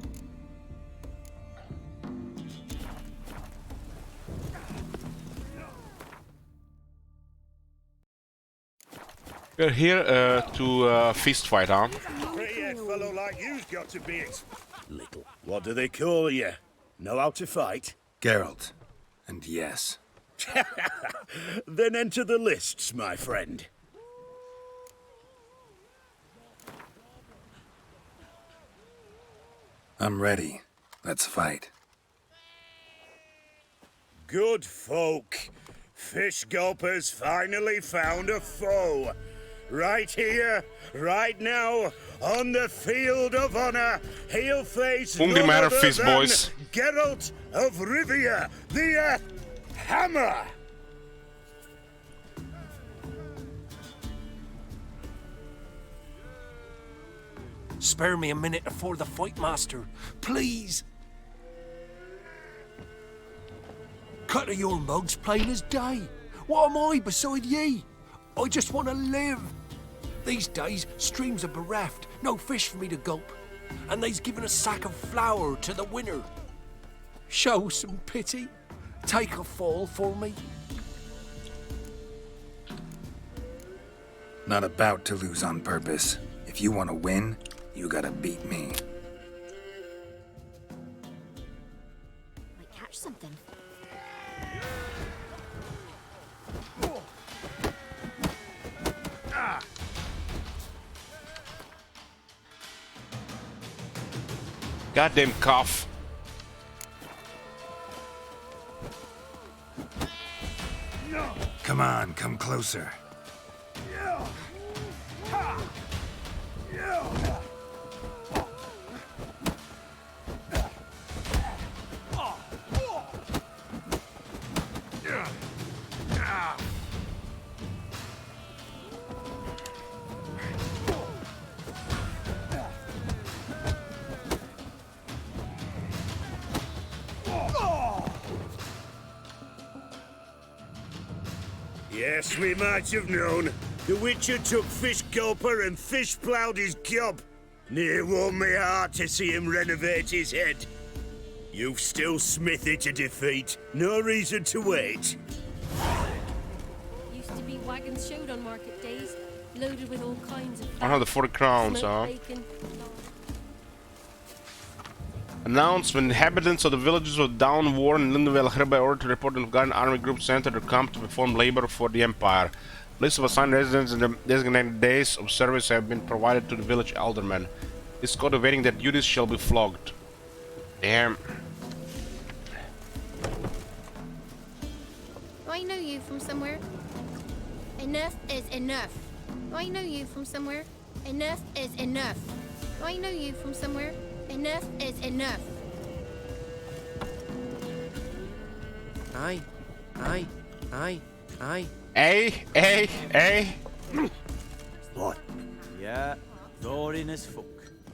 We're here to fist fight, huh? Pretty-head fellow like you's got to be it. Little. What do they call you? Know how to fight? Geralt. And yes. Then enter the lists, my friend. I'm ready. Let's fight. Good folk. Fish Gulper's finally found a foe. Right here, right now, on the field of honor, he'll face Hungry none matter other fist, than boys. Geralt of Rivia, the Hammer. Spare me a minute before the fight, master. Please. Cut of your mugs plain as day. What am I beside ye? I just want to live. These days, streams are bereft. No fish for me to gulp. And they's given a sack of flour to the winner. Show some pity. Take a fall for me. Not about to lose on purpose. If you want to win, you gotta beat me. Might catch something. Goddamn cough. Come on, come closer. Yes, we might have known. The Witcher took Fish Gulper and fish ploughed his gob. Near warmed me heart to see him renovate his head. You've still Smithy to defeat. No reason to wait. Used to be wagons showed on market days, loaded with all kinds of 140 crowns, huh? bacon. Announced when inhabitants of the villages of Down War and Lindwell hereby ordered to report and guard army groups entered their camp to perform labor for the Empire. Lists of assigned residents and the designated days of service have been provided to the village aldermen. This code awaiting that duties shall be flogged. Damn. I know you from somewhere. Enough is enough. I know you from somewhere. Enough is enough. I know you from somewhere. Enough is enough. Aye. Hey. What? Yeah, roaring as fuck.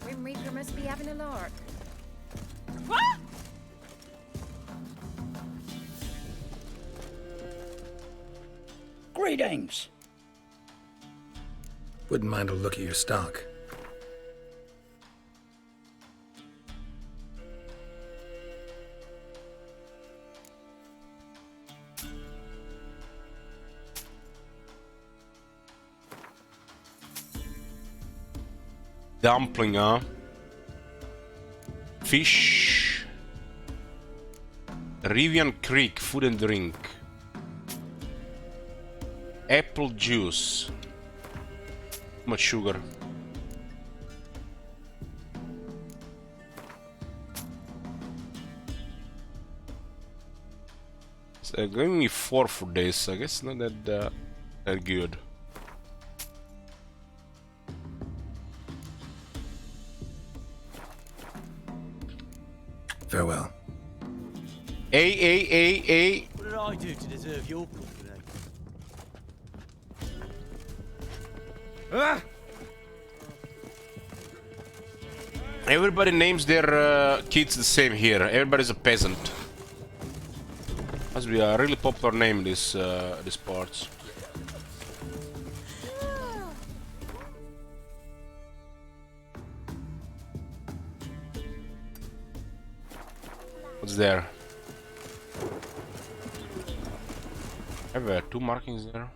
Grim Reaper must be having a lark. What? Greetings. Wouldn't mind a look at your stock. Dumpling, huh? Fish. Rivian Creek, food and drink. Apple juice. Too much sugar. So giving me 4 for this. I guess not that that good. Farewell. Hey. What did I do to deserve your company? Everybody names their kids the same here. Everybody's a peasant. Must be a really popular name in this parts. What's there? I have 2 markings there.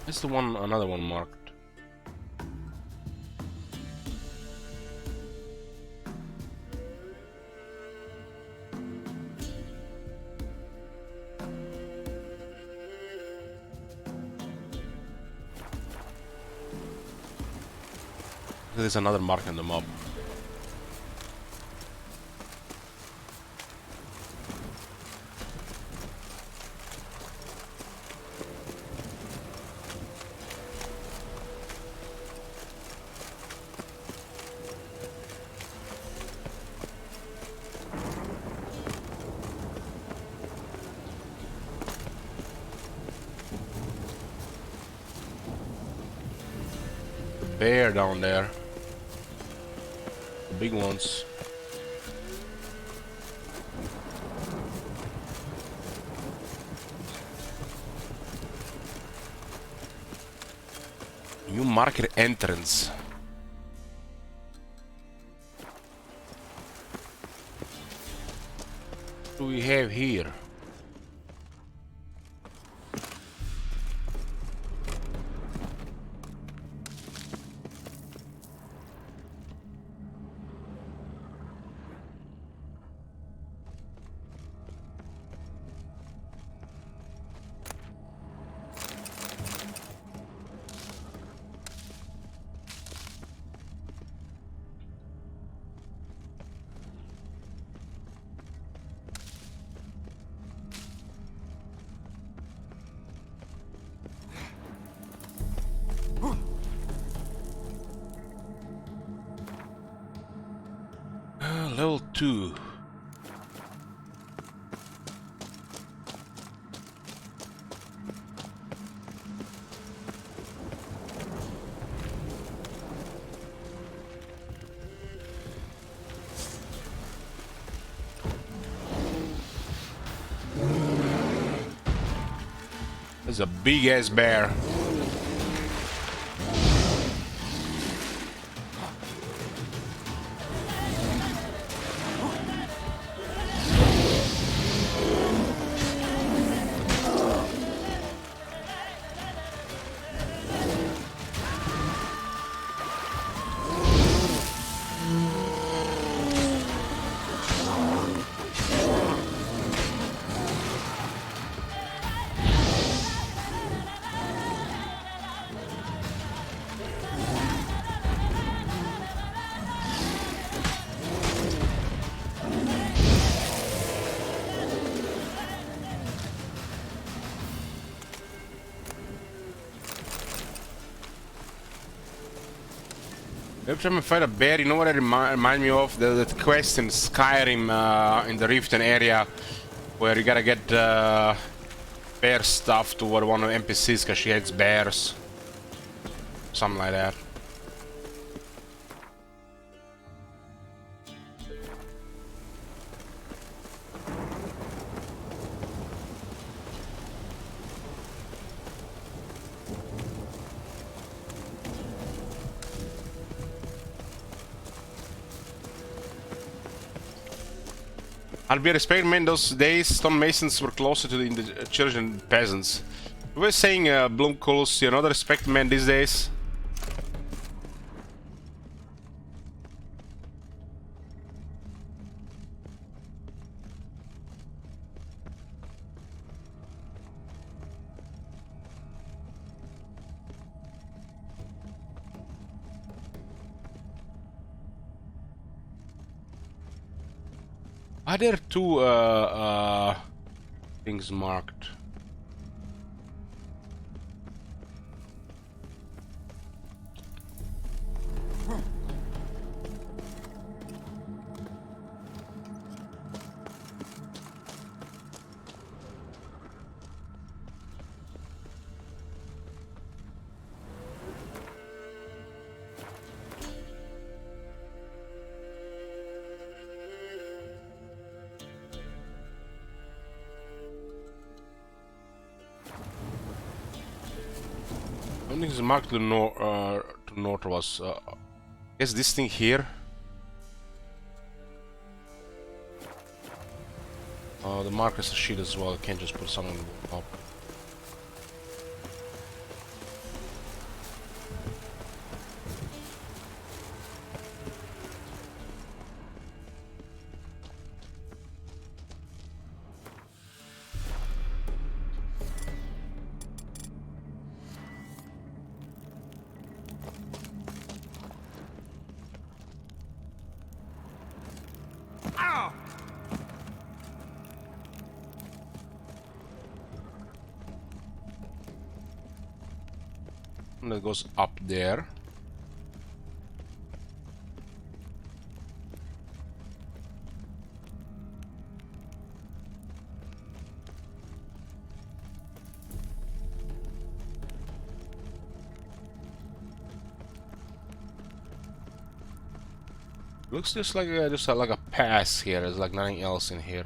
It's the one, another one marked. There's another mark on the mob. The bear down there. Big ones. New market entrance. What do we have here? level 2. There's a big ass bear. Every time I fight a bear, you know what it remind me of? That quest in Skyrim, in the Riften area, where you gotta get bear stuff to one of the NPCs because she hates bears. Something like that. I'll be respected, man. Those days, stonemasons were closer to the children and peasants. We were saying, Bloomcoals, you're not a respected man these days. Are there two things marked? I think it's marked to north was. I guess this thing here. The marker's a sheet as well. I can't just put something on the top. And that goes up there. Looks just like a pass here. There's like nothing else in here.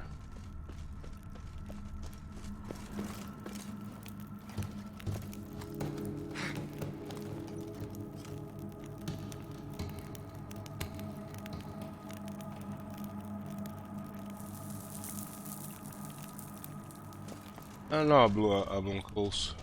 No, blue close.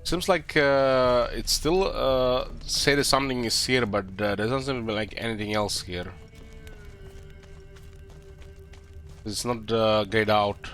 Seems like it's still say that something is here, but there doesn't seem to be like anything else here. It's not grayed out.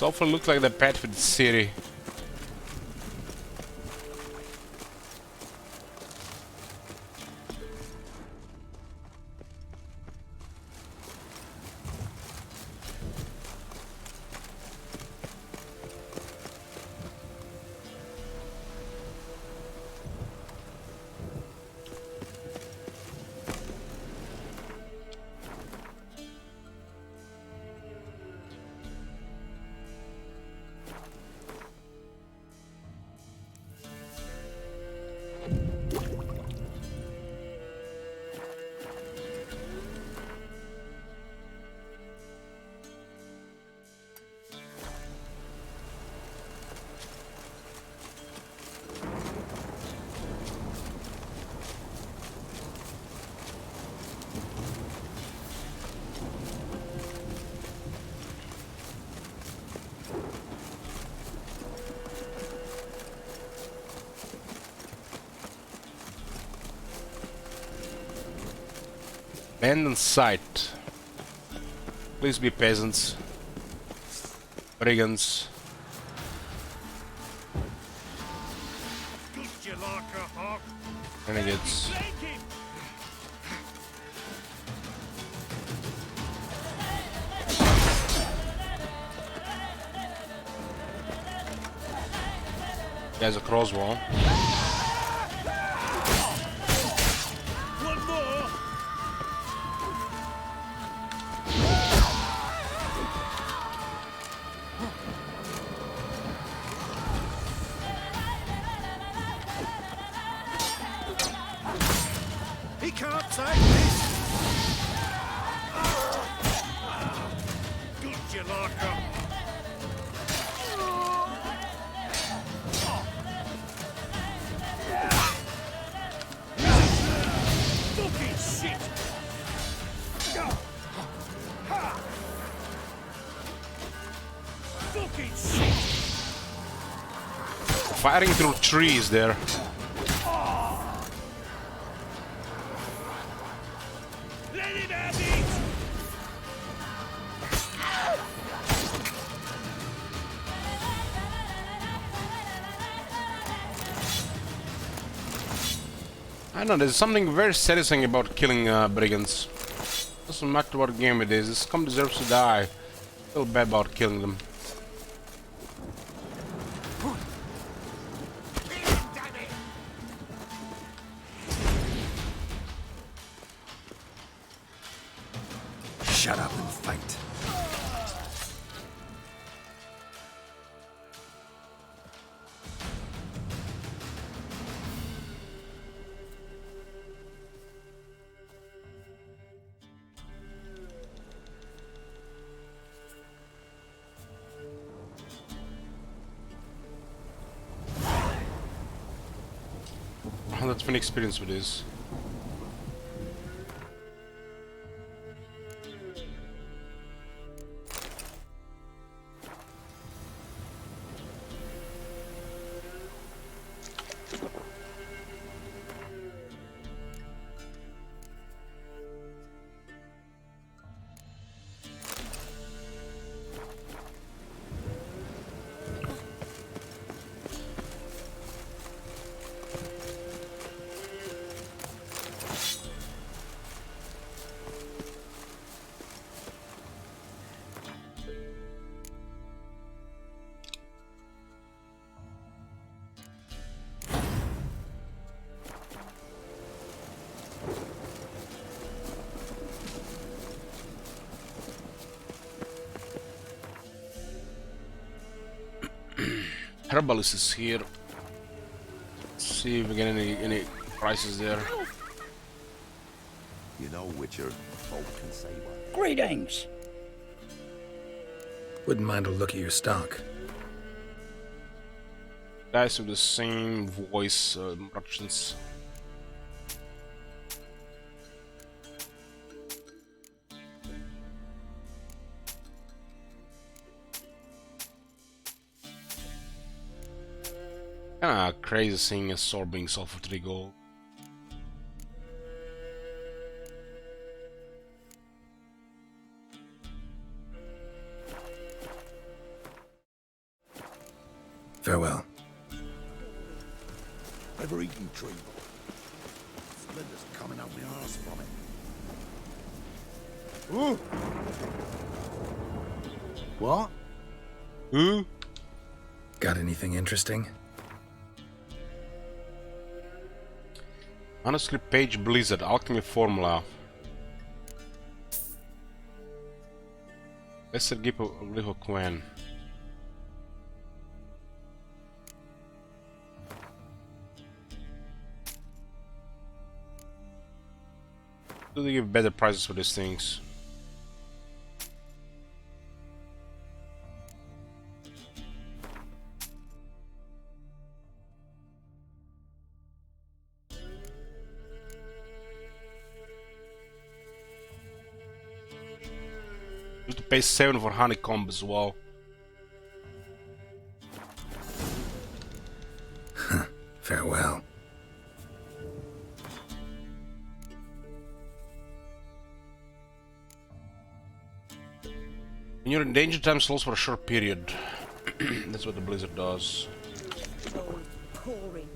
Sulfur looks like the pet for the city. Abandoned site. Please be peasants. Brigands. Renegades. There's a crossbow. Firing through trees there. I know, there's something very satisfying about killing brigands. Doesn't matter what game it is, this scum deserves to die. I feel bad about killing them. Shut up and fight. Oh, that's been experience with this. Herbalist is here. Let's see if we get any prices there. You know, Witcher, folk can say what. Greetings. Wouldn't mind a look at your stock. Guys with the same voice merchants. Kinda crazy seeing a sword being sold for 3 gold. Farewell. Ever-eating tree. Splinters coming out my arse from it. Ooh! What? Who? Got anything interesting? Honestly, Page Blizzard, Alchemy Formula. Lesser Glypho Quen. Do they give better prices for these things? You have to pay 7 for honeycomb as well. Farewell. When you're in danger, time slows for a short period. That's what the blizzard does. Oh, pouring.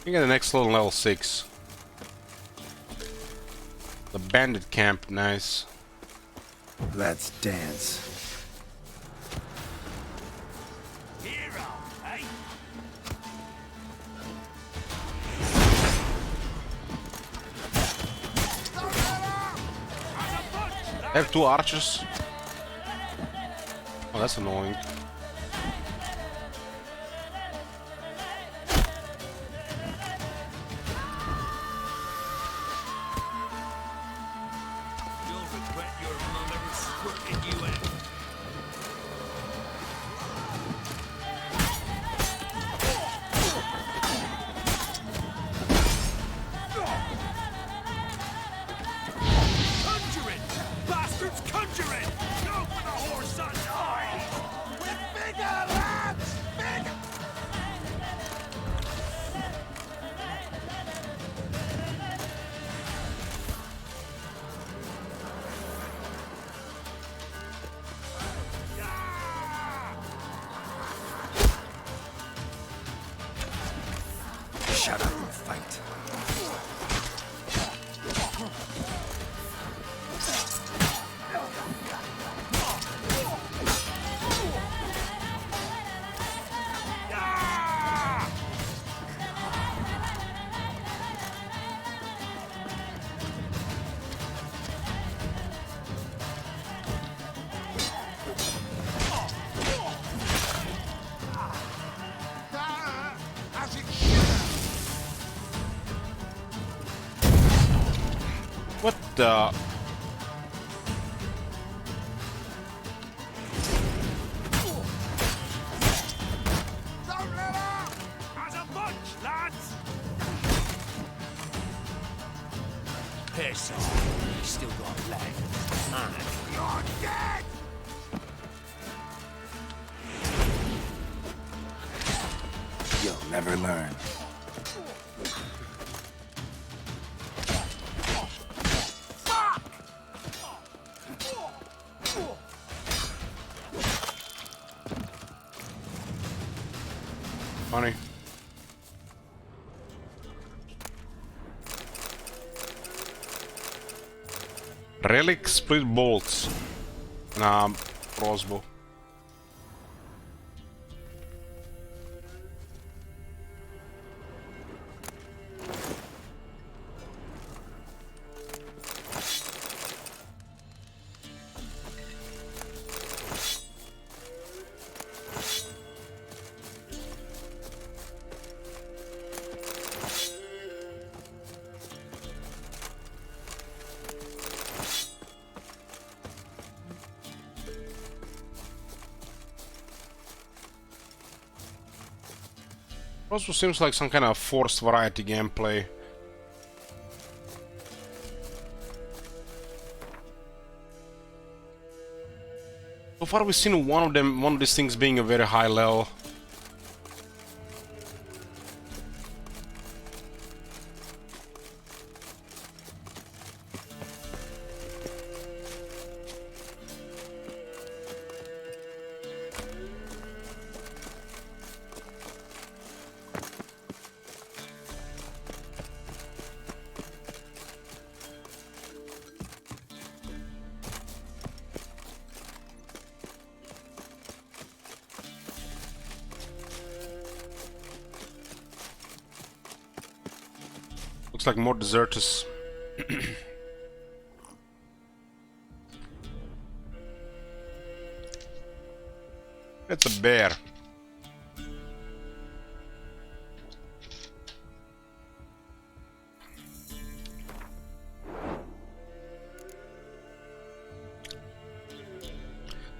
We got the next level 6. The bandit camp, nice. Let's dance. I have 2 archers. Oh, that's annoying. Shut up and fight. What the? Pearson, you still got legs. You're dead! You'll never learn. Funny. Relic split bolts. Nah, crossbow. Also seems like some kind of forced variety gameplay. So far we've seen one of these things being a very high level. Looks like more deserters. It's a bear.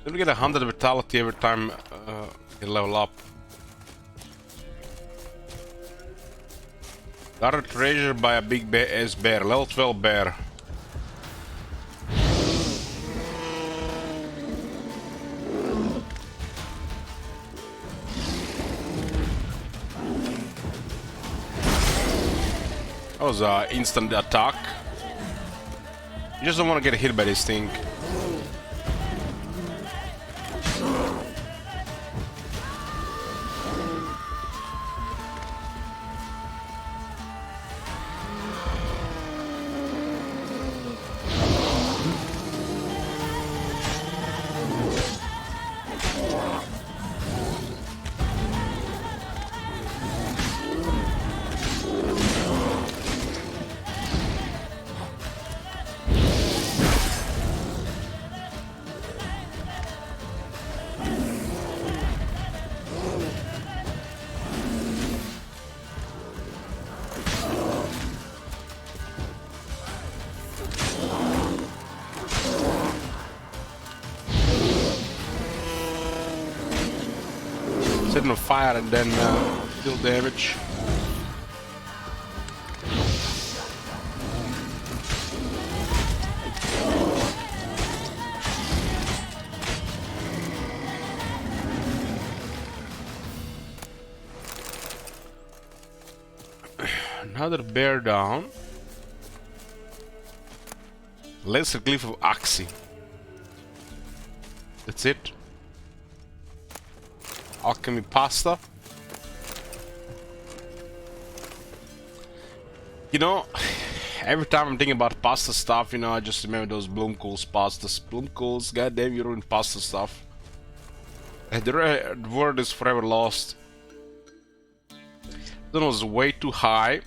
Then we get 100 vitality every time you level up. Got a treasure by a big ass bear, level 12 bear. That was an instant attack. You just don't want to get hit by this thing. Set on fire and then deal damage. Another bear down. Lesser Glyph of Axi. That's it. Alchemy pasta. You know, every time I'm thinking about pasta stuff, you know, I just remember those Bloomcool's pastas. Bloomcool's, goddamn, you ruined pasta stuff. The word is forever lost. That was way too high.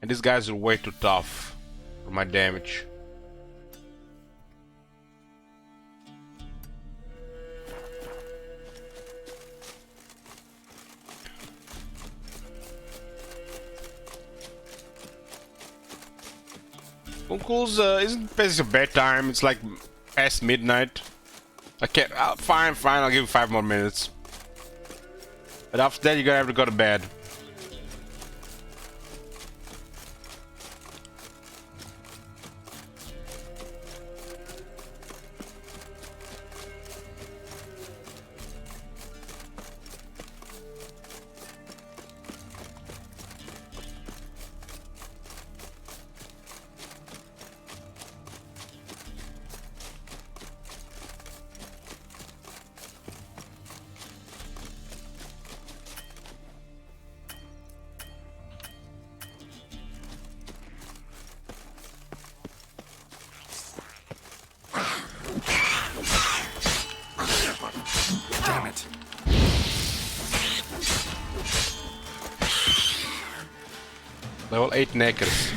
And these guys are way too tough for my damage. Uncle's isn't basically bedtime, it's like past midnight. I can't, fine, I'll give you 5 more minutes. But after that you're gonna have to go to bed. Damn it. Level 8 Neckers.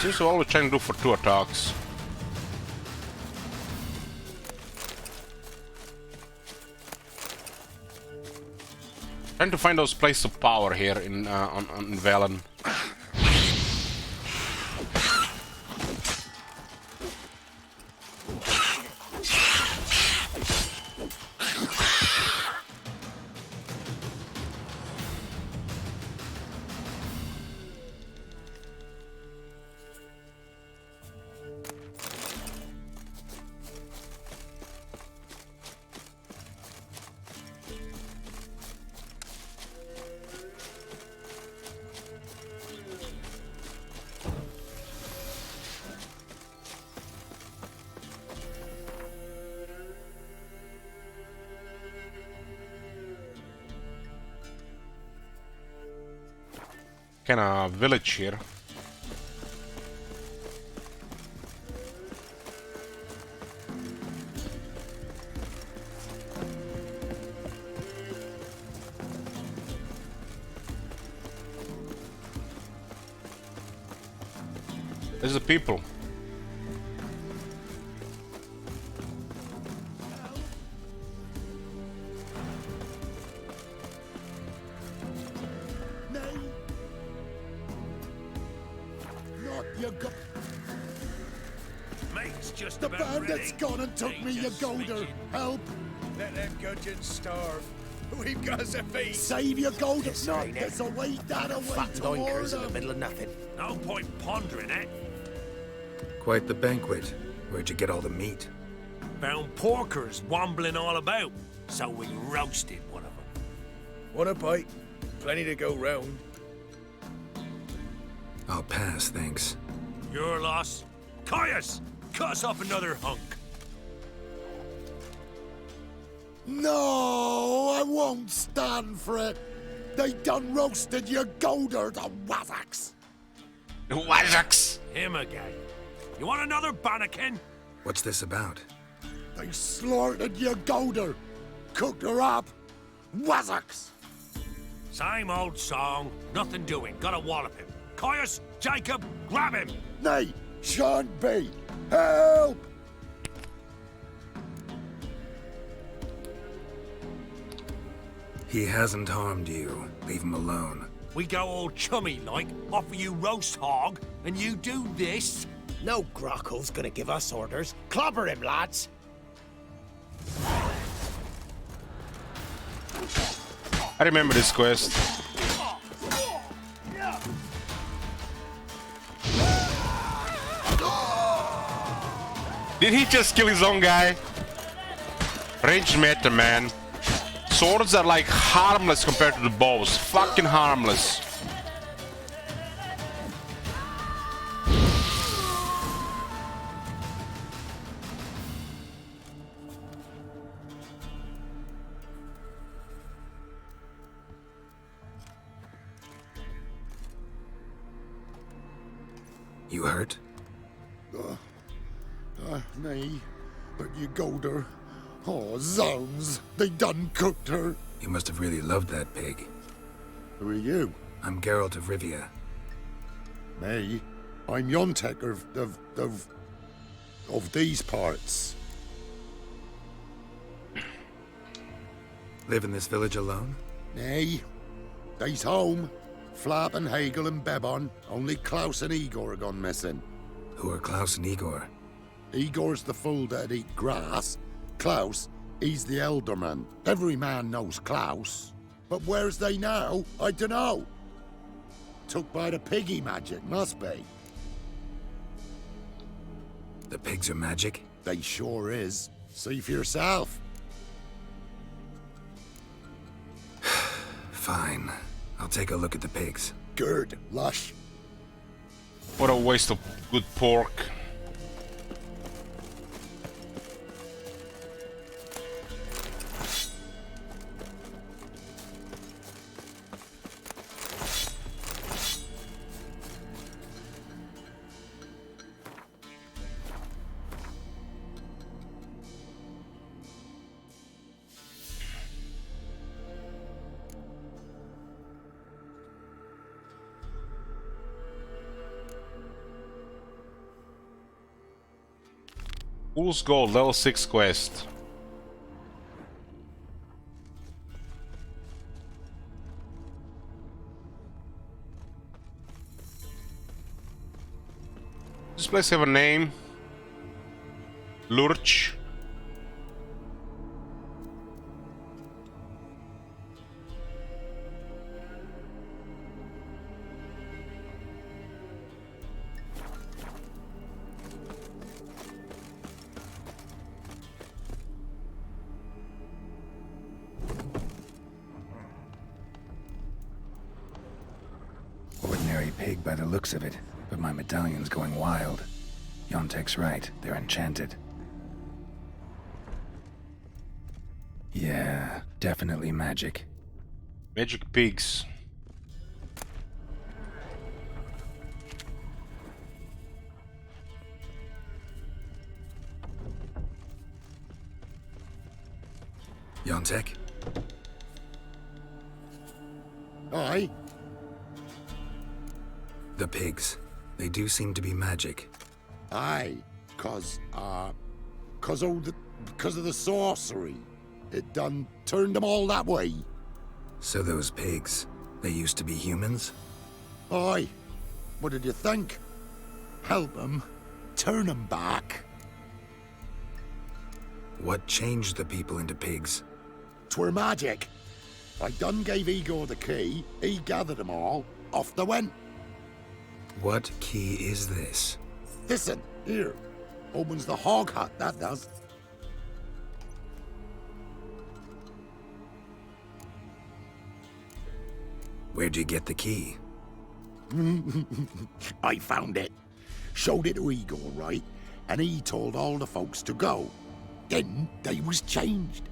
Seems to always trying to do for 2 attacks. Trying to find those places of power here in on Velen. kind of village here. There's the people. Mate's just The about bandit's ready. gone and took me, you golder. Help! Let them gudgeons starve. We've got us a feed. Save your golder. No, there's a way that away Fat toward doinkers in the them. middle of nothing. No point pondering it. Quite the banquet. Where'd you get all the meat? Found porkers wambling all about, so we roasted one of them. Want a bite? Plenty to go round. I'll pass, thanks. Your loss. Caius, cut us off another hunk. No, I won't stand for it. They done roasted your golder, the wazzocks. Wazzocks! Him again. You want another bannikin? What's this about? They slaughtered your golder. Cooked her up. Wazzocks. Same old song. Nothing doing. Gotta wallop him. Caius, Jacob, grab him. Nay, shan't be. Help! He hasn't harmed you. Leave him alone. We go all chummy like, offer you roast hog, and you do this? No Grockle's gonna give us orders. Clobber him, lads. I remember this quest. Did he just kill his own guy? Range matter, man. Swords are like harmless compared to the bows. Fucking harmless. You hurt? Nay, but you golder. Oh, zounds, they done cooked her. You must have really loved that pig. Who are you? I'm Geralt of Rivia. Me? I'm Yontek of these parts. Live in this village alone? Nay, they's home. Flap and Hagel and Bebon. Only Klaus and Igor are gone missing. Who are Klaus and Igor? Igor's the fool that'd eat grass. Klaus, he's the elderman. Every man knows Klaus. But where's they now? I dunno. Took by the piggy magic, must be. The pigs are magic? They sure is. See for yourself. Fine. I'll take a look at the pigs. Good, lush. What a waste of good pork. Fool's Gold, level 6 quest. Does this place have a name? Lurch? Ordinary pig by the looks of it, but my medallion's going wild. Yontek's right, they're enchanted. Yeah, definitely magic. Magic pigs. Jontek? Aye. The pigs. They do seem to be magic. Aye, cause of the sorcery. It done turned them all that way. So those pigs, they used to be humans? Aye. What did you think? Help them, turn them back. What changed the people into pigs? 'Twere magic. I done gave Igor the key, he gathered them all, off they went. What key is this? Listen, here. Opens the hog hut, that does. Where'd you get the key? I found it. Showed it to Igor, right? And he told all the folks to go. Then they was changed.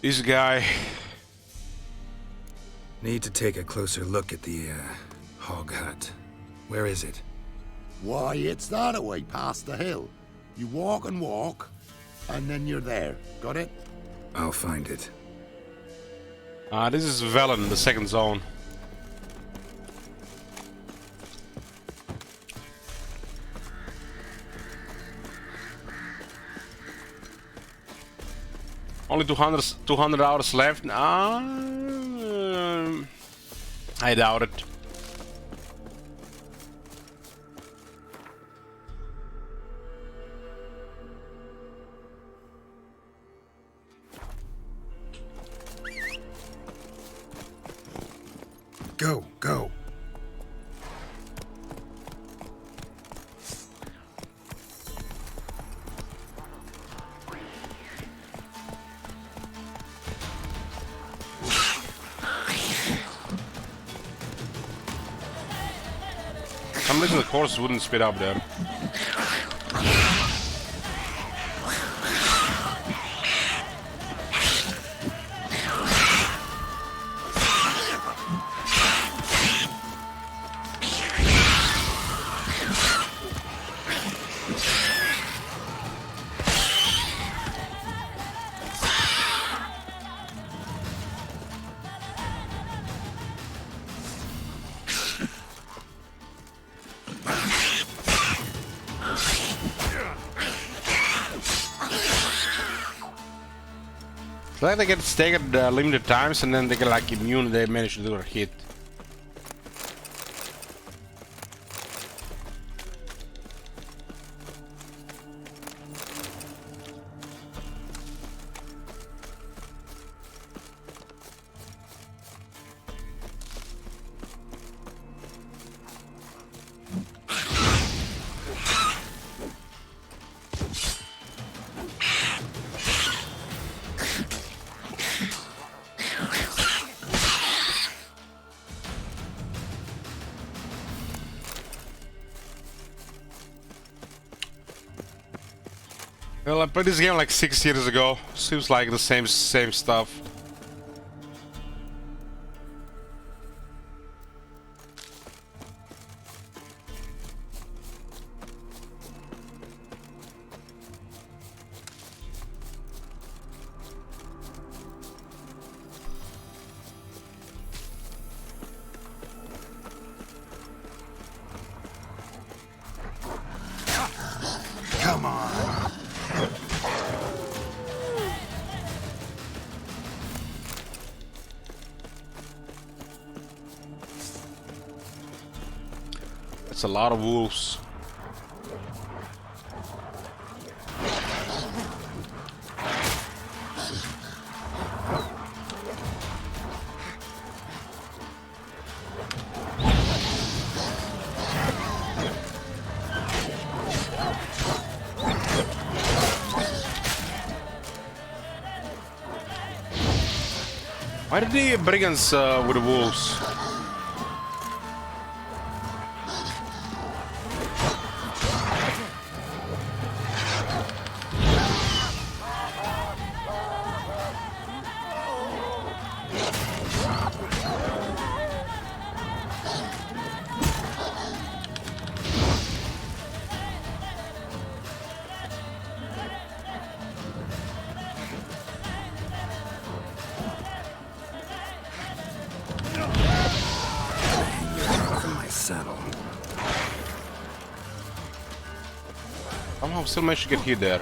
This guy. Need to take a closer look at the, hog hut. Where is it? Why, it's that away past the hill. You walk, and then you're there. Got it? I'll find it. This is Velen, the second zone. Only 200 hours left. I doubt it. Go, go. I'm listening to the course wouldn't speed up there. Like they get staggered limited times and then they get like immune, they manage to do a hit. Well, I played this game like 6 years ago. Seems like the same stuff. Come on. It's a lot of wolves. Why did they bring us with the wolves? somehow still managed to get hit there.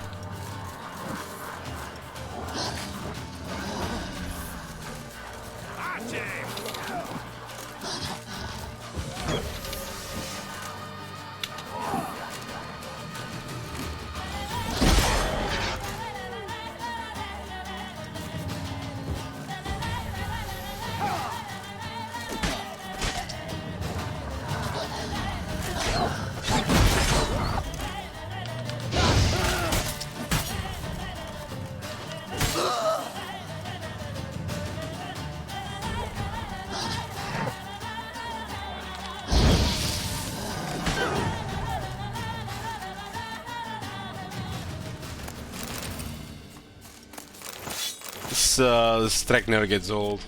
This track never gets old.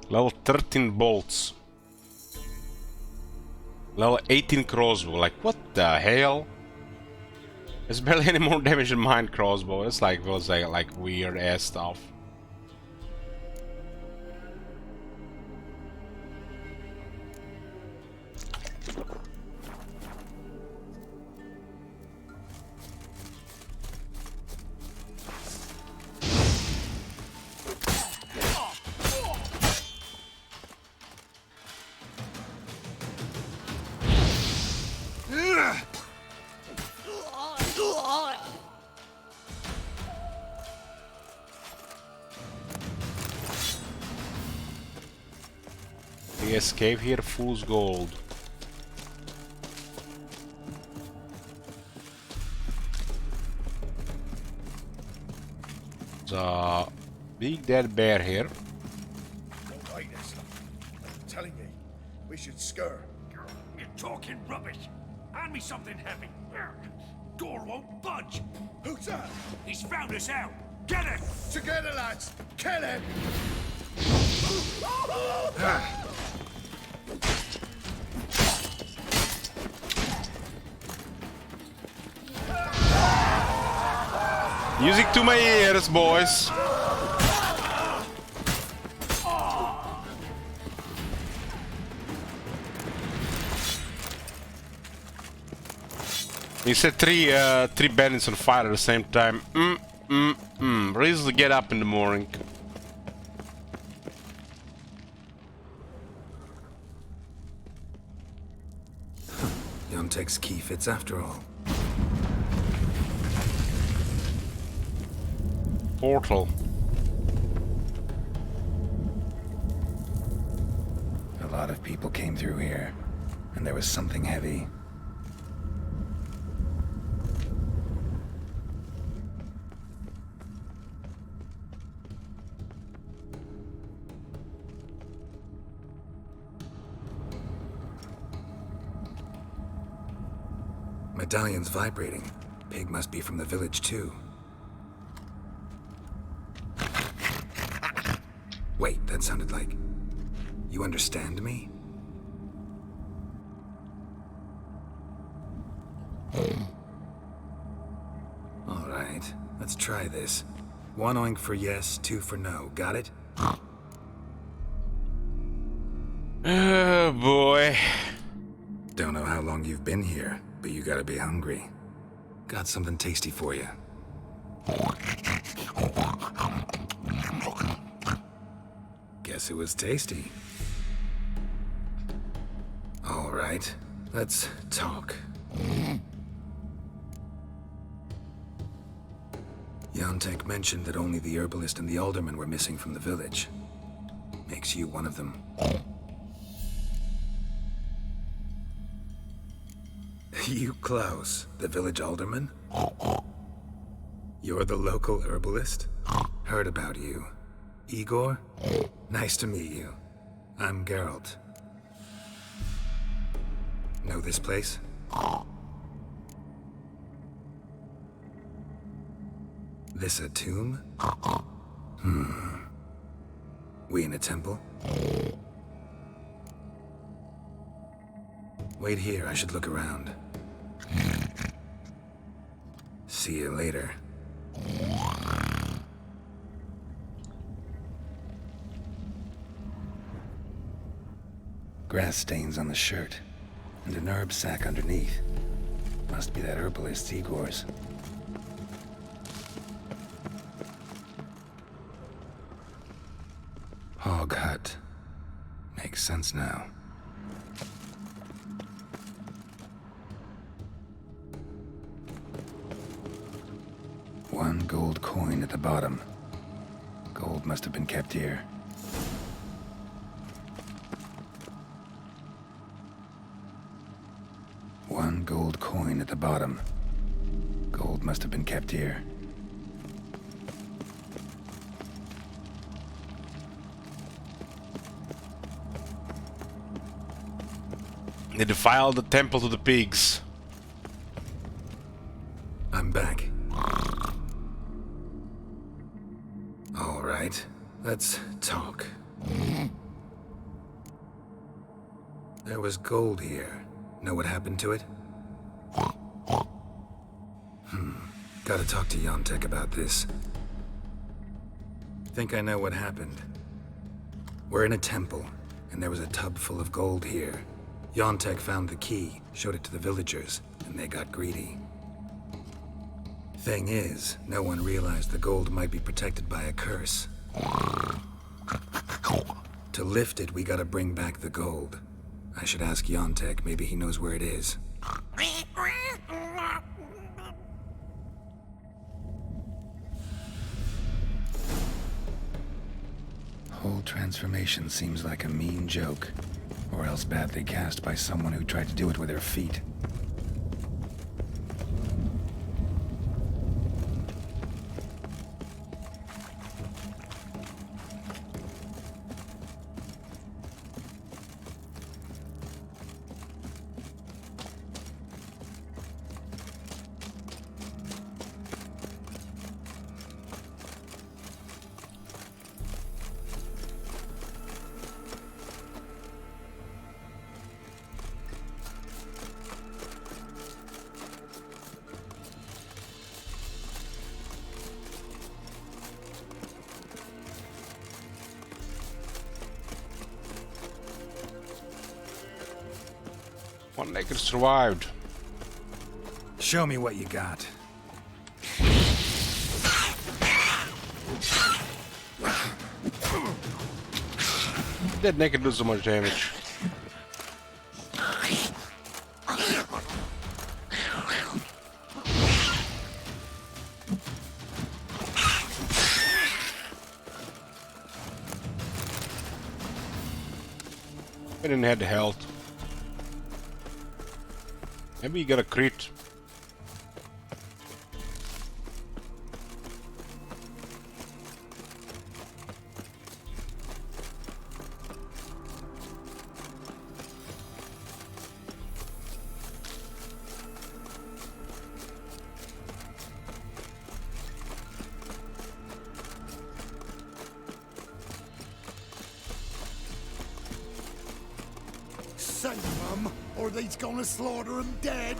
Level 13 bolts. Level 18 crossbow. Like, what the hell? There's barely any more damage than mine crossbow. It's like, was like weird ass stuff. The escape here, fool's gold. The big dead bear here. Alright, I'm telling you, we should scur. You're talking rubbish. Hand me something heavy. Door won't budge. Who's that? He's found us out. Get him! Together, lads! Kill him! Music to my ears, boys. You said three bandits on fire at the same time. Reasons to get up in the morning. Yontek's key fits after all. Portal. A lot of people came through here, and there was something heavy. Medallion's vibrating. Pig must be from the village too. Wait, that sounded like... You understand me? Alright, let's try this. 1 oink for yes, 2 for no. Got it? Oh boy. Don't know how long you've been here, but you gotta be hungry. Got something tasty for you. Guess it was tasty. All right, let's talk. Yontek mentioned that only the herbalist and the alderman were missing from the village. Makes you one of them. You Klaus, the village alderman? You're the local herbalist? Heard about you. Igor? Nice to meet you. I'm Geralt. Know this place? This a tomb? We in a temple? Wait here, I should look around. See you later. Grass stains on the shirt, and an herb sack underneath. Must be that herbalist Igor's. Hog hut. Makes sense now. One gold coin at the bottom. Gold must have been kept here. One gold coin at the bottom. Gold must have been kept here. They defiled the temple to the pigs. I'm back. All right, let's talk. There was gold here. Know what happened to it? Gotta talk to Yontek about this. Think I know what happened. We're in a temple, and there was a tub full of gold here. Yontek found the key, showed it to the villagers, and they got greedy. Thing is, no one realized the gold might be protected by a curse. To lift it, we gotta bring back the gold. I should ask Yontek, maybe he knows where it is. Whole transformation seems like a mean joke, or else badly cast by someone who tried to do it with their feet. One naked survived. Show me what you got. That naked do so much damage. I didn't have the health. Maybe you got a crit. Save them, or they's gonna slaughter them dead.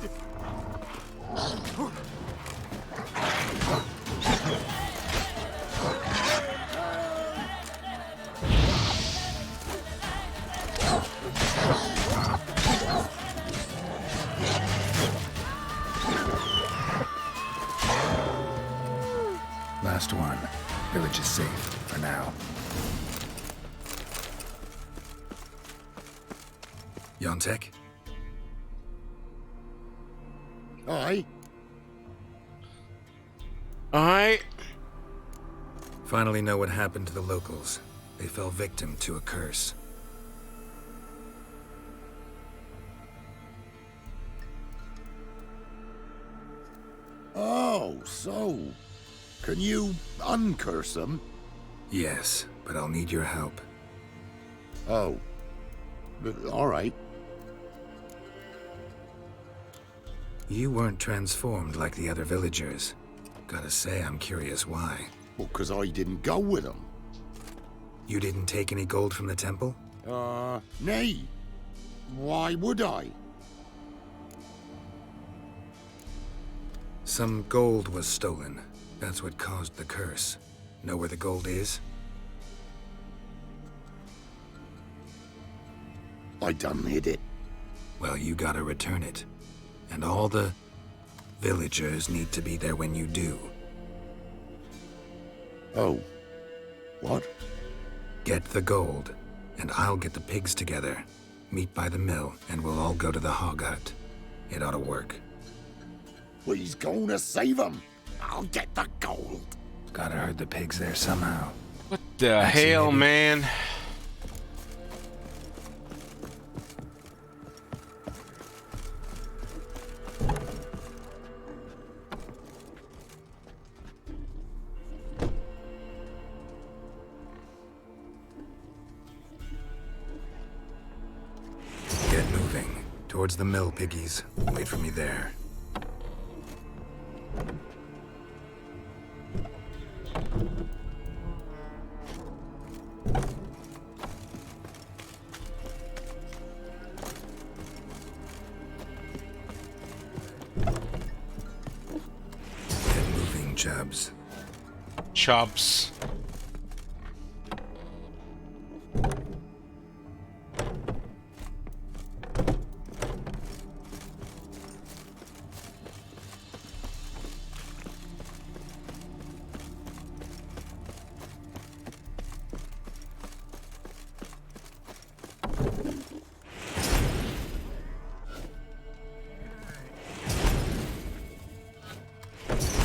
Last one. Village is safe for now. Yontek? Aye. Aye. Finally know what happened to the locals. They fell victim to a curse. Oh, so... Can you uncurse them? Yes, but I'll need your help. Oh. All right. You weren't transformed like the other villagers. Gotta say, I'm curious why. Well, 'cause I didn't go with them. You didn't take any gold from the temple? Nay. Why would I? Some gold was stolen. That's what caused the curse. Know where the gold is? I done hid it. Well, you gotta return it. And all the villagers need to be there when you do. Oh. What? Get the gold, and I'll get the pigs together. Meet by the mill, and we'll all go to the hog hut. It ought to work. We's gonna save them. I'll get the gold. Gotta herd the pigs there somehow. What the hell, man? Get moving. Towards the mill, piggies. Wait for me there. Get moving, Chubbs. Chubbs.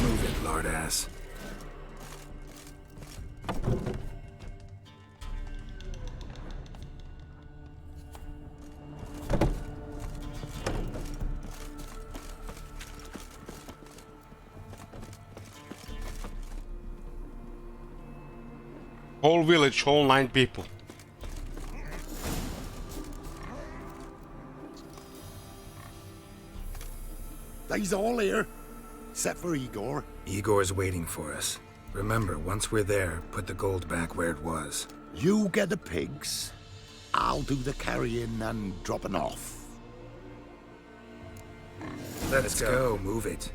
Move it, lardass. Whole village, whole 9 people. They's all here. Except for Igor. Igor's waiting for us. Remember, once we're there, put the gold back where it was. You get the pigs. I'll do the carrying and dropping off. Let's go. Move it.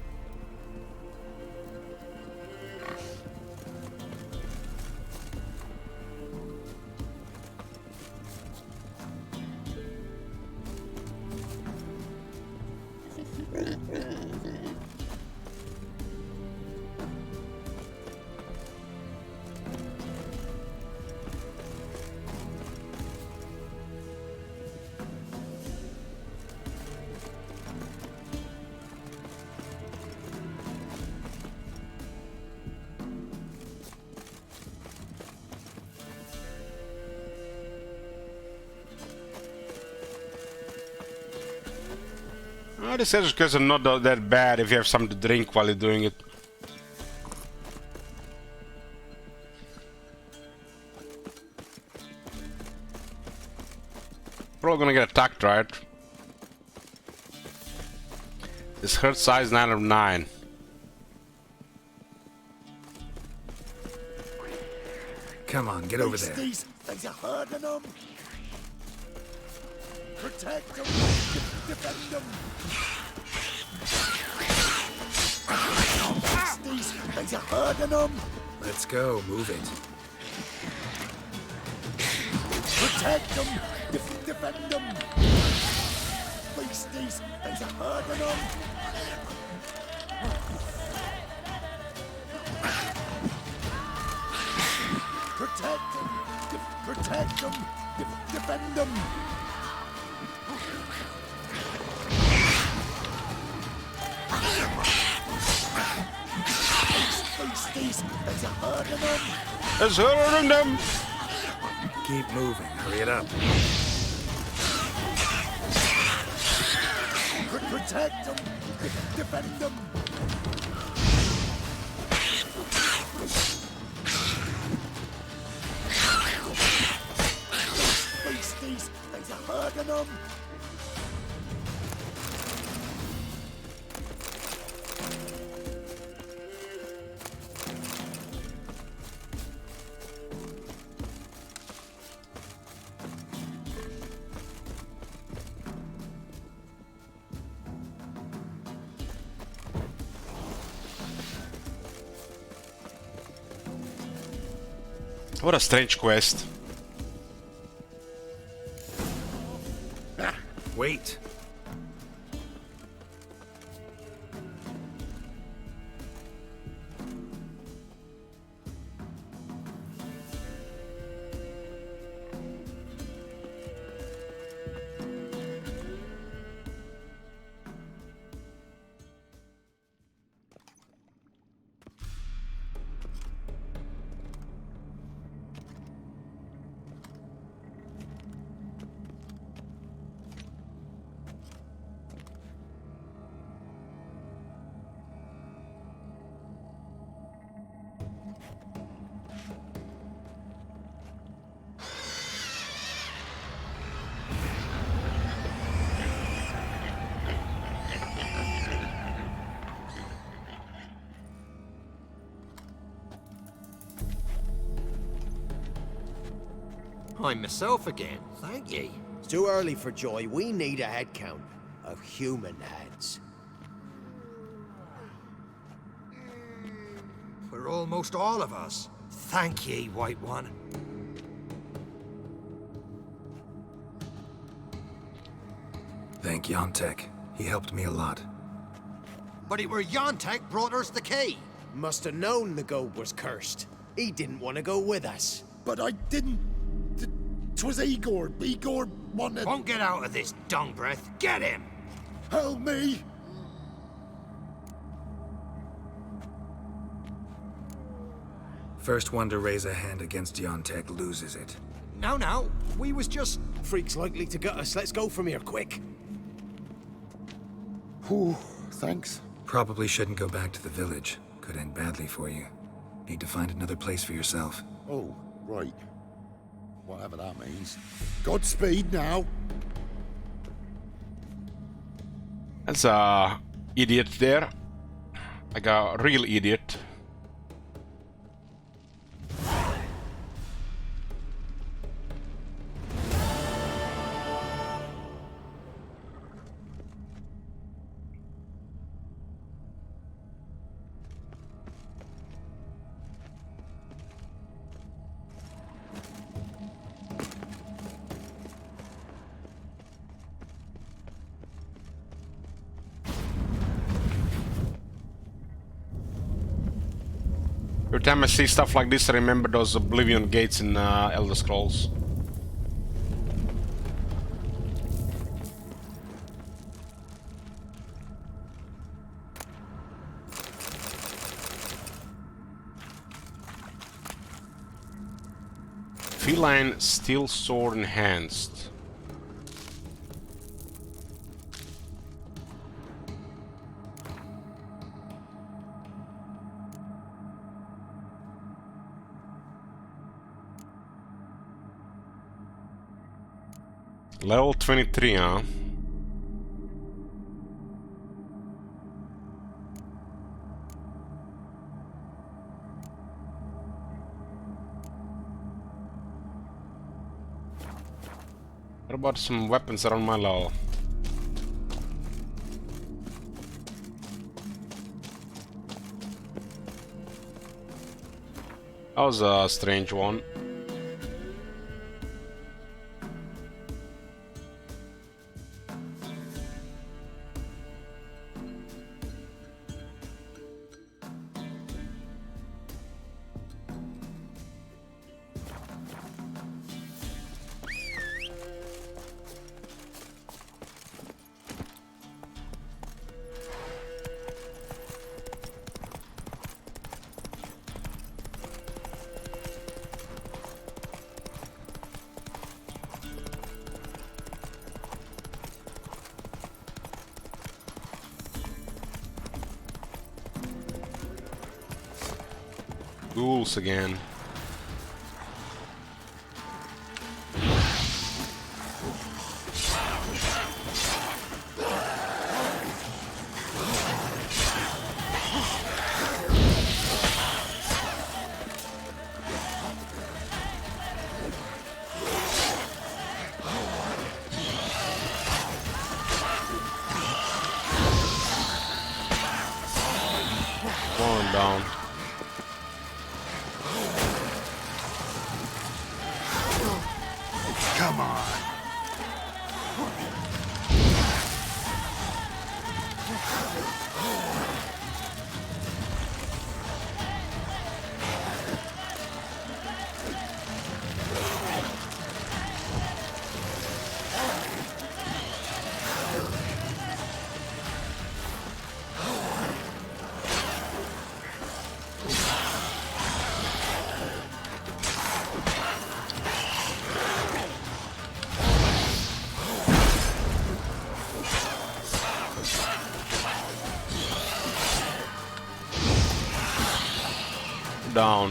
Oh, the edge guys are not that bad if you have something to drink while you're doing it. Probably gonna get attacked, right? This hurt size 9 of 9. Come on, get over there. There's a herd of them. Protect them. Defend them. There's a herd of them. Let's go. Move it. Protect them. Defend them. Beasties. There's a herd of them. Protect them. Protect them. Defend them. Beasties. There's a herd of them. There's a herd of them. Keep moving. Hurry it up. Protect them. Defend them. Beasties. There's a herd of them. What a strange quest. Wait. I'm myself again, thank ye. It's too early for joy. We need a head count of human heads. For almost all of us. Thank ye, White One. Thank Yontek. He helped me a lot. But it were Yontek brought us the key. Must have known the goat was cursed. He didn't want to go with us. But I didn't... 'Twas Igor. Igor wanted... Won't get out of this dung breath. Get him! Help me! First one to raise a hand against Yontek loses it. No. We was just... Freak's likely to gut us. Let's go from here, quick. Whew, thanks. Probably shouldn't go back to the village. Could end badly for you. Need to find another place for yourself. Oh, right. Whatever that means. Godspeed now. That's a idiot there. Like a real idiot. Every time I see stuff like this, I remember those Oblivion gates in Elder Scrolls. Feline steel sword enhanced. Level 23, huh? What about some weapons around my level? That was a strange one. Ghouls again. One down. Down.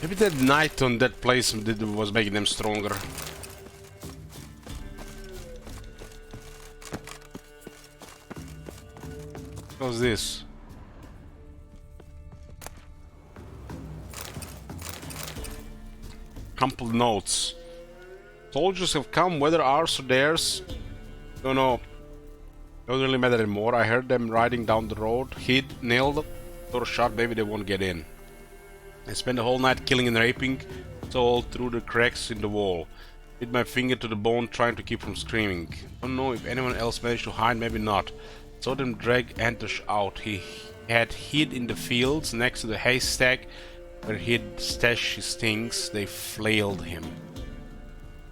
Maybe that night on that place was making them stronger. What's this? Crumpled notes. Soldiers have come, whether ours or theirs. Don't know. Don't really matter anymore. I heard them riding down the road. Hid, nailed, door shut. Maybe they won't get in. I spent the whole night killing and raping Soul through the cracks in the wall. Hit my finger to the bone trying to keep from screaming. Don't know if anyone else managed to hide, maybe not. Saw them drag Antosh out. He had hid in the fields next to the haystack where he'd stashed his things. They flailed him.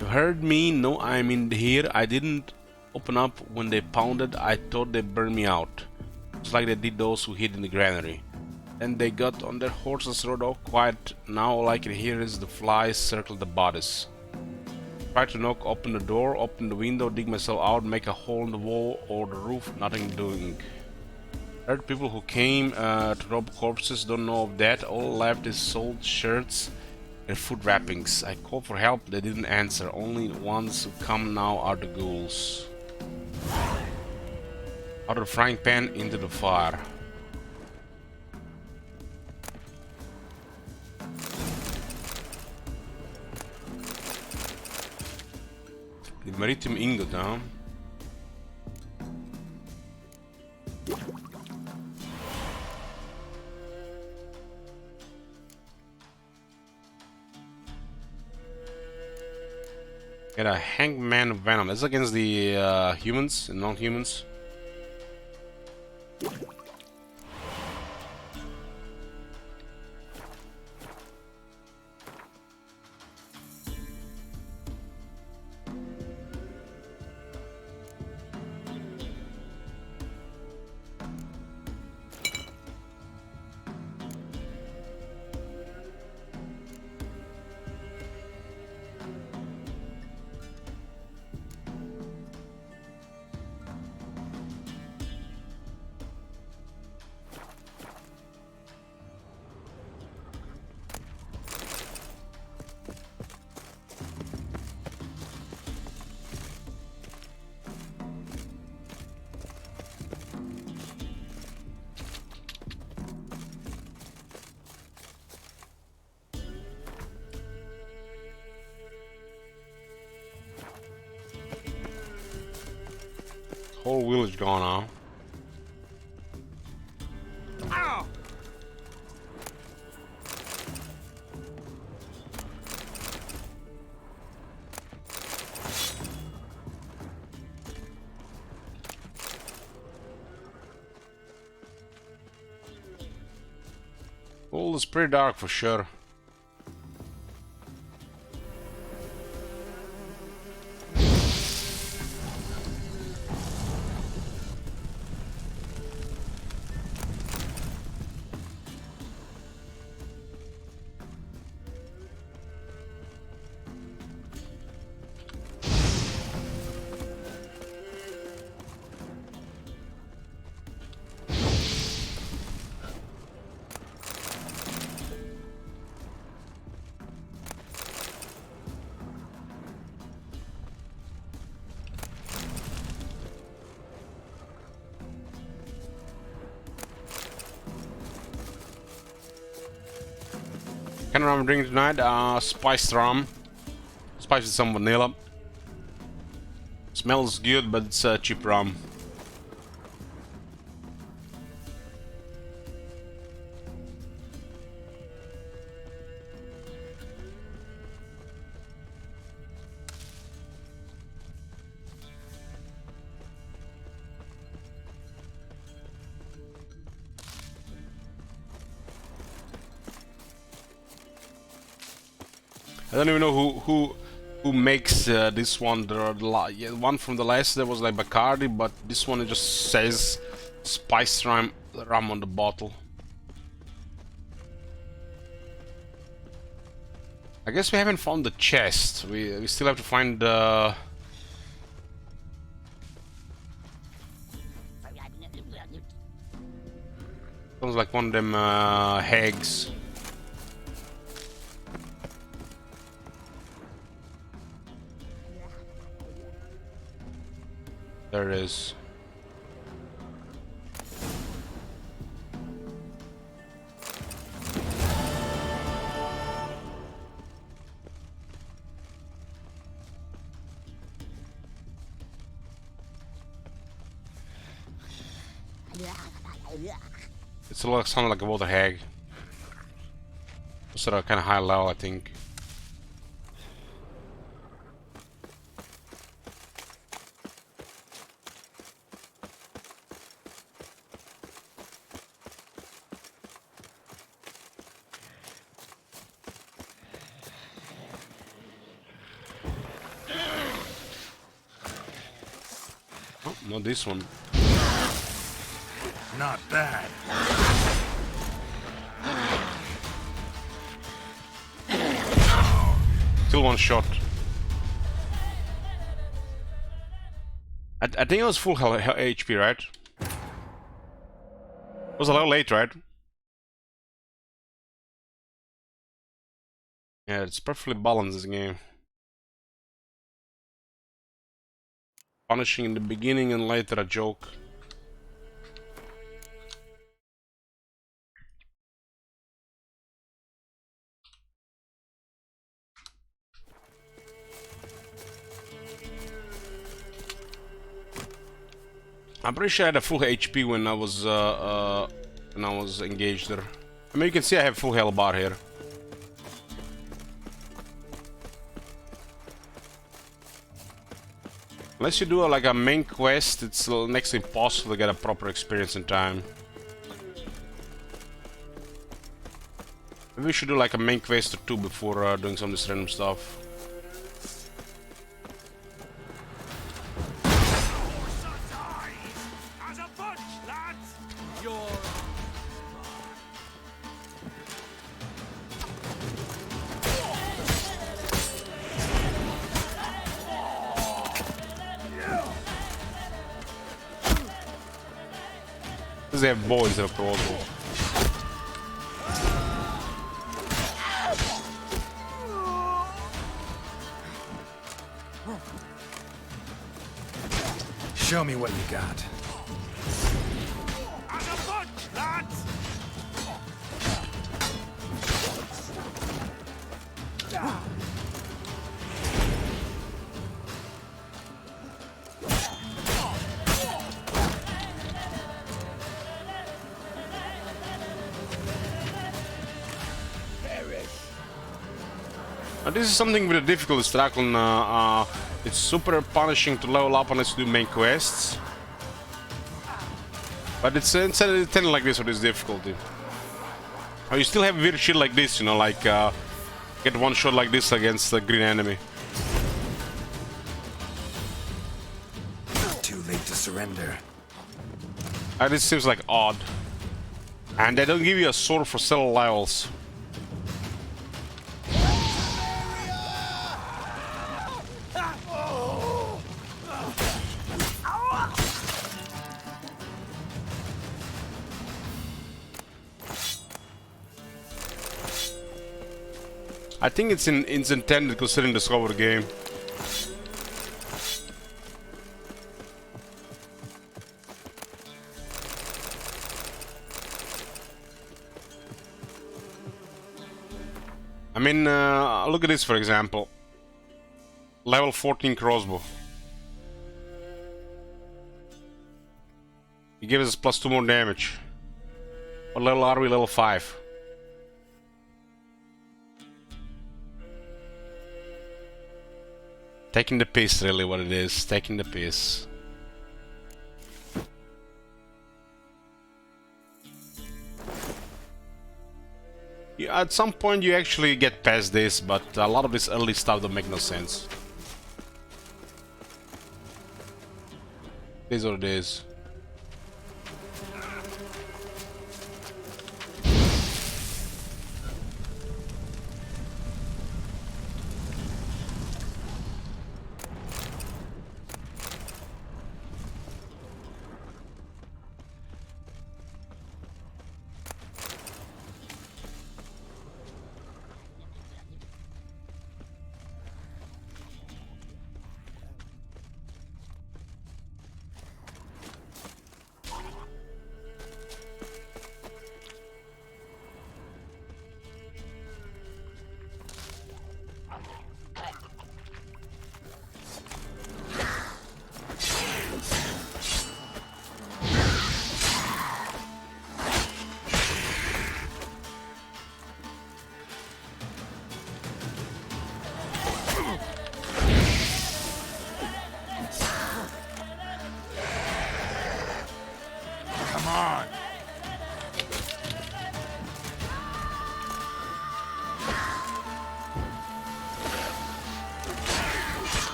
You heard me? No, I'm in here. I didn't open up when they pounded. I thought they'd burn me out. Just like they did those who hid in the granary. Then they got on their horses, rode off quiet. Now all I can hear is the flies circle the bodies. Try to knock, open the door, open the window, dig myself out, make a hole in the wall or the roof, nothing doing. Heard people who came to rob corpses, don't know of that. All left is sold shirts and food wrappings. I called for help, they didn't answer. Only ones who come now are the ghouls. Out of the frying pan into the fire. The Maritime ingot, huh? Get a Hangman Venom. That's against the humans and non-humans. Whole village gone on. Ow! Well, it's pretty dark for sure. Kind of rum I'm drinking tonight? Spiced rum. Spiced with some vanilla. Smells good, but it's cheap rum. I don't even know who makes this one. The one from the last there was like Bacardi, but this one it just says spiced rum on the bottle. I guess we haven't found the chest. We still have to find the. Sounds like one of them hags. There it is. It's a lot sounded like a water hag. It's at a kind of high level, I think. Oh, not this one. Not bad. Still one shot. I think it was full HP, right? It was a little late, right? Yeah, it's perfectly balanced, this game. Punishing in the beginning and later a joke. I'm pretty sure I had a full HP when I was engaged there. I mean, you can see I have full health bar here. Unless you do like a main quest, it's next to impossible to get a proper experience in time. Maybe we should do like a main quest or two before doing some of this random stuff. They have boys that are crossbow. Show me what you got. As a bunch, lads! This is something with the difficulty stack on. It's super punishing to level up unless you do main quests. But it's instead of 10 like this with this difficulty. Oh, you still have weird shit like this, you know, like get one shot like this against the green enemy. Too late to surrender. This seems like odd. And they don't give you a sword for several levels. I think it's intended considering the scope of the game. I mean, look at this for example. Level 14 crossbow. It gives us plus 2 more damage. What level are we? Level 5. Taking the piss, really, what it is. Taking the piss. Yeah, at some point you actually get past this, but a lot of this early stuff don't make no sense. It is what it is. Come on.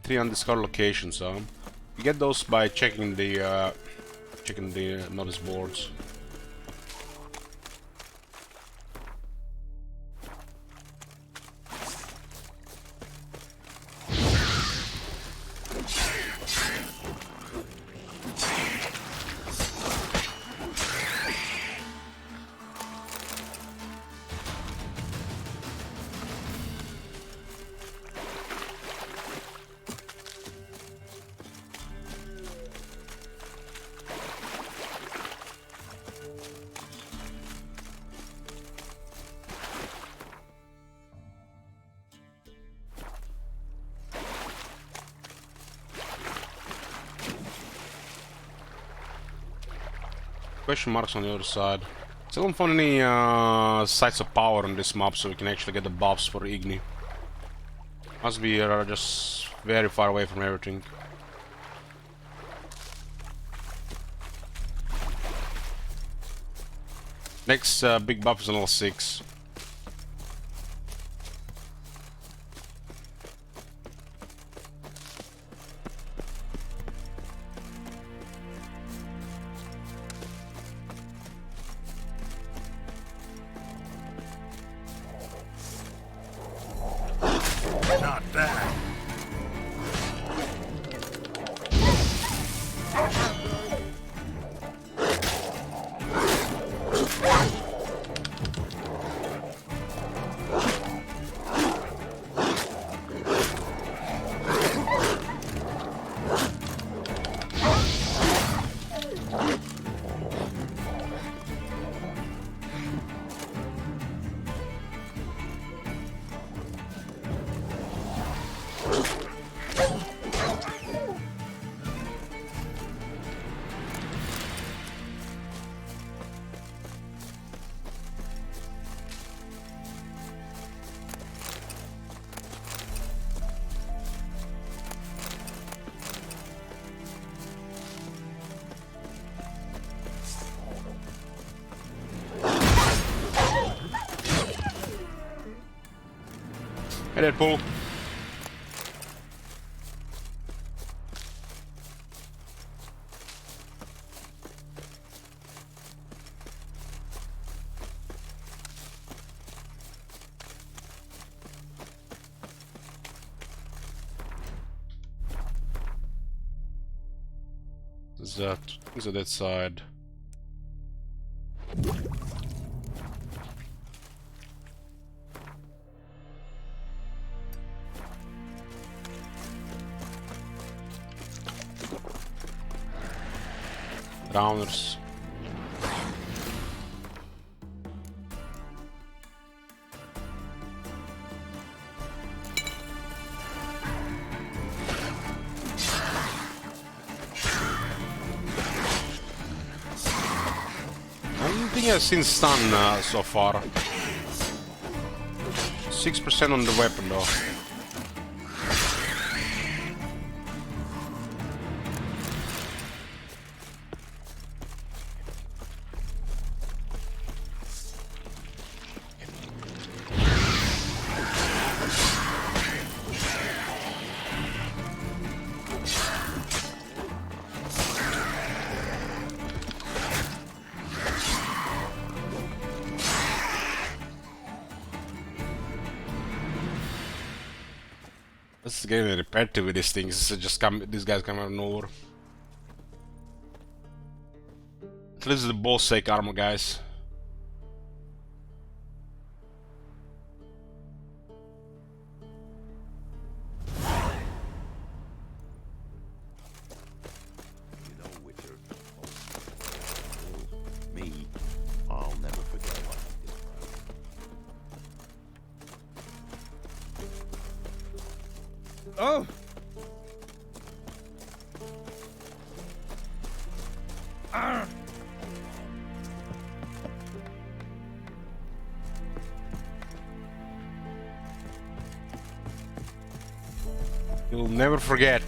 Three undiscovered locations, so you get those by checking the notice boards. Question marks on the other side. Still haven't found any sites of power on this map, so we can actually get the buffs for Igni. Must be just very far away from everything. Next big buff is on level 6. Not bad. Hey, Deadpool. Is that side? Drowners. I don't think I've seen stun so far. 6% on the weapon though. This is getting repetitive with these things. It's just these guys come out of nowhere. This is the boss sake armor, guys. You know, Witcher. Me, I'll never forget what I did. Oh! Ah! You'll never forget.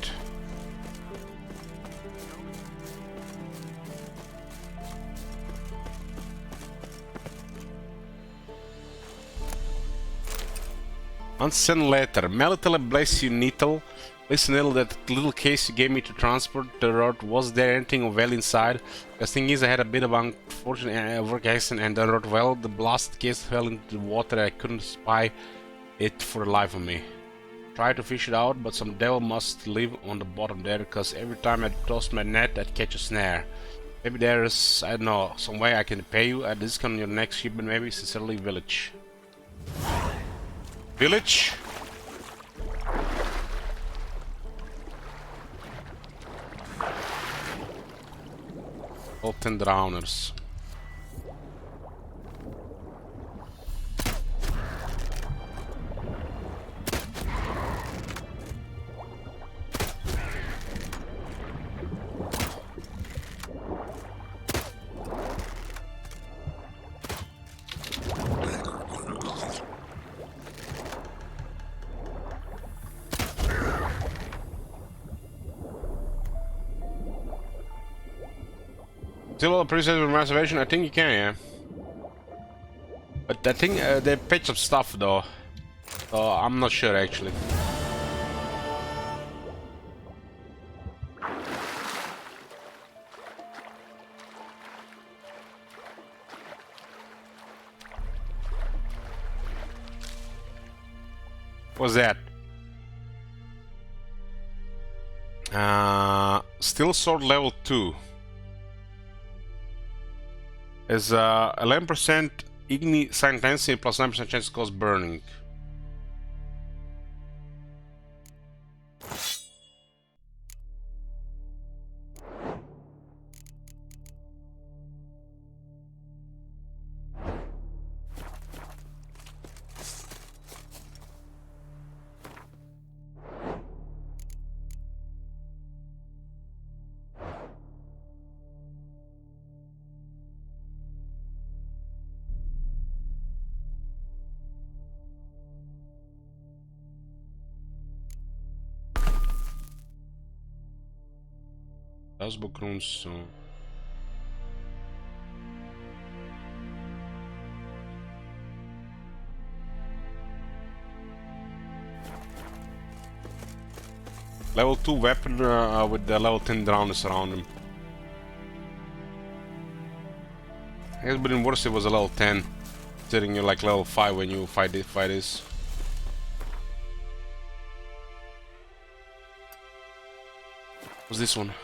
Unsent letter. Melitele bless you, Nithal. Listen, Nithal, that little case you gave me to transport the road, was there anything of well inside? The thing is, I had a bit of unfortunate work accident and the road, well, the blasted case fell into the water. I couldn't spy it for the life of me. Tried to fish it out, but some devil must live on the bottom there, because every time I toss my net, I'd catch a snare. Maybe there's, I don't know, some way I can pay you a discount on your next shipment, maybe. Sincerely, Village. Village? All 10 drowners. Still a preset with reservation? I think you can, yeah. But I think they patched some stuff though. So I'm not sure actually. What's that? Steel sword level 2. Is 11% igni intensity plus 9% chance to cause burning. Dashbook runes, so... Level 2 weapon with the level 10 rounds around him. I guess, but in worse it was a level 10, considering you're like level 5 when you fight this. What's this one?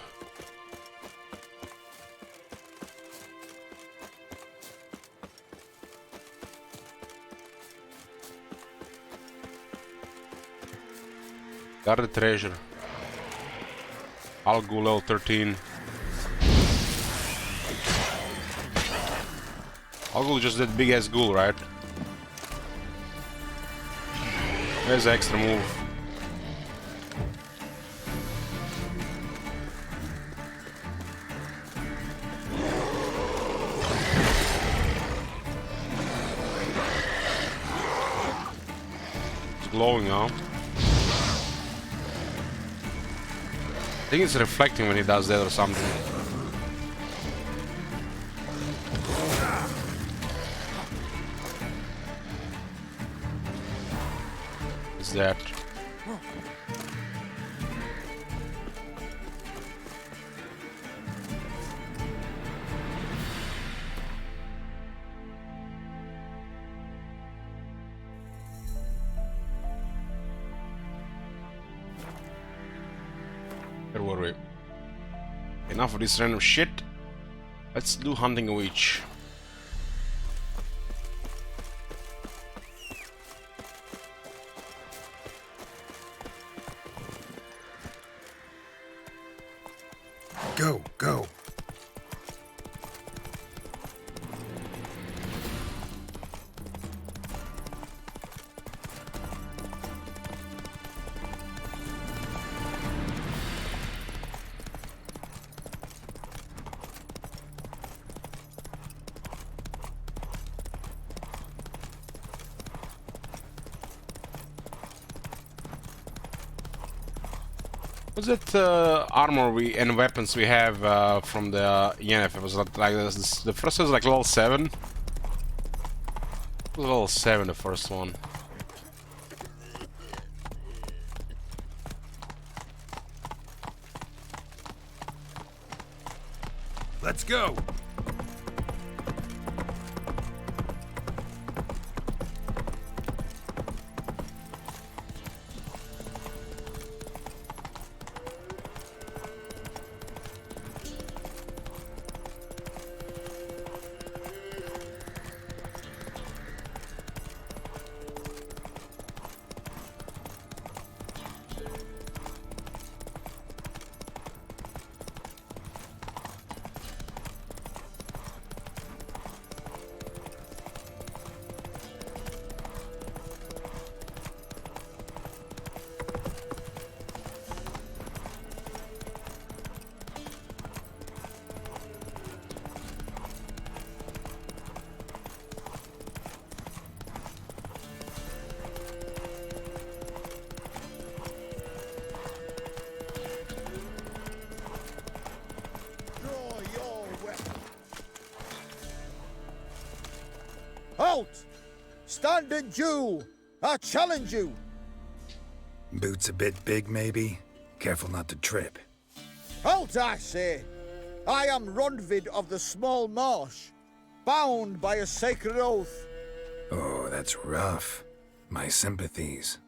Got the treasure. I'll go level 13. I'll go just that big ass ghoul, right? There's the extra move. It's glowing now. I think it's reflecting when he does that or something. Is that? Where were we? Enough of this random shit. Let's do hunting a witch. Go, go. What's that armor and weapons we have from the ENF? It was like this, the first one was like level 7. It was level 7, the first one. Let's go. Halt! Stand and duel! I challenge you! Boots a bit big, maybe? Careful not to trip. Halt, I say! I am Rondvid of the Small Marsh, bound by a sacred oath. Oh, that's rough. My sympathies.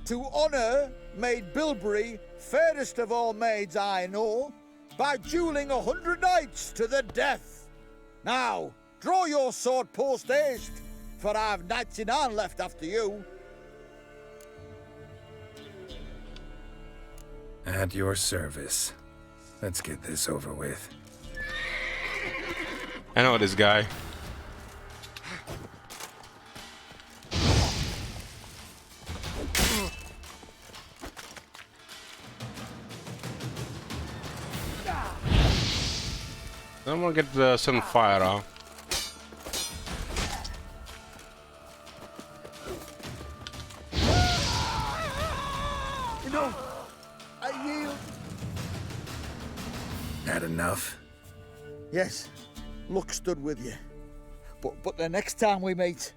To honor Maid Bilberry, fairest of all maids I know, by dueling 100 knights to the death. Now, draw your sword post haste, for I've knights in hand left after you. At your service. Let's get this over with. I know this guy. I'm gonna get the sun fire, huh? No, I yield. Not enough? Yes, luck stood with you. But the next time we meet...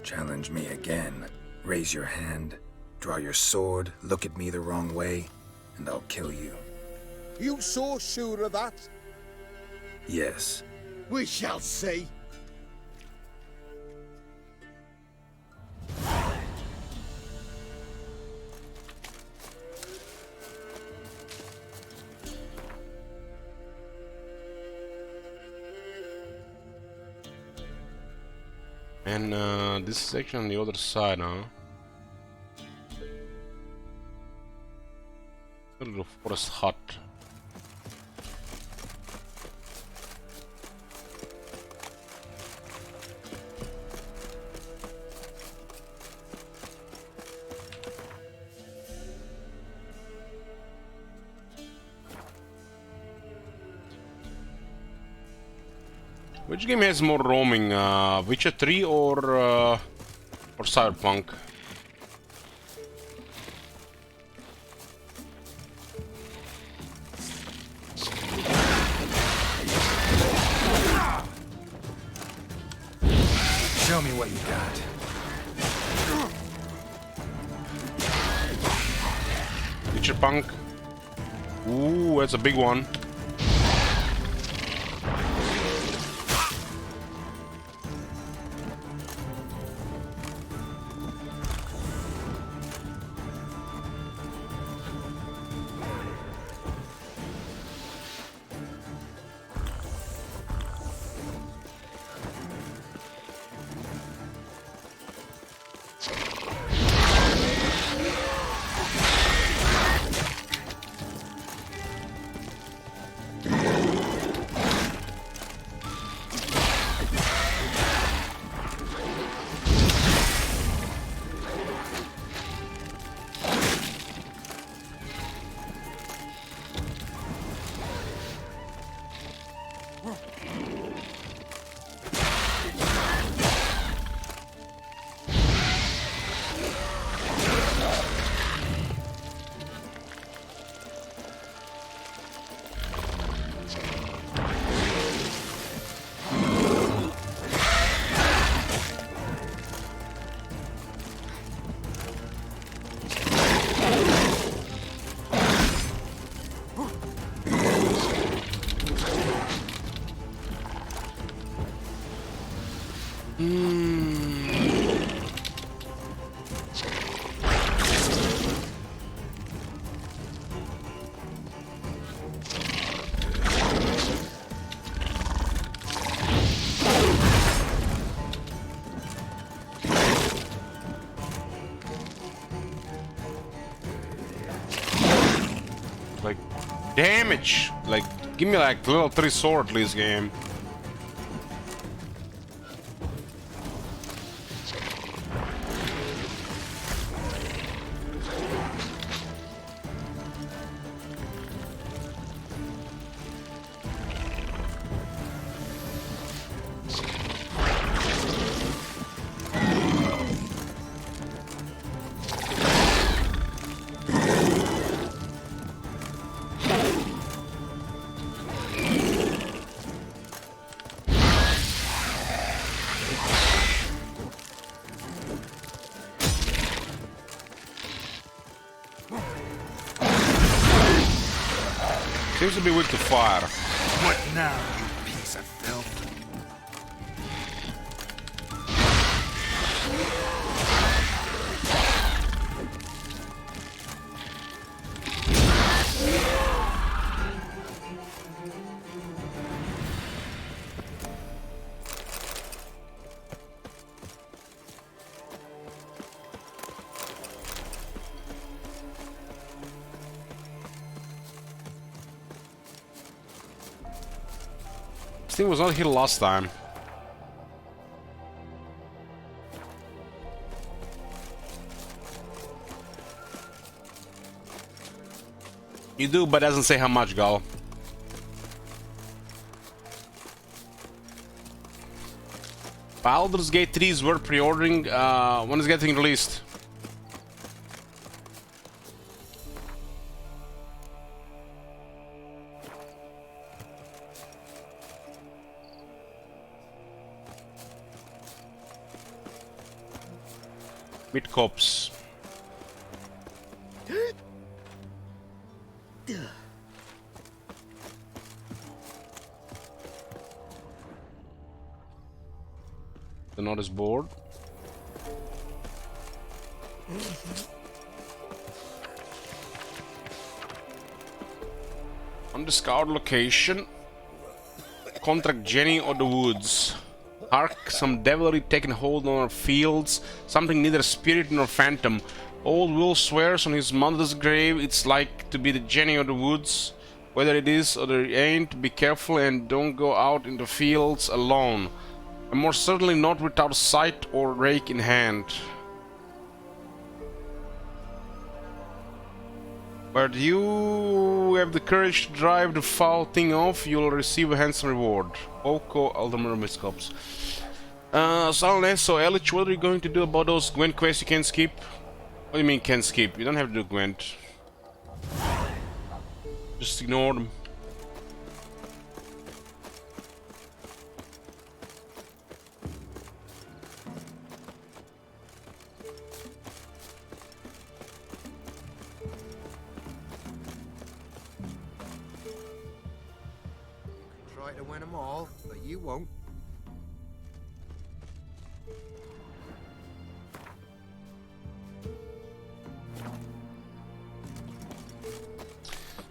Challenge me again. Raise your hand, draw your sword, look at me the wrong way, and I'll kill you. You so sure of that? Yes. We shall see. And this is actually on the other side, huh? A little forest hut. Which game has more roaming, Witcher 3 or Cyberpunk? Show me what you got. Witcher Punk. Ooh, that's a big one. Like, damage! Like, give me like level 3 sword, please, game. Seems to be weak to fire. What now, you piece of filth? This thing was not here last time. You do, but doesn't say how much, Gal. Baldur's Gate 3 is worth pre-ordering. When is it getting released? Mid cops. The notice board. Undiscovered location. Contract Jenny or the woods. Hark, some devilry taking hold on our fields. Something neither spirit nor phantom. Old Will swears on his mother's grave it's like to be the Jenny or the woods. Whether it is or it ain't, be careful and don't go out in the fields alone. And more certainly not without sight or rake in hand. But you have the courage to drive the foul thing off, you'll receive a handsome reward. Oko Alderman Miscops. Salnes, so Elich, what are you going to do about those Gwent quests you can't skip? What do you mean can't skip? You don't have to do Gwent. Just ignore them. Try to win them all, but you won't.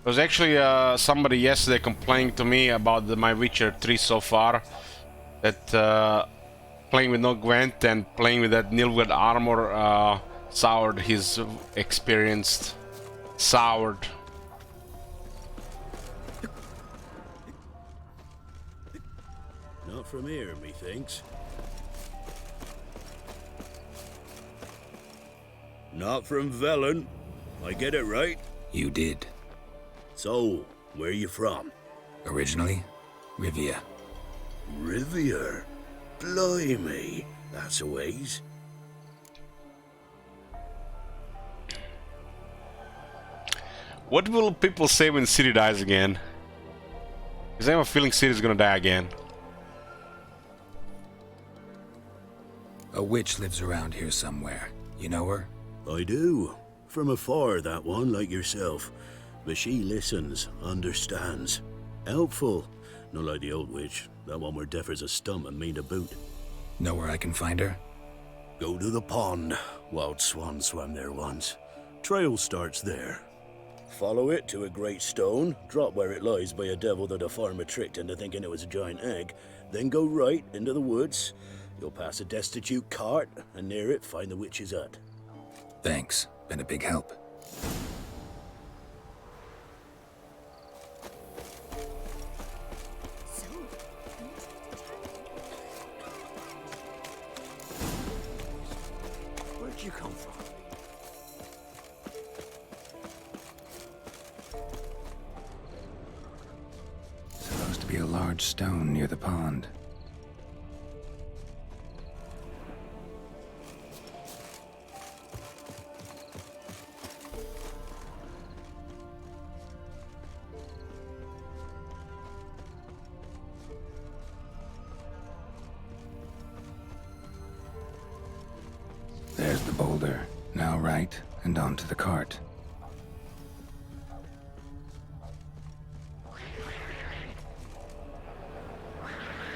There was actually somebody yesterday complaining to me about my Witcher 3 so far. That playing with no Gwent and playing with that Nilfgaard armor soured his experience. Soured. Not from here, methinks. Not from Velen. I get it right? You did. So, where you from? Originally, Rivia. Rivia? Blimey, that's a ways. What will people say when Ciri dies again? Because I have a feeling Ciri's gonna die again. A witch lives around here somewhere. You know her? I do. From afar, that one, like yourself. But she listens, understands. Helpful. Not like the old witch. That one were deaf as a stump and mean to boot. Know where I can find her? Go to the pond. Wild Swan swam there once. Trail starts there. Follow it to a great stone, drop where it lies by a devil that a farmer tricked into thinking it was a giant egg, then go right into the woods. You'll pass a destitute cart, and near it find the witch's hut. Thanks. Been a big help. Where'd you come from? Supposed to be a large stone near the pond. There's the boulder. Now right, and onto the cart.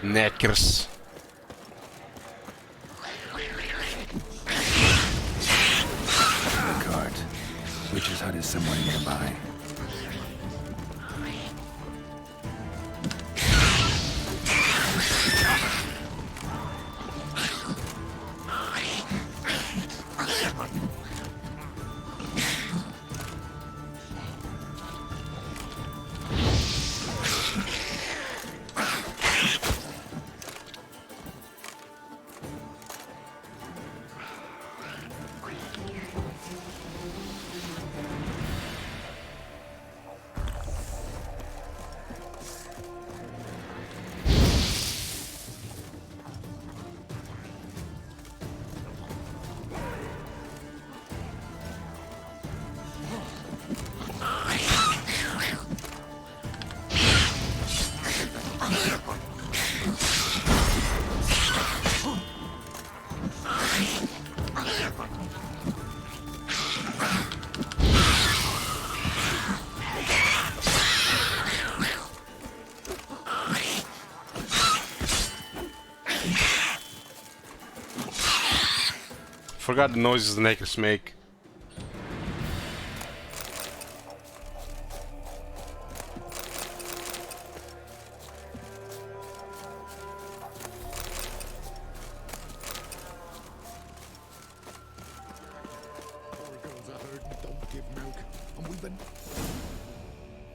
Knackers. The cart. Witch's hut is somewhere nearby. forgot the noises the nakers make.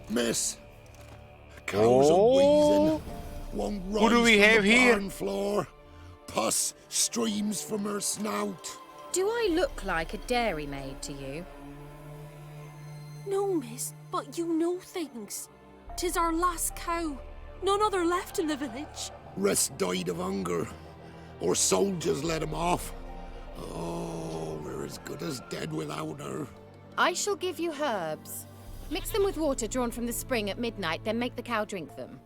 Miss, cows are wheezing. Won't rise Who do we from have the here? barn floor. Pus streams from her snout. Do I look like a dairymaid to you? No, miss, but you know things. 'Tis our last cow. None other left in the village. Rest died of hunger, or soldiers let him off. Oh, we're as good as dead without her. I shall give you herbs. Mix them with water drawn from the spring at midnight, then make the cow drink them.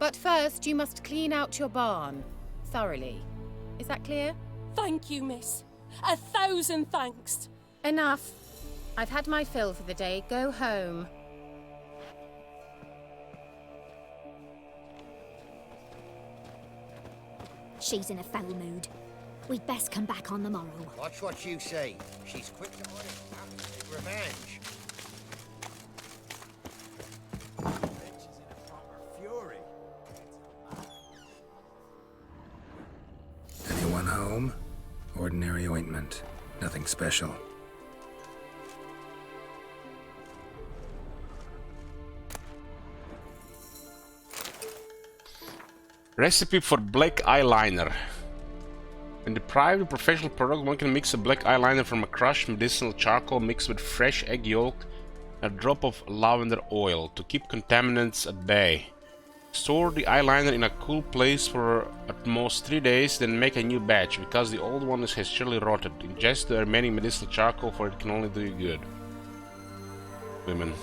But first, you must clean out your barn thoroughly. Is that clear? Thank you, miss. 1,000 thanks. Enough. I've had my fill for the day. Go home. She's in a foul mood. We'd best come back on the morrow. Watch what you say. She's quick to utter revenge. Anyone home? Ordinary ointment. Nothing special. Recipe for black eyeliner. When deprived of professional product, one can mix a black eyeliner from a crushed medicinal charcoal mixed with fresh egg yolk and a drop of lavender oil to keep contaminants at bay. Store the eyeliner in a cool place for at most 3 days, then make a new batch, because the old one has surely rotted. Ingest the remaining medicinal charcoal, for it can only do you good. Women.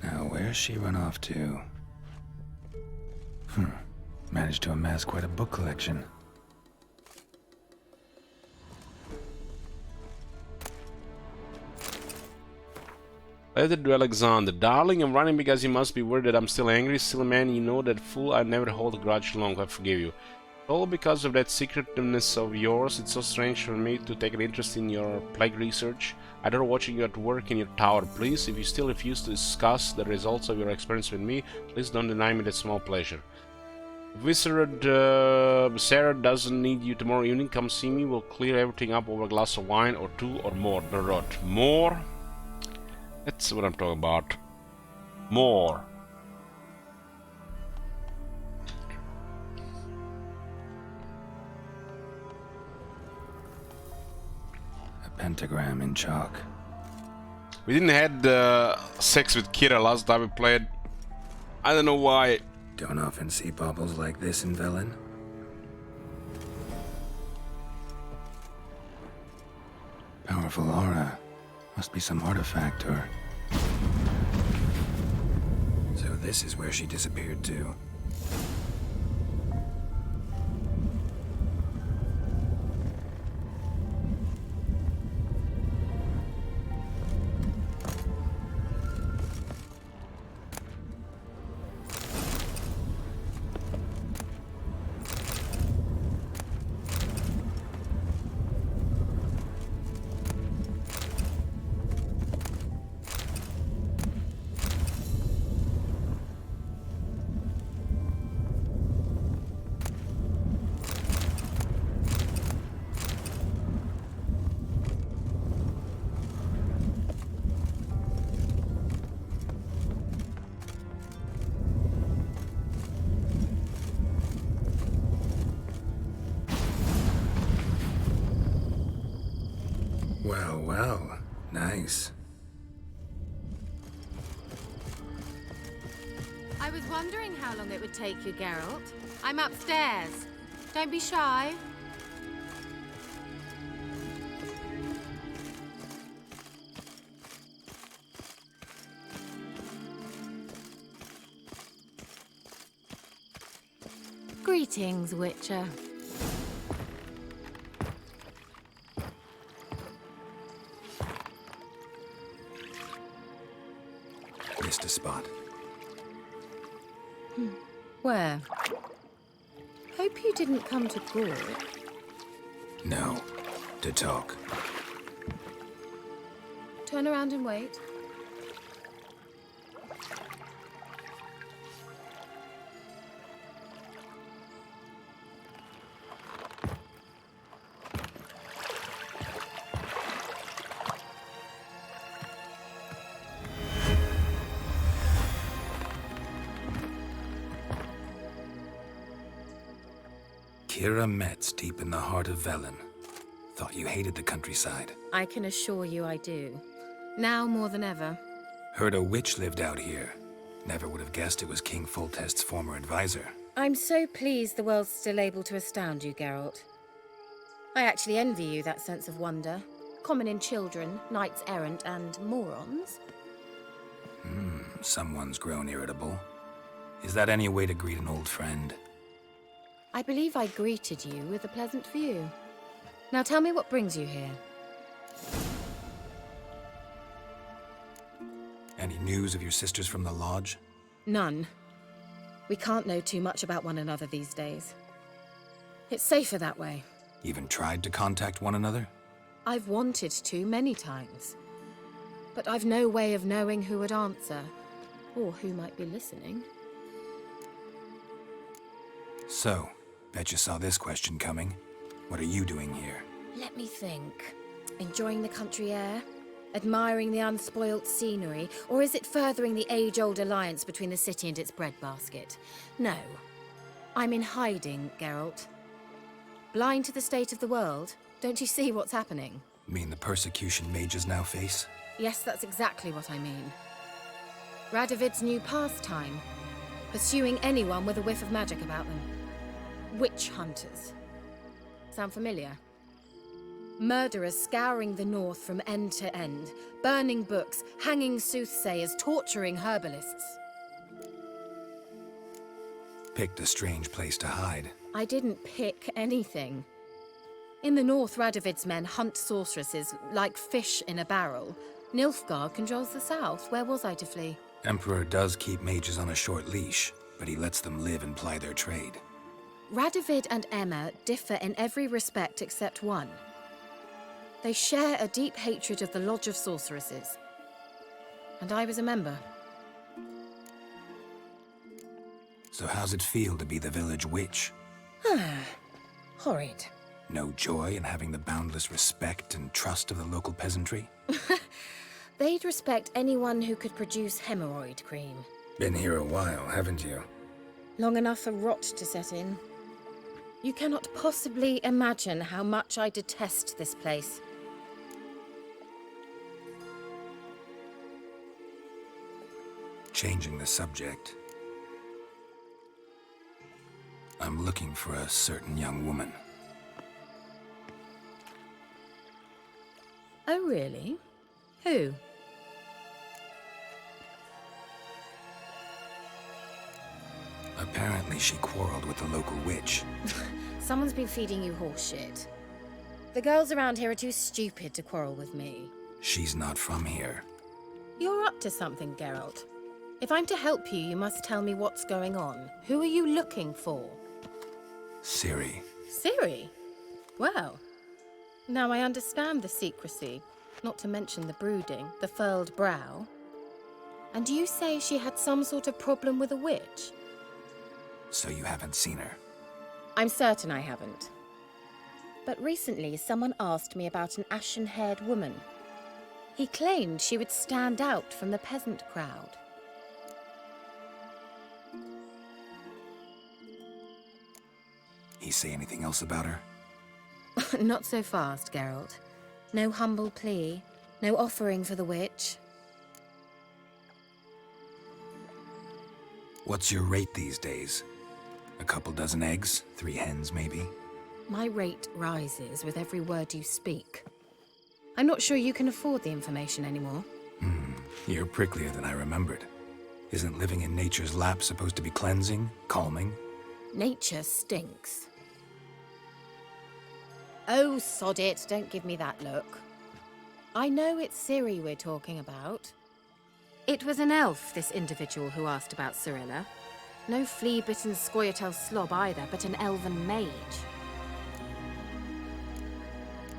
Now, where's she run off to? Managed to amass quite a book collection. Letter to Alexander. Darling, I'm running because you must be worried that I'm still angry. Silly man, you know that fool, I never hold a grudge long, I forgive you. All because of that secretiveness of yours. It's so strange for me to take an interest in your plague research. I adore watching you at work in your tower. Please, if you still refuse to discuss the results of your experience with me, please don't deny me that small pleasure. Sarah doesn't need you tomorrow evening. Come see me. We'll clear everything up over a glass of wine or two or more. The rot. More? That's what I'm talking about. More. A pentagram in chalk. We didn't had sex with Kira last time we played. I don't know why. Don't often see baubles like this in Velen. Powerful aura. Must be some artifact or... So this is where she disappeared to. Well, well. Nice. I was wondering how long it would take you, Geralt. I'm upstairs. Don't be shy. Greetings, Witcher. Missed a spot. Where? Hope you didn't come to Gore. No, to talk. Turn around and wait. Kira Metz, deep in the heart of Velen. Thought you hated the countryside. I can assure you I do. Now more than ever. Heard a witch lived out here. Never would have guessed it was King Foltest's former advisor. I'm so pleased the world's still able to astound you, Geralt. I actually envy you that sense of wonder. Common in children, knights errant, and morons. Someone's grown irritable. Is that any way to greet an old friend? I believe I greeted you with a pleasant view. Now tell me what brings you here. Any news of your sisters from the lodge? None. We can't know too much about one another these days. It's safer that way. Even tried to contact one another? I've wanted to many times. But I've no way of knowing who would answer, or who might be listening. So, bet you saw this question coming. What are you doing here? Let me think. Enjoying the country air? Admiring the unspoilt scenery? Or is it furthering the age-old alliance between the city and its breadbasket? No. I'm in hiding, Geralt. Blind to the state of the world? Don't you see what's happening? Mean the persecution mages now face? Yes, that's exactly what I mean. Radovid's new pastime. Pursuing anyone with a whiff of magic about them. Witch hunters. Sound familiar? Murderers scouring the north from end to end, burning books, hanging soothsayers, torturing herbalists. Picked a strange place to hide. I didn't pick anything. In the north, Radovid's men hunt sorceresses like fish in a barrel. Nilfgaard controls the south. Where was I to flee? Emperor does keep mages on a short leash, but he lets them live and ply their trade. Radovid and Emma differ in every respect except one. They share a deep hatred of the Lodge of Sorceresses. And I was a member. So how's it feel to be the village witch? Horrid. No joy in having the boundless respect and trust of the local peasantry? They'd respect anyone who could produce hemorrhoid cream. Been here a while, haven't you? Long enough for rot to set in. You cannot possibly imagine how much I detest this place. Changing the subject. I'm looking for a certain young woman. Oh, really? Who? Apparently she quarreled with the local witch. Someone's been feeding you horse shit. The girls around here are too stupid to quarrel with me. She's not from here. You're up to something, Geralt. If I'm to help you, you must tell me what's going on. Who are you looking for? Ciri. Ciri? Well, now I understand the secrecy, not to mention the brooding, the furled brow. And you say she had some sort of problem with a witch? So you haven't seen her? I'm certain I haven't. But recently, someone asked me about an ashen-haired woman. He claimed she would stand out from the peasant crowd. He say anything else about her? Not so fast, Geralt. No humble plea, no offering for the witch. What's your rate these days? A couple dozen eggs? 3 hens, maybe? My rate rises with every word you speak. I'm not sure you can afford the information anymore. You're pricklier than I remembered. Isn't living in nature's lap supposed to be cleansing, calming? Nature stinks. Oh, sod it, don't give me that look. I know it's Ciri we're talking about. It was an elf, this individual who asked about Cirilla. No flea-bitten Scoia'tael slob either, but an elven mage.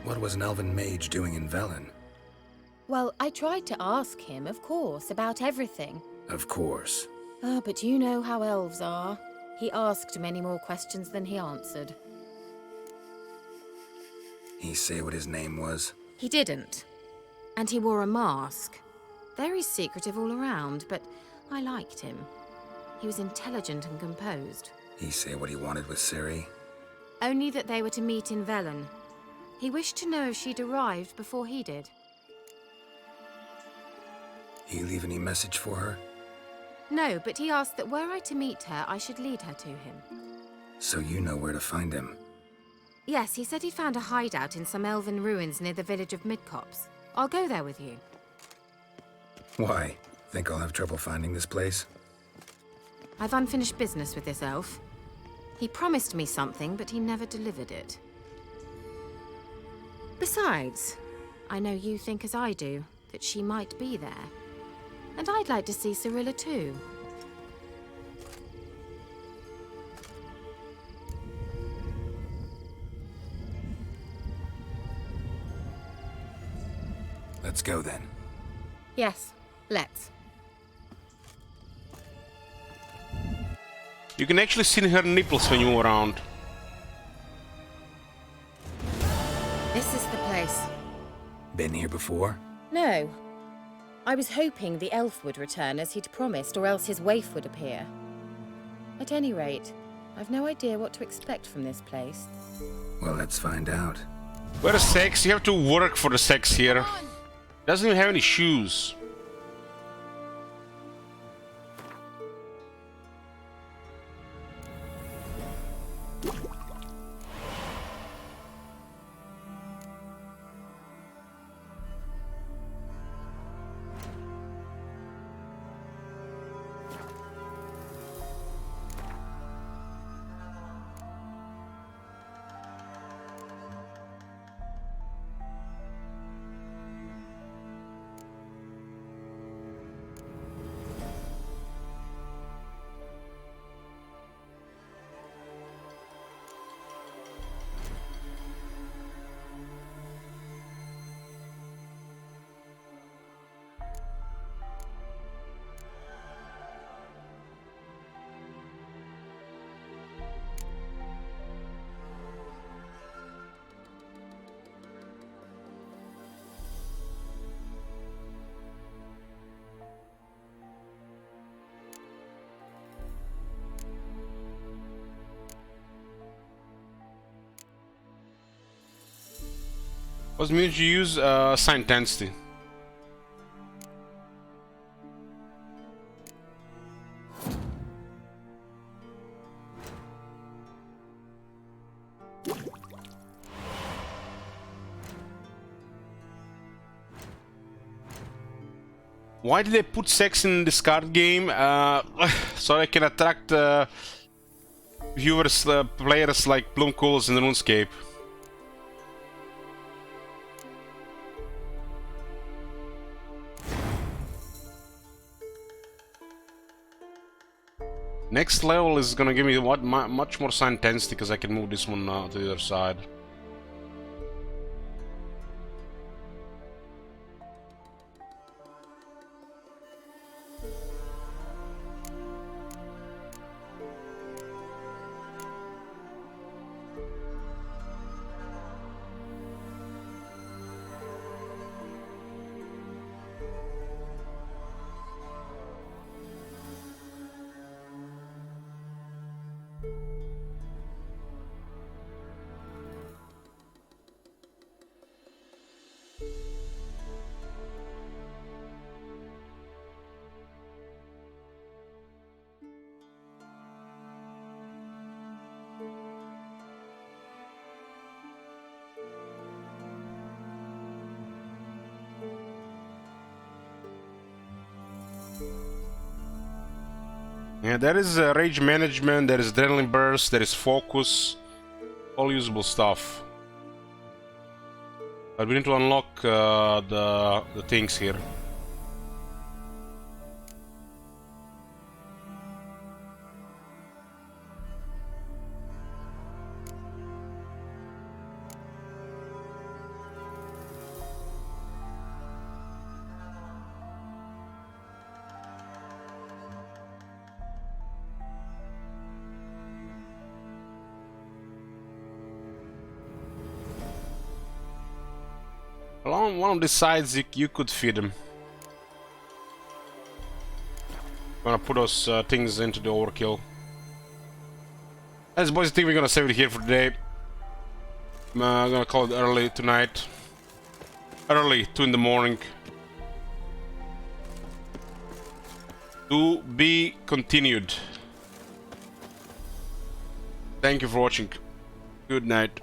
What was an elven mage doing in Velen? Well, I tried to ask him, of course, about everything. Of course. Ah, but you know how elves are. He asked many more questions than he answered. He say what his name was? He didn't. And he wore a mask. Very secretive all around, but I liked him. He was intelligent and composed. He say what he wanted with Ciri? Only that they were to meet in Velen. He wished to know if she'd arrived before he did. He leave any message for her? No, but he asked that were I to meet her, I should lead her to him. So you know where to find him? Yes, he said he'd found a hideout in some elven ruins near the village of Midcopse. I'll go there with you. Why? Think I'll have trouble finding this place? I've unfinished business with this elf. He promised me something, but he never delivered it. Besides, I know you think as I do, that she might be there. And I'd like to see Cirilla too. Let's go then. Yes, let's. You can actually see her nipples when you move around. This is the place. Been here before? No. I was hoping the elf would return as he'd promised, or else his waif would appear. At any rate, I've no idea what to expect from this place. Well, let's find out. Where's sex? You have to work for the sex here. Doesn't even have any shoes. What means you use sign intensity? Why did they put sex in this card game? So I can attract viewers, players like Bloomcools in RuneScape. Next level is gonna give me what much more sign intensity because I can move this one to the other side. Yeah, there is rage management, there is adrenaline burst, there is focus, all usable stuff. But we need to unlock the things here. Along one of the sides you could feed them. Gonna put those things into the overkill. As boys, I think we're gonna save it here for today. I'm gonna call it early tonight. Early, 2 in the morning. To be continued. Thank you for watching. Good night.